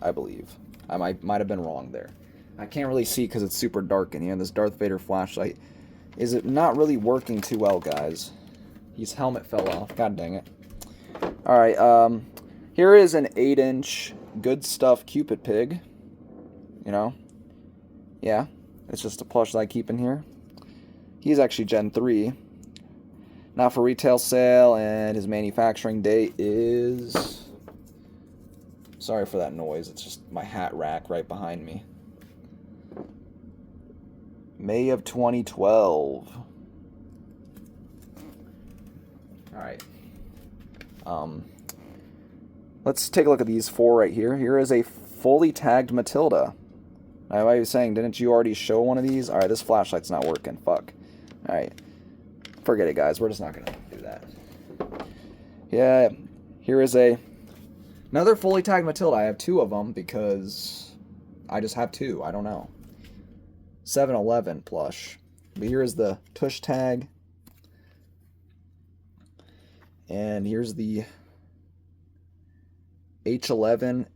I believe. I might have been wrong there. I can't really see because it's super dark in here. This Darth Vader flashlight is it not really working too well, guys. His helmet fell off. God dang it. Alright, here is an 8-inch Good Stuff Cupid Pig. You know? Yeah. It's just a plush that I keep in here. He's actually Gen 3. Not for retail sale, and his manufacturing date is... Sorry for that noise. It's just my hat rack right behind me. May of 2012. Alright. Let's take a look at these 4 right here. Here is a fully tagged Matilda. I was saying, didn't you already show one of these? Alright, this flashlight's not working. Fuck. Alright. Forget it, guys. We're just not going to do that. Yeah, here is another fully tagged Matilda. I have 2 of them because I just have 2. I don't know. 7-Eleven plush. But here is the tush tag. And here's the H11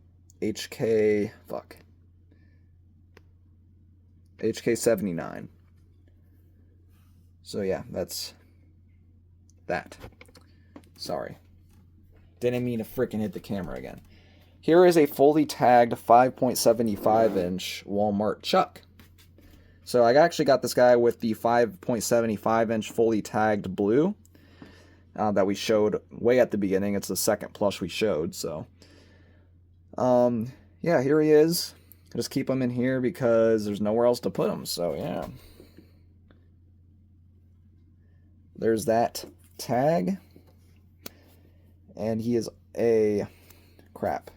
HK... Fuck. HK79. So yeah, that's that. Sorry. Didn't mean to frickin' hit the camera again. Here is a fully tagged 5.75 inch Walmart Chuck. So I actually got this guy with the 5.75 inch fully tagged blue that we showed way at the beginning. It's the second plush we showed, so. Yeah, here he is. Just keep him in here because there's nowhere else to put him, so yeah. There's that tag. And he is a... Crap.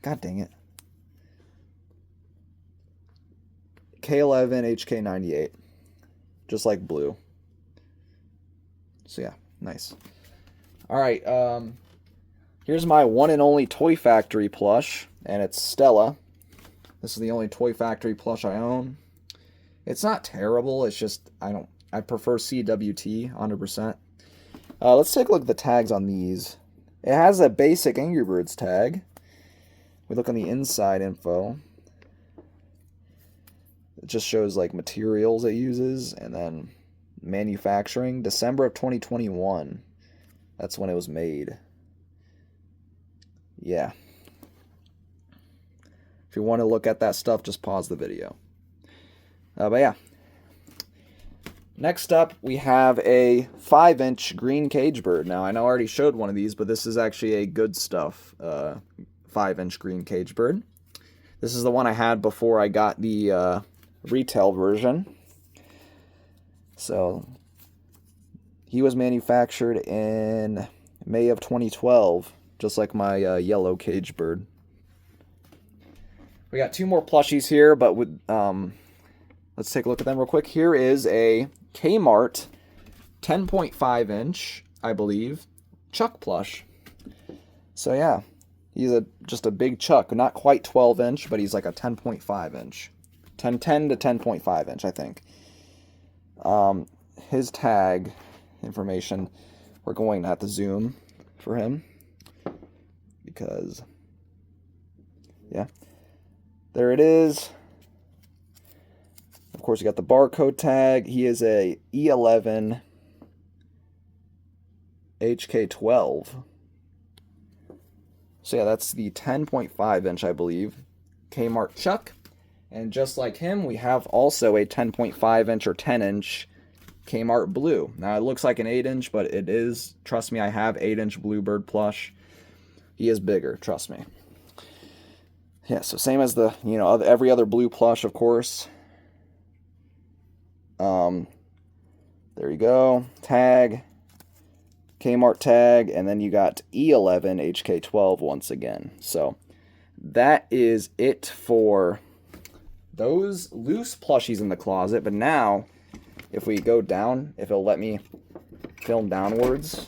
God dang it. K11 HK98. Just like blue. So yeah, nice. Alright, here's my one and only Toy Factory plush. And it's Stella. This is the only Toy Factory plush I own. It's not terrible, it's just, I prefer CWT, 100%. Let's take a look at the tags on these. It has a basic Angry Birds tag. We look on the inside info. It just shows like materials it uses, and then manufacturing, December of 2021. That's when it was made. Yeah. If you want to look at that stuff, just pause the video. But yeah. Next up, we have a 5-inch green cage bird. Now, I know I already showed one of these, but this is actually a Good Stuff 5-inch green cage bird. This is the one I had before I got the retail version. So, he was manufactured in May of 2012, just like my yellow cage bird. We got 2 more plushies here, but with let's take a look at them real quick. Here is a Kmart 10.5 inch, I believe, Chuck plush. So yeah, he's just a big Chuck, not quite 12 inch, but he's like a 10.5 inch. 10 to 10.5 inch, I think. His tag information, we're going to have to zoom for him because, yeah, there it is. Of course, you got the barcode tag. He is a E11 HK12. So yeah, that's the 10.5 inch, I believe, Kmart Chuck. And just like him, we have also a 10.5 inch or 10 inch Kmart Blue. Now it looks like an 8 inch, but it is, trust me, I have 8 inch Bluebird plush. He is bigger, trust me. Yeah, so same as the, every other blue plush, of course. There you go. Tag. Kmart tag. And then you got E11 HK12 once again. So that is it for those loose plushies in the closet. But now, if we go down, if it'll let me film downwards,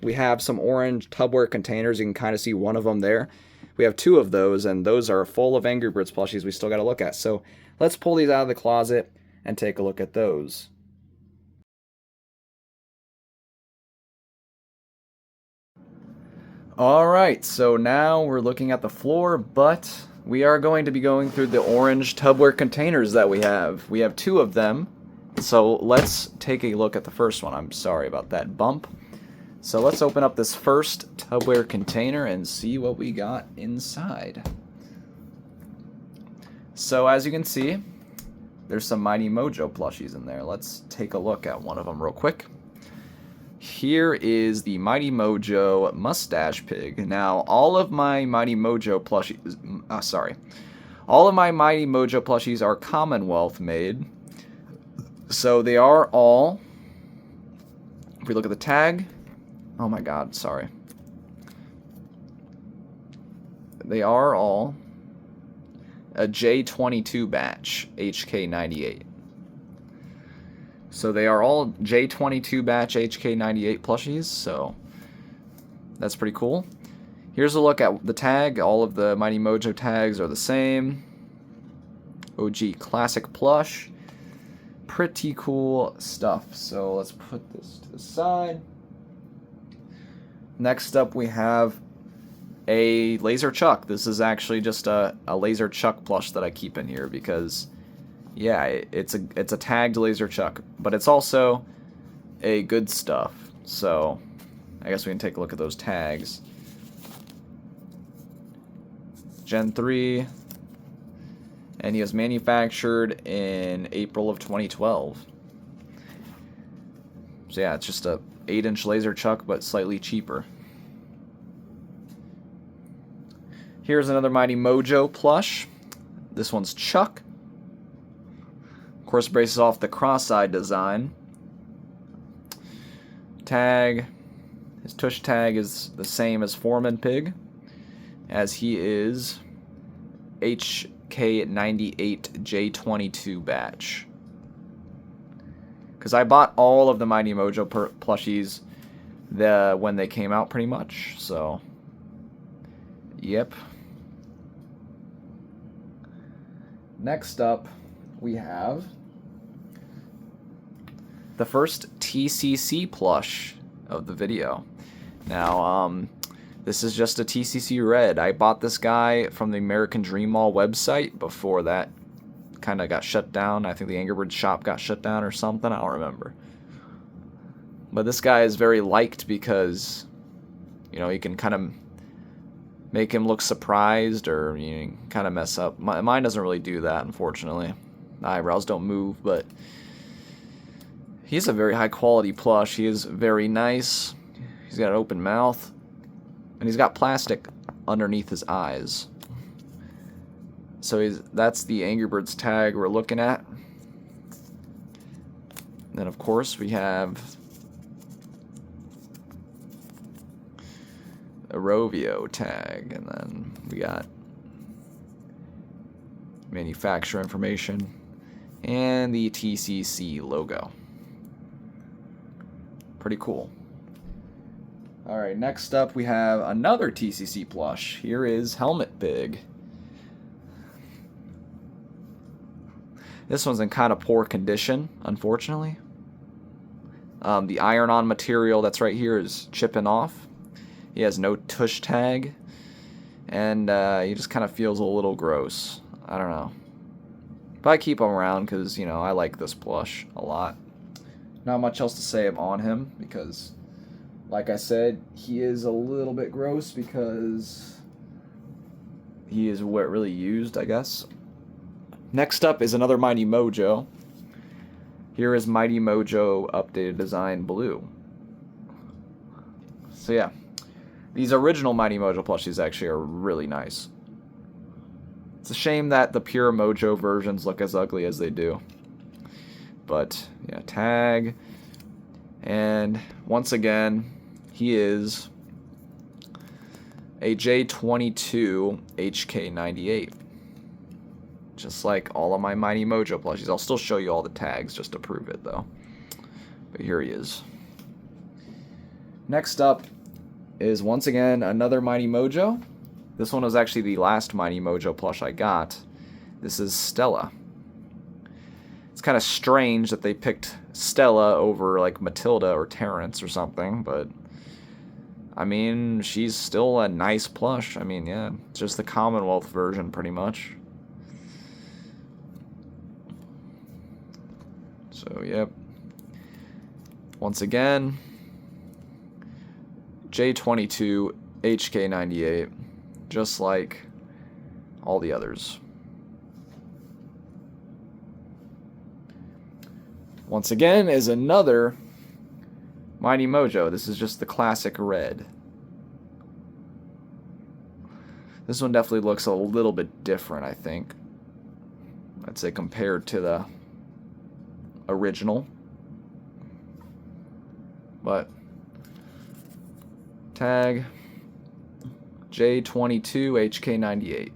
we have some orange Tupperware containers. You can kind of see one of them there. We have two of those, and those are full of Angry Birds plushies we still got to look at. So let's pull these out of the closet and take a look at those. Alright, so now we're looking at the floor, but we are going to be going through the orange Tupperware containers that we have. We have two of them, so let's take a look at the first one. I'm sorry about that bump. So let's open up this first Tupperware container and see what we got inside. So as you can see, there's some Mighty Mojo plushies in there. Let's take a look at one of them real quick. Here is the Mighty Mojo Mustache Pig. Now, all of my Mighty Mojo plushies, all of my Mighty Mojo plushies are Commonwealth made. So they are all, if we look at the tag, oh my god, sorry. They are all a J22 batch, HK98. So they are all J22 batch HK98 plushies, so that's pretty cool. Here's a look at the tag. All of the Mighty Mojo tags are the same. OG Classic Plush. Pretty cool stuff. So let's put this to the side. Next up we have a Laser Chuck. This is actually just a Laser Chuck plush that I keep in here because, yeah, it's a tagged Laser Chuck, but it's also a good stuff. So I guess we can take a look at those tags. Gen 3, and he was manufactured in April of 2012. So yeah, it's just a 8-inch Laser Chuck, but slightly cheaper. Here's another Mighty Mojo plush. This one's Chuck. Of course, braces off the cross-eyed design. Tag. His tush tag is the same as Foreman Pig, as he is HK98 J22 batch. Because I bought all of the Mighty Mojo plushies when they came out, pretty much. So, yep. Next up, we have the first TCC plush of the video. Now, this is just a TCC Red. I bought this guy from the American Dream Mall website before that kind of got shut down. I think the Angry Birds shop got shut down or something. I don't remember. But this guy is very liked because, you can kind of make him look surprised, or you kind of mess up. Mine doesn't really do that, unfortunately. The eyebrows don't move, but he's a very high quality plush. He is very nice. He's got an open mouth, and he's got plastic underneath his eyes. So that's the Angry Birds tag we're looking at. Then of course we have a Rovio tag, and then we got manufacturer information and the TCC logo. Pretty cool. Alright, next up we have another TCC plush. Here is Helmet Pig. This one's in kind of poor condition, unfortunately. The iron-on material that's right here is chipping off. He has no tush tag, and he just kind of feels a little gross. I don't know. But I keep him around because, you know, I like this plush a lot. Not much else to say on him because, like I said, he is a little bit gross because he is what really used, I guess. Next up is another Mighty Mojo. Here is Mighty Mojo Updated Design Blue. So yeah, these original Mighty Mojo plushies actually are really nice. It's a shame that the pure Mojo versions look as ugly as they do. But yeah, tag. And once again, he is a J22 HK98. Just like all of my Mighty Mojo plushies. I'll still show you all the tags just to prove it, though. But here he is. Next up is, once again, another Mighty Mojo. This one was actually the last Mighty Mojo plush I got. This is Stella. It's kind of strange that they picked Stella over, like, Matilda or Terrence or something, but I mean, she's still a nice plush. I mean, yeah, it's just the Commonwealth version, pretty much. So, yep. Once again, J22 HK98, just like all the others. Once again is another Mighty Mojo. This is just the classic red. This one definitely looks a little bit different, I think. I'd say compared to the original. But tag J22 HK98.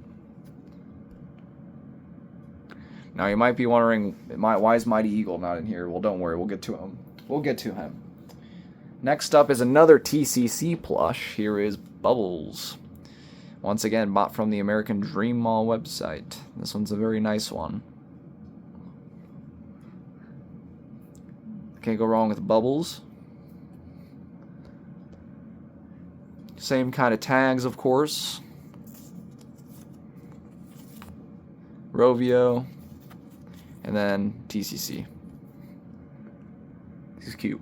Now you might be wondering, why is Mighty Eagle not in here? Well, don't worry, we'll get to him. We'll get to him. Next up is another TCC plush. Here is Bubbles. Once again, bought from the American Dream Mall website. This one's a very nice one. Can't go wrong with Bubbles. Same kind of tags, of course. Rovio. And then TCC. He's cute.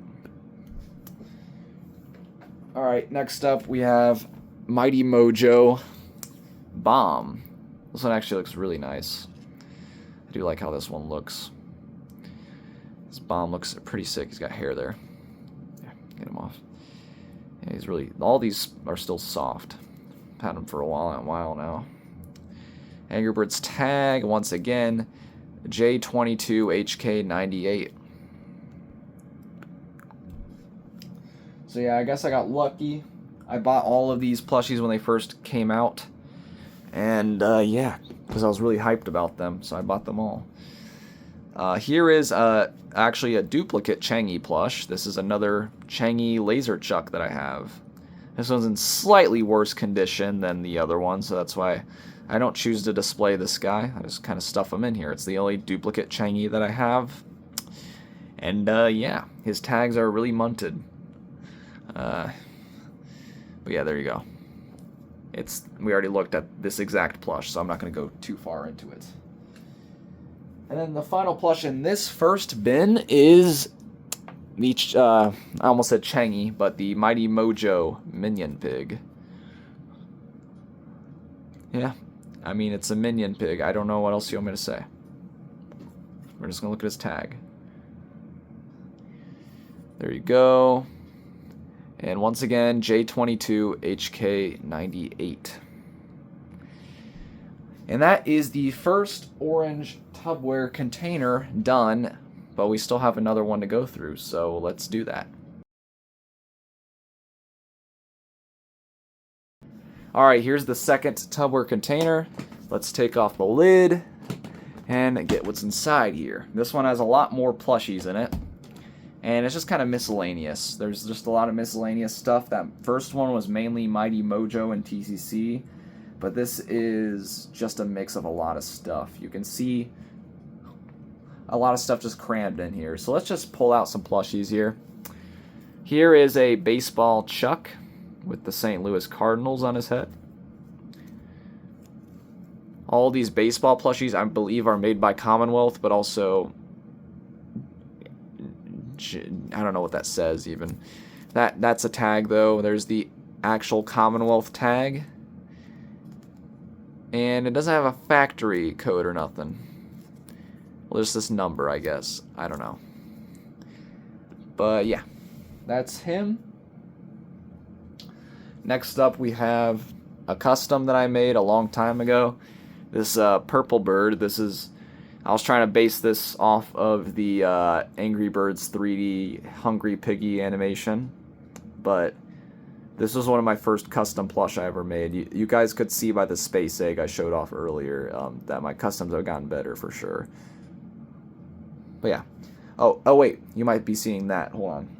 Alright, next up we have Mighty Mojo Bomb. This one actually looks really nice. I do like how this one looks. This bomb looks pretty sick. He's got hair there. Yeah, get him off. Yeah, he's really... all these are still soft. I've had them for a while now. Angry Birds tag, once again, J22 HK98. So yeah, I guess I got lucky. I bought all of these plushies when they first came out. And yeah, because I was really hyped about them, so I bought them all. Here is actually a duplicate Changi plush. This is another Changi Laser Chuck that I have. This one's in slightly worse condition than the other one, so that's why I don't choose to display this guy. I just kind of stuff him in here. It's the only duplicate Changi that I have. And yeah, his tags are really munted. But yeah, there you go. We already looked at this exact plush, so I'm not going to go too far into it. And then the final plush in this first bin is the, I almost said Changi, but the Mighty Mojo Minion Pig. Yeah, I mean, it's a Minion Pig. I don't know what else you want me to say. We're just going to look at his tag. There you go. And once again, J22 HK98. And that is the first orange tubware container done, but we still have another one to go through, so let's do that. Alright, here's the second tubware container. Let's take off the lid and get what's inside here. This one has a lot more plushies in it, and it's just kind of miscellaneous. There's just a lot of miscellaneous stuff. That first one was mainly Mighty Mojo and TCC, but this is just a mix of a lot of stuff. You can see a lot of stuff just crammed in here. So let's just pull out some plushies here. Here is a baseball Chuck with the St. Louis Cardinals on his head. All these baseball plushies, I believe, are made by Commonwealth, but also, I don't know what that says even. That's a tag, though. There's the actual Commonwealth tag. And it doesn't have a factory code or nothing. Well, there's this number, I guess. I don't know. But yeah, that's him. Next up, we have a custom that I made a long time ago. This purple bird. I was trying to base this off of the Angry Birds 3D Hungry Piggy animation, but this was one of my first custom plush I ever made. You guys could see by the space egg I showed off earlier that my customs have gotten better for sure. But yeah. Oh wait, you might be seeing that. Hold on.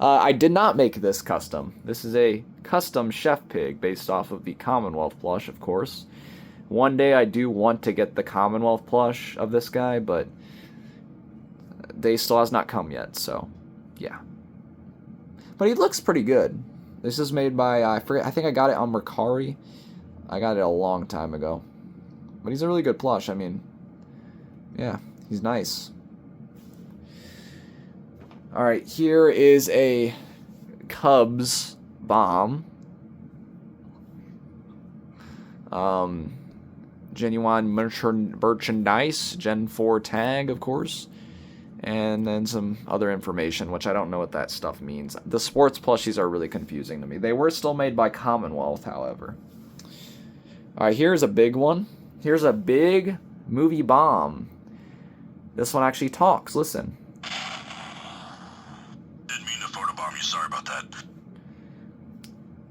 I did not make this custom. This is a custom chef pig based off of the Commonwealth plush, of course. One day I do want to get the Commonwealth plush of this guy, but day still has not come yet, so yeah. But he looks pretty good. This is made by, I think I got it on Mercari. I got it a long time ago. But he's a really good plush, I mean, yeah, he's nice. Alright, here is a Cubs bomb. Genuine merchandise, Gen 4 tag, of course. And then some other information, which I don't know what that stuff means. The sports plushies are really confusing to me. They were still made by Commonwealth, however. Alright, here's a big one. Here's a big movie bomb. This one actually talks. Listen. Didn't mean to photobomb you. Sorry about that.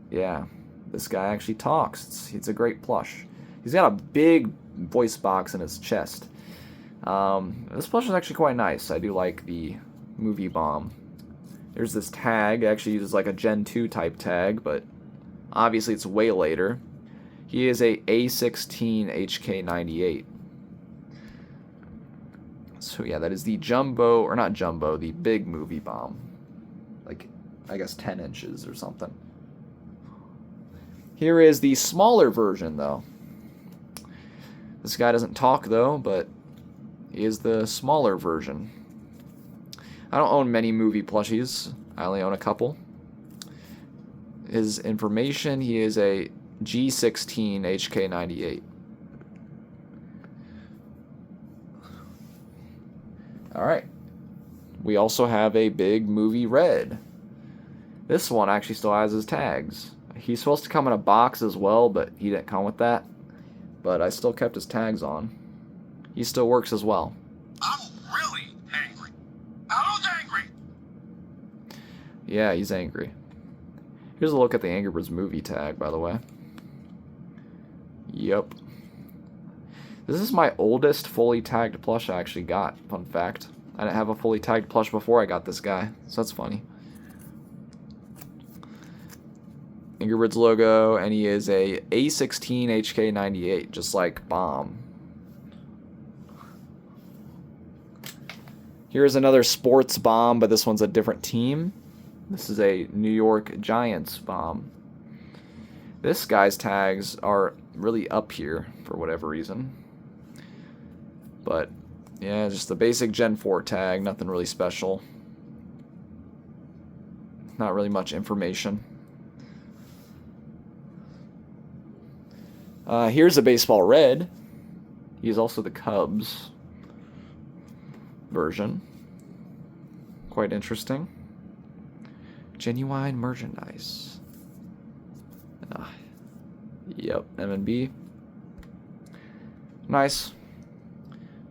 Yeah, this guy actually talks. It's a great plush. He's got a big voice box in his chest. This plush is actually quite nice. I do like the movie bomb. There's this tag. It actually uses like a Gen 2 type tag, but obviously it's way later. He is a A16 HK98. So yeah, that is the jumbo, or not jumbo, the big movie bomb. Like, I guess 10 inches or something. Here is the smaller version, though. This guy doesn't talk, though, but he is the smaller version. I don't own many movie plushies. I only own a couple. His information, he is a G16 HK98. Alright. We also have a big movie red. This one actually still has his tags. He's supposed to come in a box as well, but he didn't come with that. But I still kept his tags on. He still works as well. I'm really angry. Who's angry? Yeah, he's angry. Here's a look at the Angry Birds movie tag, by the way. Yep. This is my oldest fully tagged plush I actually got. Fun fact. I didn't have a fully tagged plush before I got this guy, so that's funny. Angry Birds logo, and he is a A16 HK98, just like Bomb. Here's another sports bomb, but this one's a different team. This is a New York Giants bomb. This guy's tags are really up here for whatever reason. But, yeah, just the basic Gen 4 tag, nothing really special. Not really much information. Here's a baseball red. He's also the Cubs version. Quite interesting. Genuine merchandise. Yep, M&B. Nice.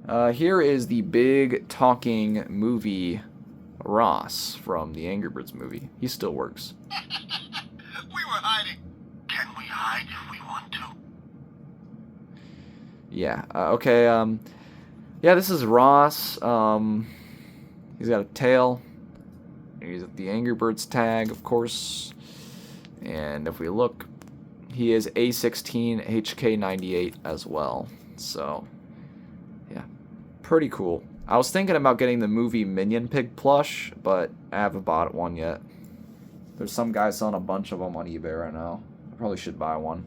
Here is the big talking movie Ross from the Angry Birds movie. He still works. We were hiding. Can we hide if we want to? Yeah, okay, yeah, this is Ross. He's got a tail. He's at the Angry Birds tag, of course. And if we look, he is A16 HK98 as well. So, yeah, pretty cool. I was thinking about getting the movie Minion Pig plush, but I haven't bought one yet. There's some guy selling a bunch of them on eBay right now. I probably should buy one,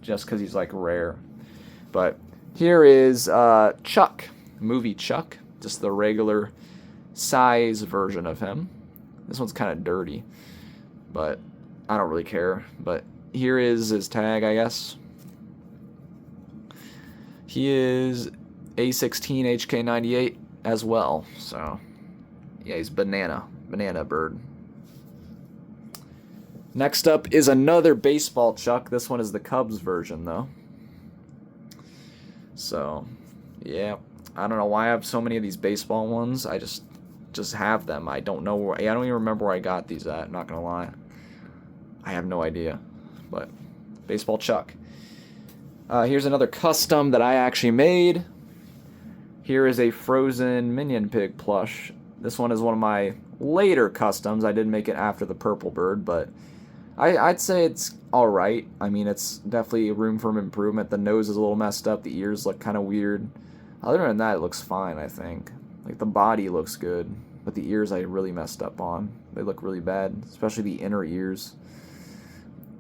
just because he's, like, rare. But here is Chuck, movie Chuck, just the regular size version of him. This one's kind of dirty, but I don't really care. But here is his tag, I guess. He is A16 HK98 as well. So, yeah, he's banana bird. Next up is another baseball Chuck. This one is the Cubs version, though. So, yeah, I don't know why I have so many of these baseball ones. I just have them. I don't know where. I don't even remember where I got these at. I'm not gonna lie. I have no idea. But baseball Chuck. Here's another custom that I actually made. Here is a frozen Minion Pig plush. This one is one of my later customs. I did make it after the purple bird, but I'd say it's alright. I mean, it's definitely room for improvement. The nose is a little messed up. The ears look kind of weird. Other than that, it looks fine, I think. Like, the body looks good, but the ears I really messed up on. They look really bad, especially the inner ears.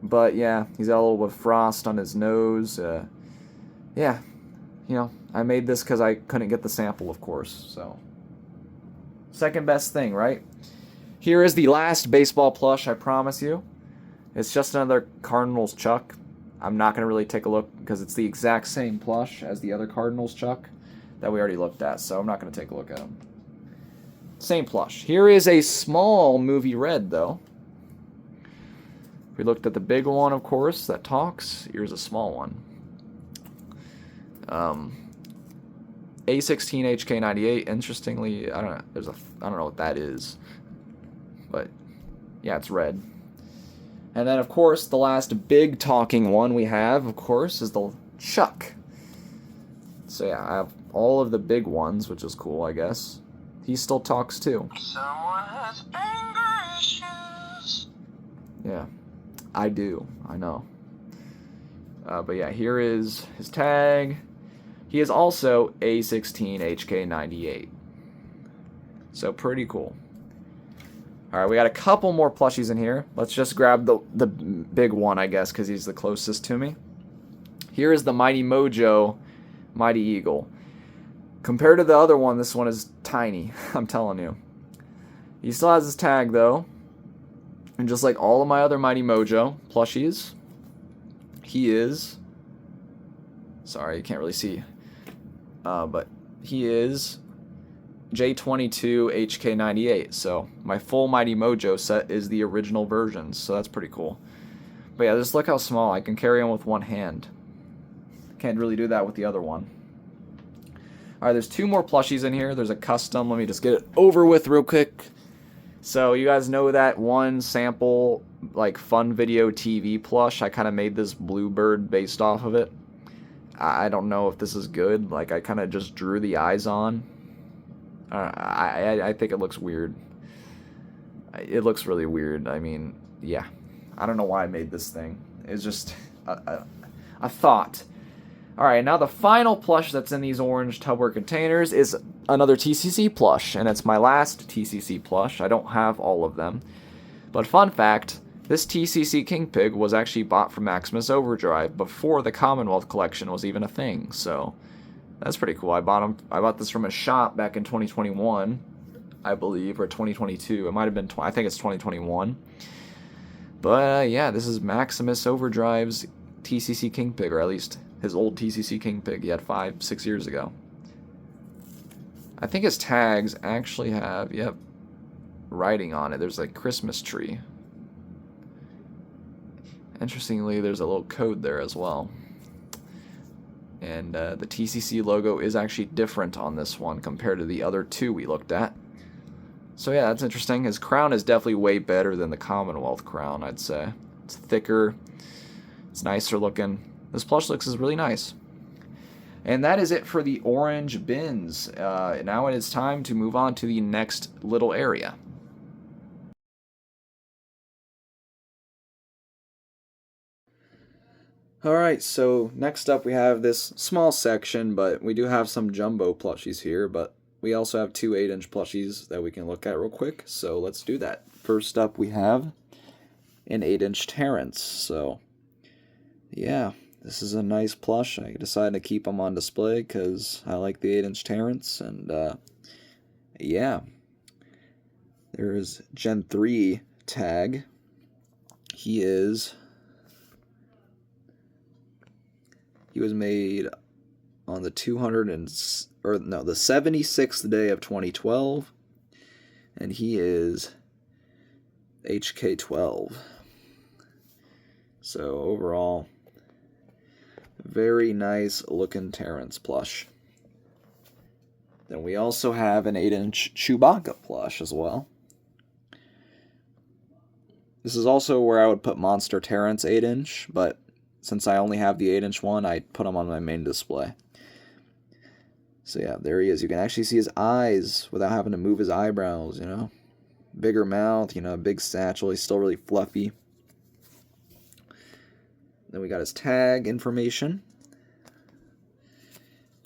But, yeah, he's got a little bit of frost on his nose. Yeah, you know, I made this because I couldn't get the sample, of course, so. Second best thing, right? Here is the last baseball plush, I promise you. It's just another Cardinals Chuck. I'm not going to really take a look because it's the exact same plush as the other Cardinals Chuck that we already looked at, so I'm not going to take a look at them. Same plush. Here is a small movie red, though. We looked at the big one, of course, that talks. Here's a small one. A16 HK98. Interestingly, I don't know what that is, but yeah, it's red. And then, of course, the last big talking one we have, of course, is the Chuck. So yeah, I have all of the big ones, which is cool, I guess. He still talks too. Someone has anger issues. Yeah, I do. I know. But yeah, here is his tag. He is also A16 HK98. So pretty cool. Alright, we got a couple more plushies in here. Let's just grab the big one, I guess, because he's the closest to me. Here is the Mighty Mojo Mighty Eagle. Compared to the other one, this one is tiny. I'm telling you. He still has his tag, though. And just like all of my other Mighty Mojo plushies, he is... Sorry, you can't really see. But he is J22 HK98. So my full Mighty Mojo set is the original version. So that's pretty cool. But yeah, just look how small. I can carry him with one hand. Can't really do that with the other one. Alright, there's two more plushies in here. There's a custom. Let me just get it over with real quick. So you guys know that one sample, like, Fun Video TV plush? I kind of made this Bluebird based off of it. I don't know if this is good. Like, I kind of just drew the eyes on. I think it looks weird. It looks really weird. I mean, yeah. I don't know why I made this thing. It's just a thought. Alright, now the final plush that's in these orange Tupperware containers is another TCC plush, and it's my last TCC plush. I don't have all of them. But fun fact, this TCC King Pig was actually bought from Maximus Overdrive before the Commonwealth collection was even a thing, so that's pretty cool. I bought this from a shop back in 2021, I believe, or 2022. It might have been, I think it's 2021. But yeah, this is Maximus Overdrive's TCC King Pig, or at least his old TCC King Pig he had 5-6 years ago. I think his tags actually have, yep, writing on it. There's a Christmas tree. Interestingly, there's a little code there as well. And the TCC logo is actually different on this one compared to the other two we looked at. So yeah, that's interesting. His crown is definitely way better than the Commonwealth crown, I'd say. It's thicker. It's nicer looking. This plush looks is really nice. And that is it for the orange bins. Now it is time to move on to the next little area. Alright, so next up we have this small section, but we do have some jumbo plushies here, but we also have two 8-inch plushies that we can look at real quick, so let's do that. First up we have an 8-inch Terrence, so yeah, this is a nice plush. I decided to keep him on display because I like the 8-inch Terrence, and yeah. There's Gen 3 tag. He was made on the 76th day of 2012, and he is HK12. So overall, very nice looking Terrence plush. Then we also have an 8-inch Chewbacca plush as well. This is also where I would put Monster Terrence 8-inch, but since I only have the 8-inch one, I put him on my main display. So yeah, there he is. You can actually see his eyes without having to move his eyebrows, you know. Bigger mouth, you know, big satchel. He's still really fluffy. Then we got his tag information.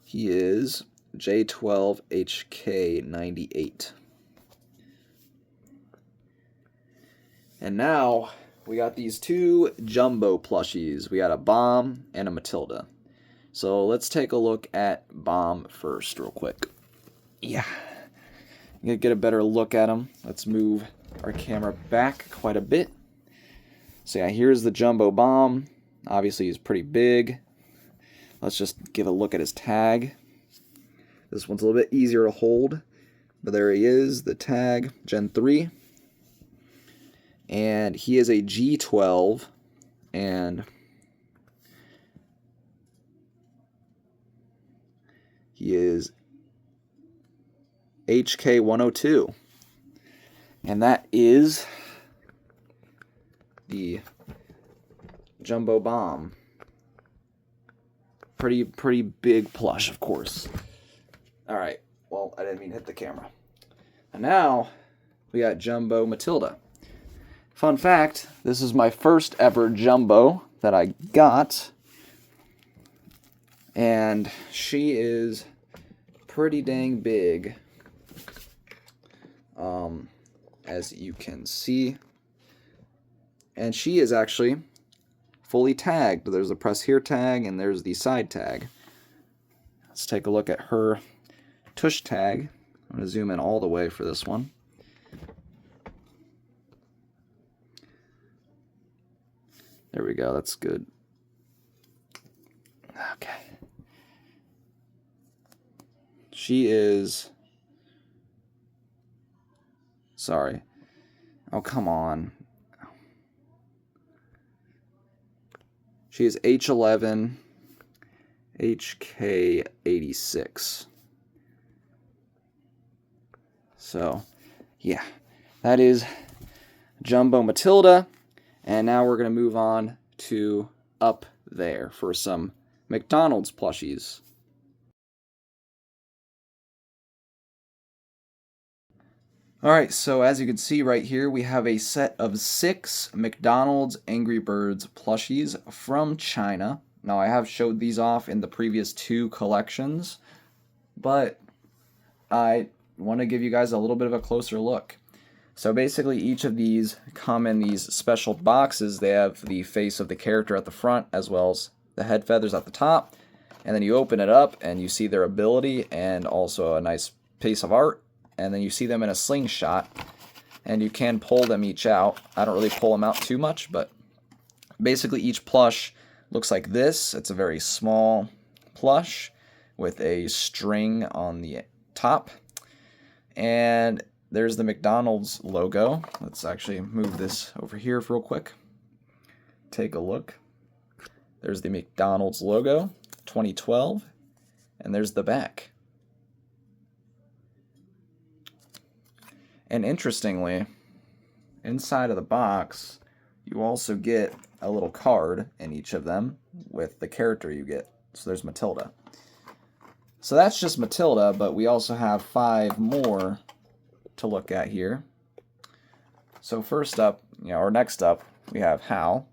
He is J12HK98. And now we got these two jumbo plushies. We got a Bomb and a Matilda. So let's take a look at Bomb first real quick. Yeah. Get a better look at him. Let's move our camera back quite a bit. So yeah, here's the jumbo Bomb. Obviously he's pretty big. Let's just give a look at his tag. This one's a little bit easier to hold. But there he is, the tag, Gen 3. And he is a G12, and he is HK102. And that is the Jumbo Bomb. Pretty big plush, of course. Alright, well, I didn't mean to hit the camera. And now, we got Jumbo Matilda. Fun fact, this is my first ever jumbo that I got, and she is pretty dang big, as you can see, and she is actually fully tagged. There's a press here tag, and there's the side tag. Let's take a look at her tush tag. I'm going to zoom in all the way for this one. There we go, that's good. Okay. She is... Sorry. Oh, come on. She is H11, HK86. So, yeah. That is Jumbo Matilda. And now we're going to move on to up there for some McDonald's plushies. Alright, so as you can see right here, we have a set of 6 McDonald's Angry Birds plushies from China. Now, I have showed these off in the previous 2 collections, but I want to give you guys a little bit of a closer look. So basically each of these come in these special boxes. They have the face of the character at the front as well as the head feathers at the top. And then you open it up and you see their ability and also a nice piece of art. And then you see them in a slingshot. And you can pull them each out. I don't really pull them out too much, but basically each plush looks like this. It's a very small plush with a string on the top. And there's the McDonald's logo. Let's actually move this over here real quick. Take a look. There's the McDonald's logo, 2012, and there's the back. And interestingly, inside of the box, you also get a little card in each of them with the character you get. So there's Matilda. So that's just Matilda, but we also have 5 more to look at here. So first up, or next up, we have Hal.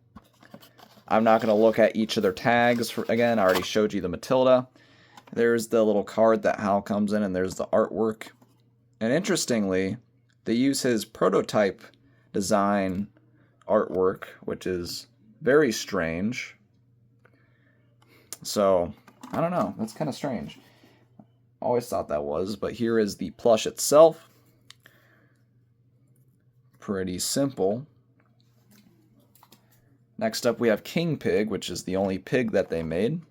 I'm not going to look at each of their tags. Again, I already showed you the Matilda. There's the little card that Hal comes in, and there's the artwork. And interestingly, they use his prototype design artwork, which is very strange. So, I don't know. That's kind of strange. Always thought that was, but here is the plush itself. Pretty simple. Next up we have King Pig, which is the only pig that they made.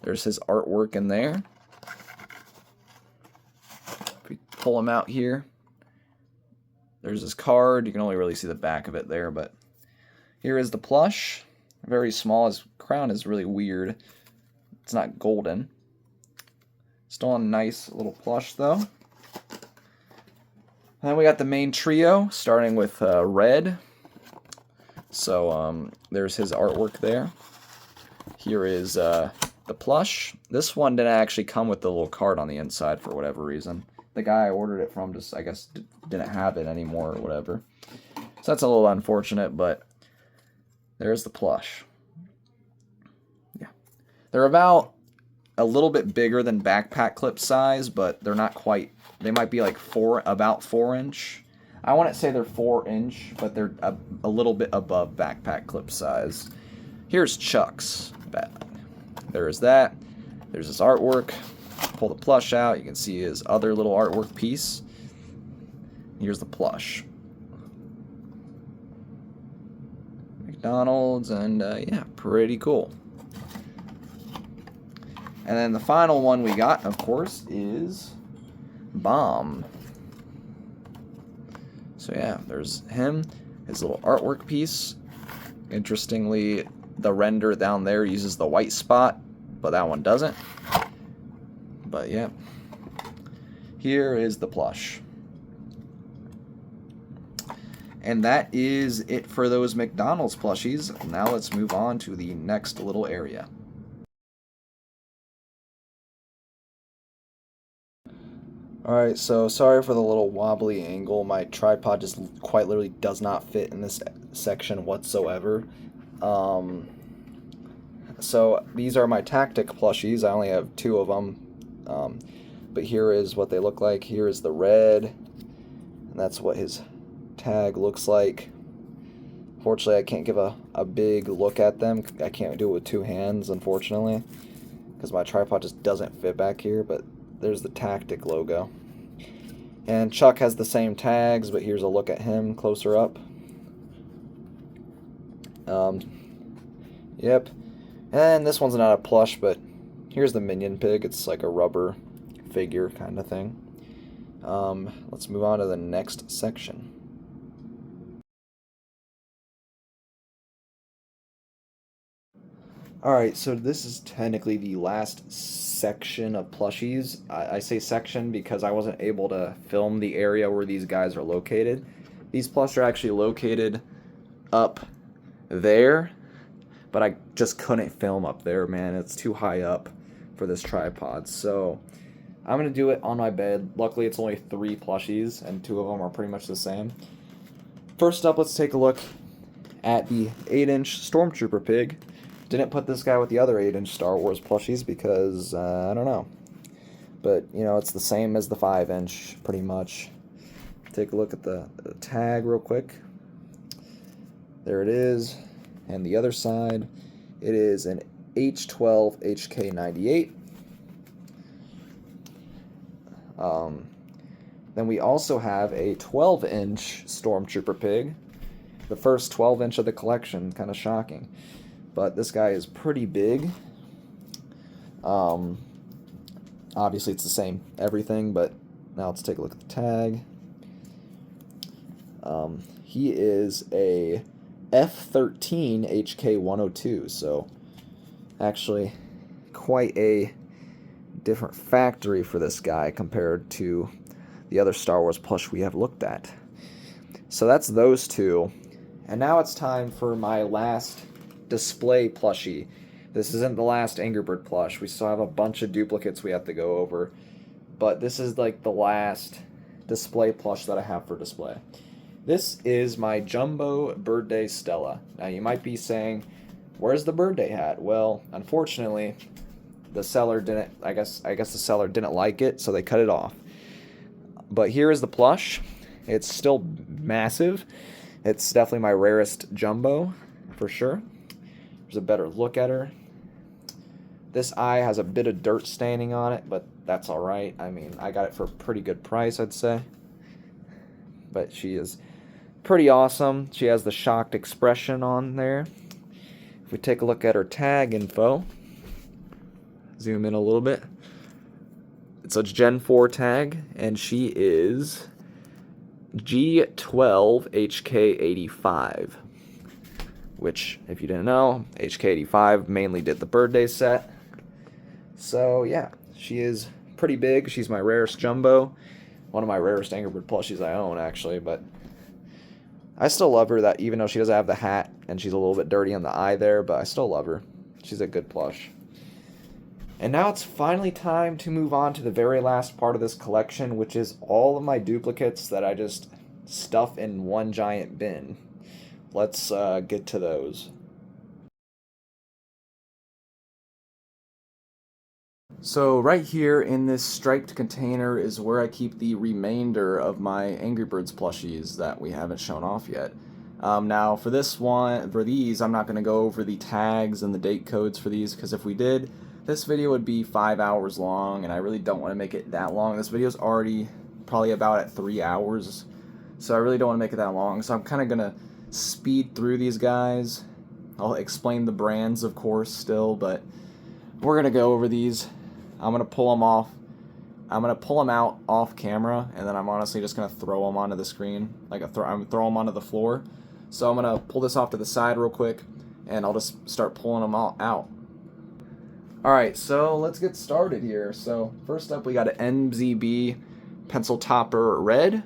There's his artwork in there. If we pull him out here, there's his card. You can only really see the back of it there, but here is the plush. Very small. His crown is really weird. It's not golden. Still a nice little plush, though. And then we got the main trio, starting with Red. So there's his artwork there. Here is the plush. This one didn't actually come with the little card on the inside for whatever reason. The guy I ordered it from just, I guess, didn't have it anymore or whatever. So that's a little unfortunate, but there's the plush. Yeah. They're about a little bit bigger than backpack clip size, but they're not quite. They might be like about 4-inch. I wouldn't say they're 4-inch, but they're a little bit above backpack clip size. Here's Chuck's bag. There's that. There's his artwork. Pull the plush out. You can see his other little artwork piece. Here's the plush. McDonald's, and yeah, pretty cool. And then the final one we got, of course, is Bomb. So yeah, there's him, his little artwork piece. Interestingly, the render down there uses the white spot, but that one doesn't. But yeah, here is the plush. And that is it for those McDonald's plushies. Now let's move on to the next little area. Alright, so sorry for the little wobbly angle. My tripod just quite literally does not fit in this section whatsoever. So these are my tactic plushies. I only have 2 of them. But here is what they look like. Here is the red. And that's what his tag looks like. Fortunately, I can't give a big look at them. I can't do it with 2 hands, unfortunately, because my tripod just doesn't fit back here. But there's the tactic logo. And Chuck has the same tags, but here's a look at him closer up. Yep. And this one's not a plush, but here's the Minion Pig. It's like a rubber figure kind of thing. Let's move on to the next section. Alright, so this is technically the last section of plushies. I say section because I wasn't able to film the area where these guys are located. These plush are actually located up there, but I just couldn't film up there, man. It's too high up for this tripod. So I'm going to do it on my bed. Luckily, it's only 3 plushies, and 2 of them are pretty much the same. First up, let's take a look at the 8-inch Stormtrooper pig. Didn't put this guy with the other 8-inch Star Wars plushies because, I don't know. But, you know, it's the same as the 5-inch, pretty much. Take a look at the tag real quick. There it is. And the other side, it is an H12 HK98. Then we also have a 12-inch Stormtrooper pig. The first 12-inch of the collection, kind of shocking. But this guy is pretty big. Obviously it's the same everything, but now let's take a look at the tag. He is a F13 HK102, so actually quite a different factory for this guy compared to the other Star Wars plush we have looked at. So that's those 2. And now it's time for my last display plushie. This isn't the last Angry Bird plush. We still have a bunch of duplicates we have to go over. But this is like the last display plush that I have for display. This is my Jumbo Birdday Stella. Now you might be saying, where's the Birdday hat? Well, unfortunately, the seller didn't, I guess the seller didn't like it, so they cut it off. But here is the plush. It's still massive. It's definitely my rarest Jumbo, for sure. There's a better look at her. This eye has a bit of dirt staining on it, but that's alright. I mean, I got it for a pretty good price, I'd say. But she is pretty awesome. She has the shocked expression on there. If we take a look at her tag info, zoom in a little bit. It's a Gen 4 tag, and she is G12HK85. Which, if you didn't know, HK85 mainly did the Birdday set. So, yeah, she is pretty big. She's my rarest jumbo. One of my rarest Angry Bird plushies I own, actually, but I still love her, that even though she doesn't have the hat and she's a little bit dirty on the eye there, but I still love her. She's a good plush. And now it's finally time to move on to the very last part of this collection, which is all of my duplicates that I just stuff in one giant bin. Let's get to those. So right here in this striped container is where I keep the remainder of my Angry Birds plushies that we haven't shown off yet. Now for these, I'm not going to go over the tags and the date codes for these, because if we did, this video would be 5 hours long, and I really don't want to make it that long. This video is already probably about at 3 hours, so I really don't want to make it that long. So I'm kind of going to speed through these guys. I'll explain the brands, of course, still, but we're going to go over these. I'm going to pull them off. I'm going to pull them out off camera, and then I'm honestly just going to throw them onto the screen. I'm going to throw them onto the floor. So I'm going to pull this off to the side real quick, and I'll just start pulling them all out. Alright, so let's get started here. So first up, we got an MZB Pencil Topper Red.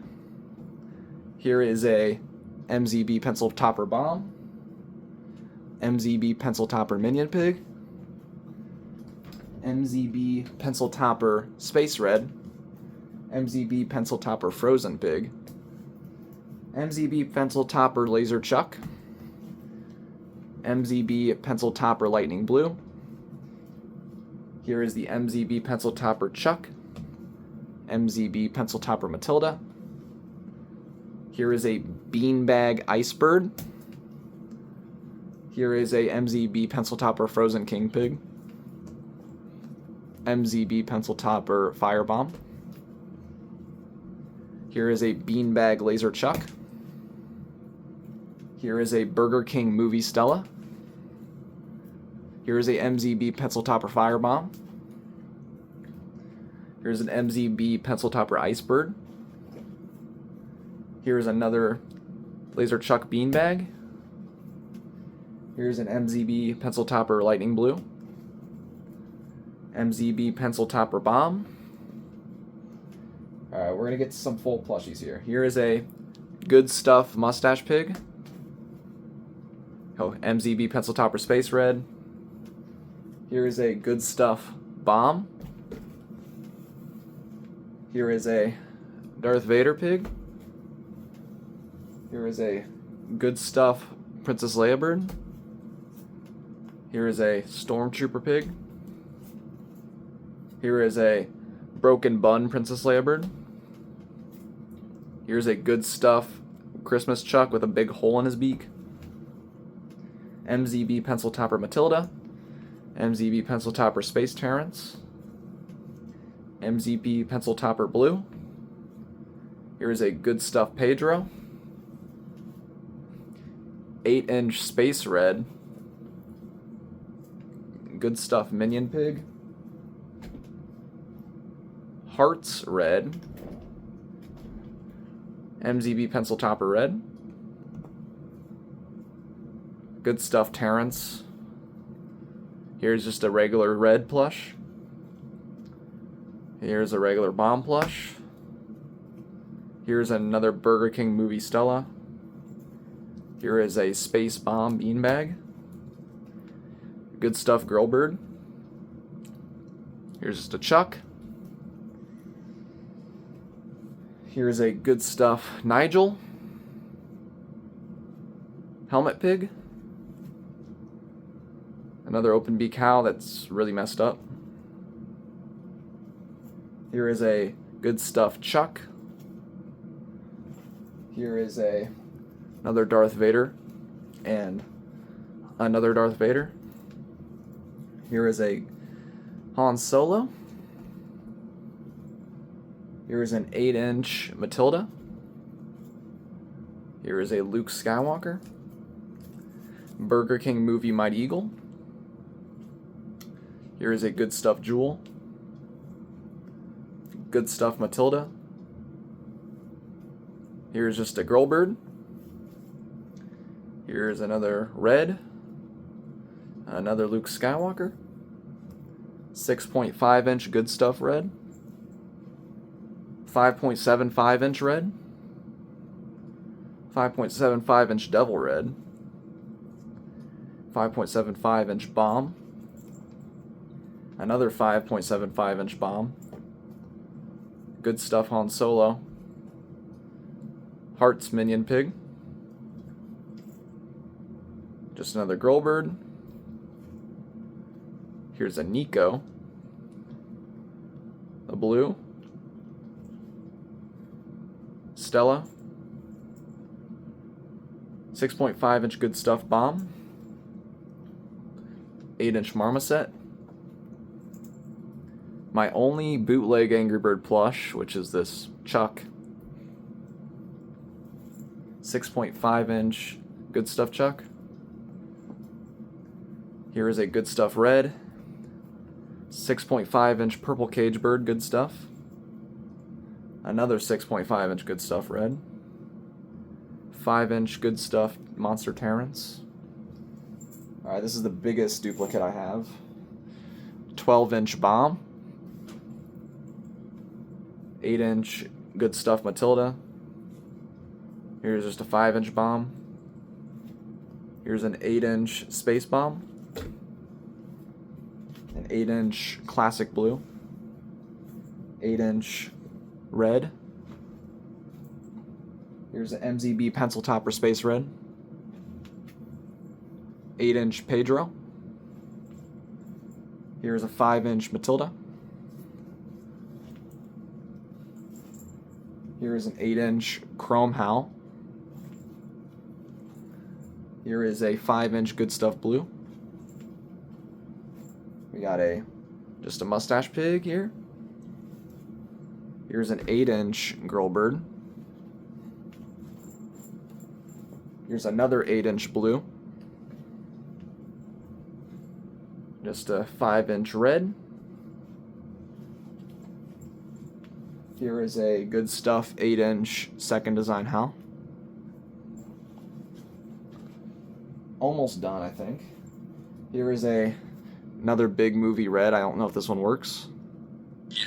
Here is a MZB Pencil Topper Bomb. MZB Pencil Topper Minion Pig. MZB Pencil Topper Space Red. MZB Pencil Topper Frozen Pig. MZB Pencil Topper Laser Chuck. MZB Pencil Topper Lightning Blue. Here is the MZB Pencil Topper Chuck. MZB Pencil Topper Matilda. Here is a Beanbag Icebird. Here is a MZB Pencil Topper Frozen King Pig. MZB Pencil Topper Firebomb. Here is a Beanbag Laser Chuck. Here is a Burger King Movie Stella. Here is a MZB Pencil Topper Firebomb. Here's an MZB Pencil Topper Icebird. Here's another Laser Chuck Beanbag. Here's an MZB Pencil Topper Lightning Blue. MZB Pencil Topper Bomb. Alright, we're going to get some full plushies here. Here is a Good Stuff Mustache Pig. Oh, MZB Pencil Topper Space Red. Here is a Good Stuff Bomb. Here is a Darth Vader Pig. Here is a Good Stuff Princess Leia Bird. Here is a Stormtrooper Pig. Here is a Broken Bun Princess Leia Bird. Here's a Good Stuff Christmas Chuck with a big hole in his beak. MZB Pencil Topper Matilda. MZB Pencil Topper Space Terrence. MZB Pencil Topper Blue. Here is a Good Stuff Pedro. 8-inch Space Red. Good Stuff Minion Pig. Hearts Red. MZB Pencil Topper Red. Good Stuff Terrence. Here's just a regular red plush. Here's a regular bomb plush. Here's another Burger King Movie Stella. Here is a Space Bomb Beanbag. Good Stuff Grillbird. Here's just a Chuck. Here's a Good Stuff Nigel. Helmet Pig. Another open beak cow that's really messed up. Here is a Good Stuff Chuck. Here is another Darth Vader and another Darth Vader. Here is a Han Solo. Here is an 8-inch Matilda. Here is a Luke Skywalker. Burger King movie Mighty Eagle. Here is a Good Stuff Jewel. Good Stuff Matilda. Here's just a Girl Bird. Here's another red. Another Luke Skywalker. 6.5-inch Good Stuff red. 5.75-inch red. 5.75-inch Devil red. 5.75-inch bomb. Another 5.75-inch bomb. Good Stuff Han Solo. Hearts Minion Pig. Just another Girl Bird. Here's a Nico. A blue. Stella. 6.5-inch Good Stuff bomb. 8-inch Marmoset. My only bootleg Angry Bird plush, which is this Chuck. 6.5-inch Good Stuff Chuck. Here is a Good Stuff red. 6.5-inch Purple Cage Bird Good Stuff. Another 6.5-inch Good Stuff red. 5-inch Good Stuff Monster Terrence. Alright, this is the biggest duplicate I have. 12-inch bomb. 8-inch Good Stuff Matilda. Here's just a 5-inch bomb. Here's an 8-inch Space Bomb. An 8-inch Classic Blue. 8-inch Red. Here's an MZB Pencil Topper Space Red. 8-inch Pedro. Here's a 5-inch Matilda. Here is an 8-inch Chrome Hal. Here is a 5-inch Good Stuff Blue. We got just a Mustache Pig here. Here's an 8-inch Girl Bird. Here's another 8-inch Blue. Just a 5-inch Red. Here is a Good Stuff 8-inch Second Design Hal. Almost done, I think. Here is another big movie red. I don't know if this one works. Yeah,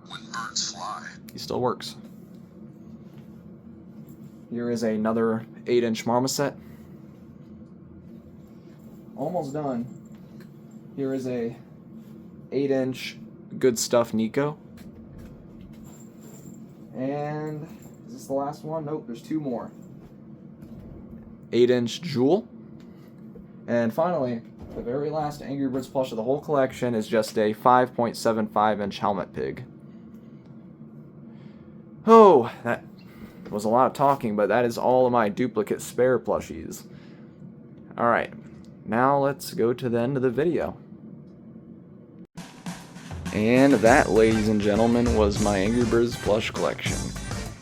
when birds fly. He still works. Here is another 8-inch Marmoset. Almost done. Here is a 8-inch Good Stuff Nico. And is this the last one? Nope, there's two more. 8-inch Jewel. And finally, the very last Angry Birds plush of the whole collection is just a 5.75-inch Helmet Pig. Oh, that was a lot of talking, but that is all of my duplicate spare plushies. Alright, now let's go to the end of the video. And that, ladies and gentlemen, was my Angry Birds plush collection.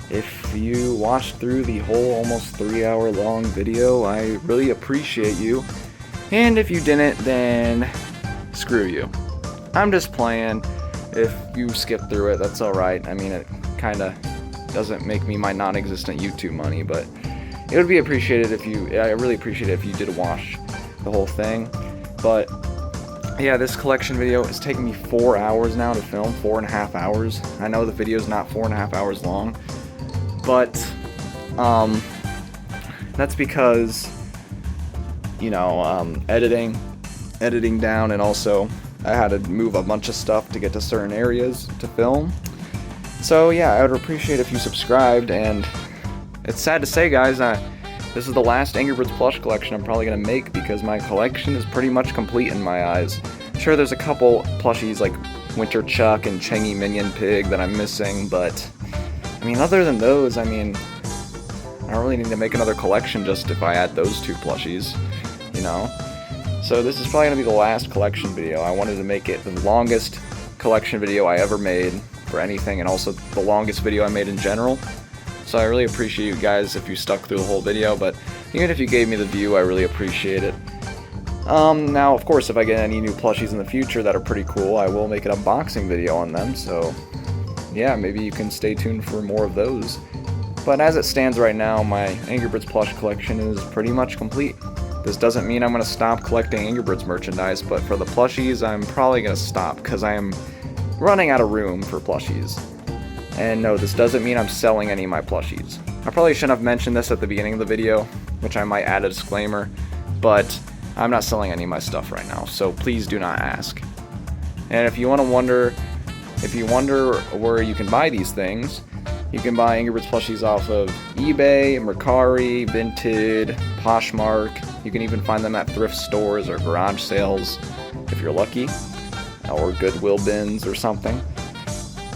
If you watched through the whole almost 3-hour long video, I really appreciate you. And if you didn't, then screw you. I'm just playing. If you skip through it, that's alright. I mean, it kinda doesn't make me my non-existent YouTube money, but it would be appreciated if I really appreciate it if you did watch the whole thing. But yeah, this collection video is taking me 4 hours now to film, 4.5 hours. I know the video's not 4.5 hours long, but that's because, you know, editing down, and also I had to move a bunch of stuff to get to certain areas to film. So yeah, I would appreciate if you subscribed, and it's sad to say, guys, this is the last Angry Birds plush collection I'm probably going to make, because my collection is pretty much complete in my eyes. Sure, there's a couple plushies like Winter Chuck and Changi Minion Pig that I'm missing, but I mean, other than those, I mean, I don't really need to make another collection just if I add those two plushies, you know? So this is probably going to be the last collection video. I wanted to make it the longest collection video I ever made for anything, and also the longest video I made in general. So I really appreciate you guys if you stuck through the whole video, but even if you gave me the view, I really appreciate it. Now, of course, if I get any new plushies in the future that are pretty cool, I will make an unboxing video on them, so yeah, maybe you can stay tuned for more of those. But as it stands right now, my Angry Birds plush collection is pretty much complete. This doesn't mean I'm going to stop collecting Angry Birds merchandise, but for the plushies, I'm probably going to stop, because I am running out of room for plushies. And no, this doesn't mean I'm selling any of my plushies. I probably shouldn't have mentioned this at the beginning of the video, which I might add a disclaimer, but I'm not selling any of my stuff right now, so please do not ask. And if you wonder where you can buy these things, you can buy Angry Birds plushies off of eBay, Mercari, Vinted, Poshmark. You can even find them at thrift stores or garage sales, if you're lucky, or Goodwill bins or something.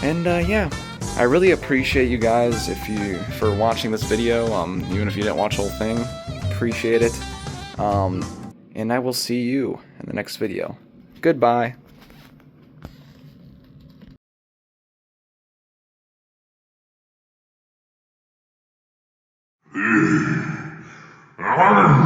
And yeah, I really appreciate you guys for watching this video, even if you didn't watch the whole thing. Appreciate it. And I will see you in the next video. Goodbye. I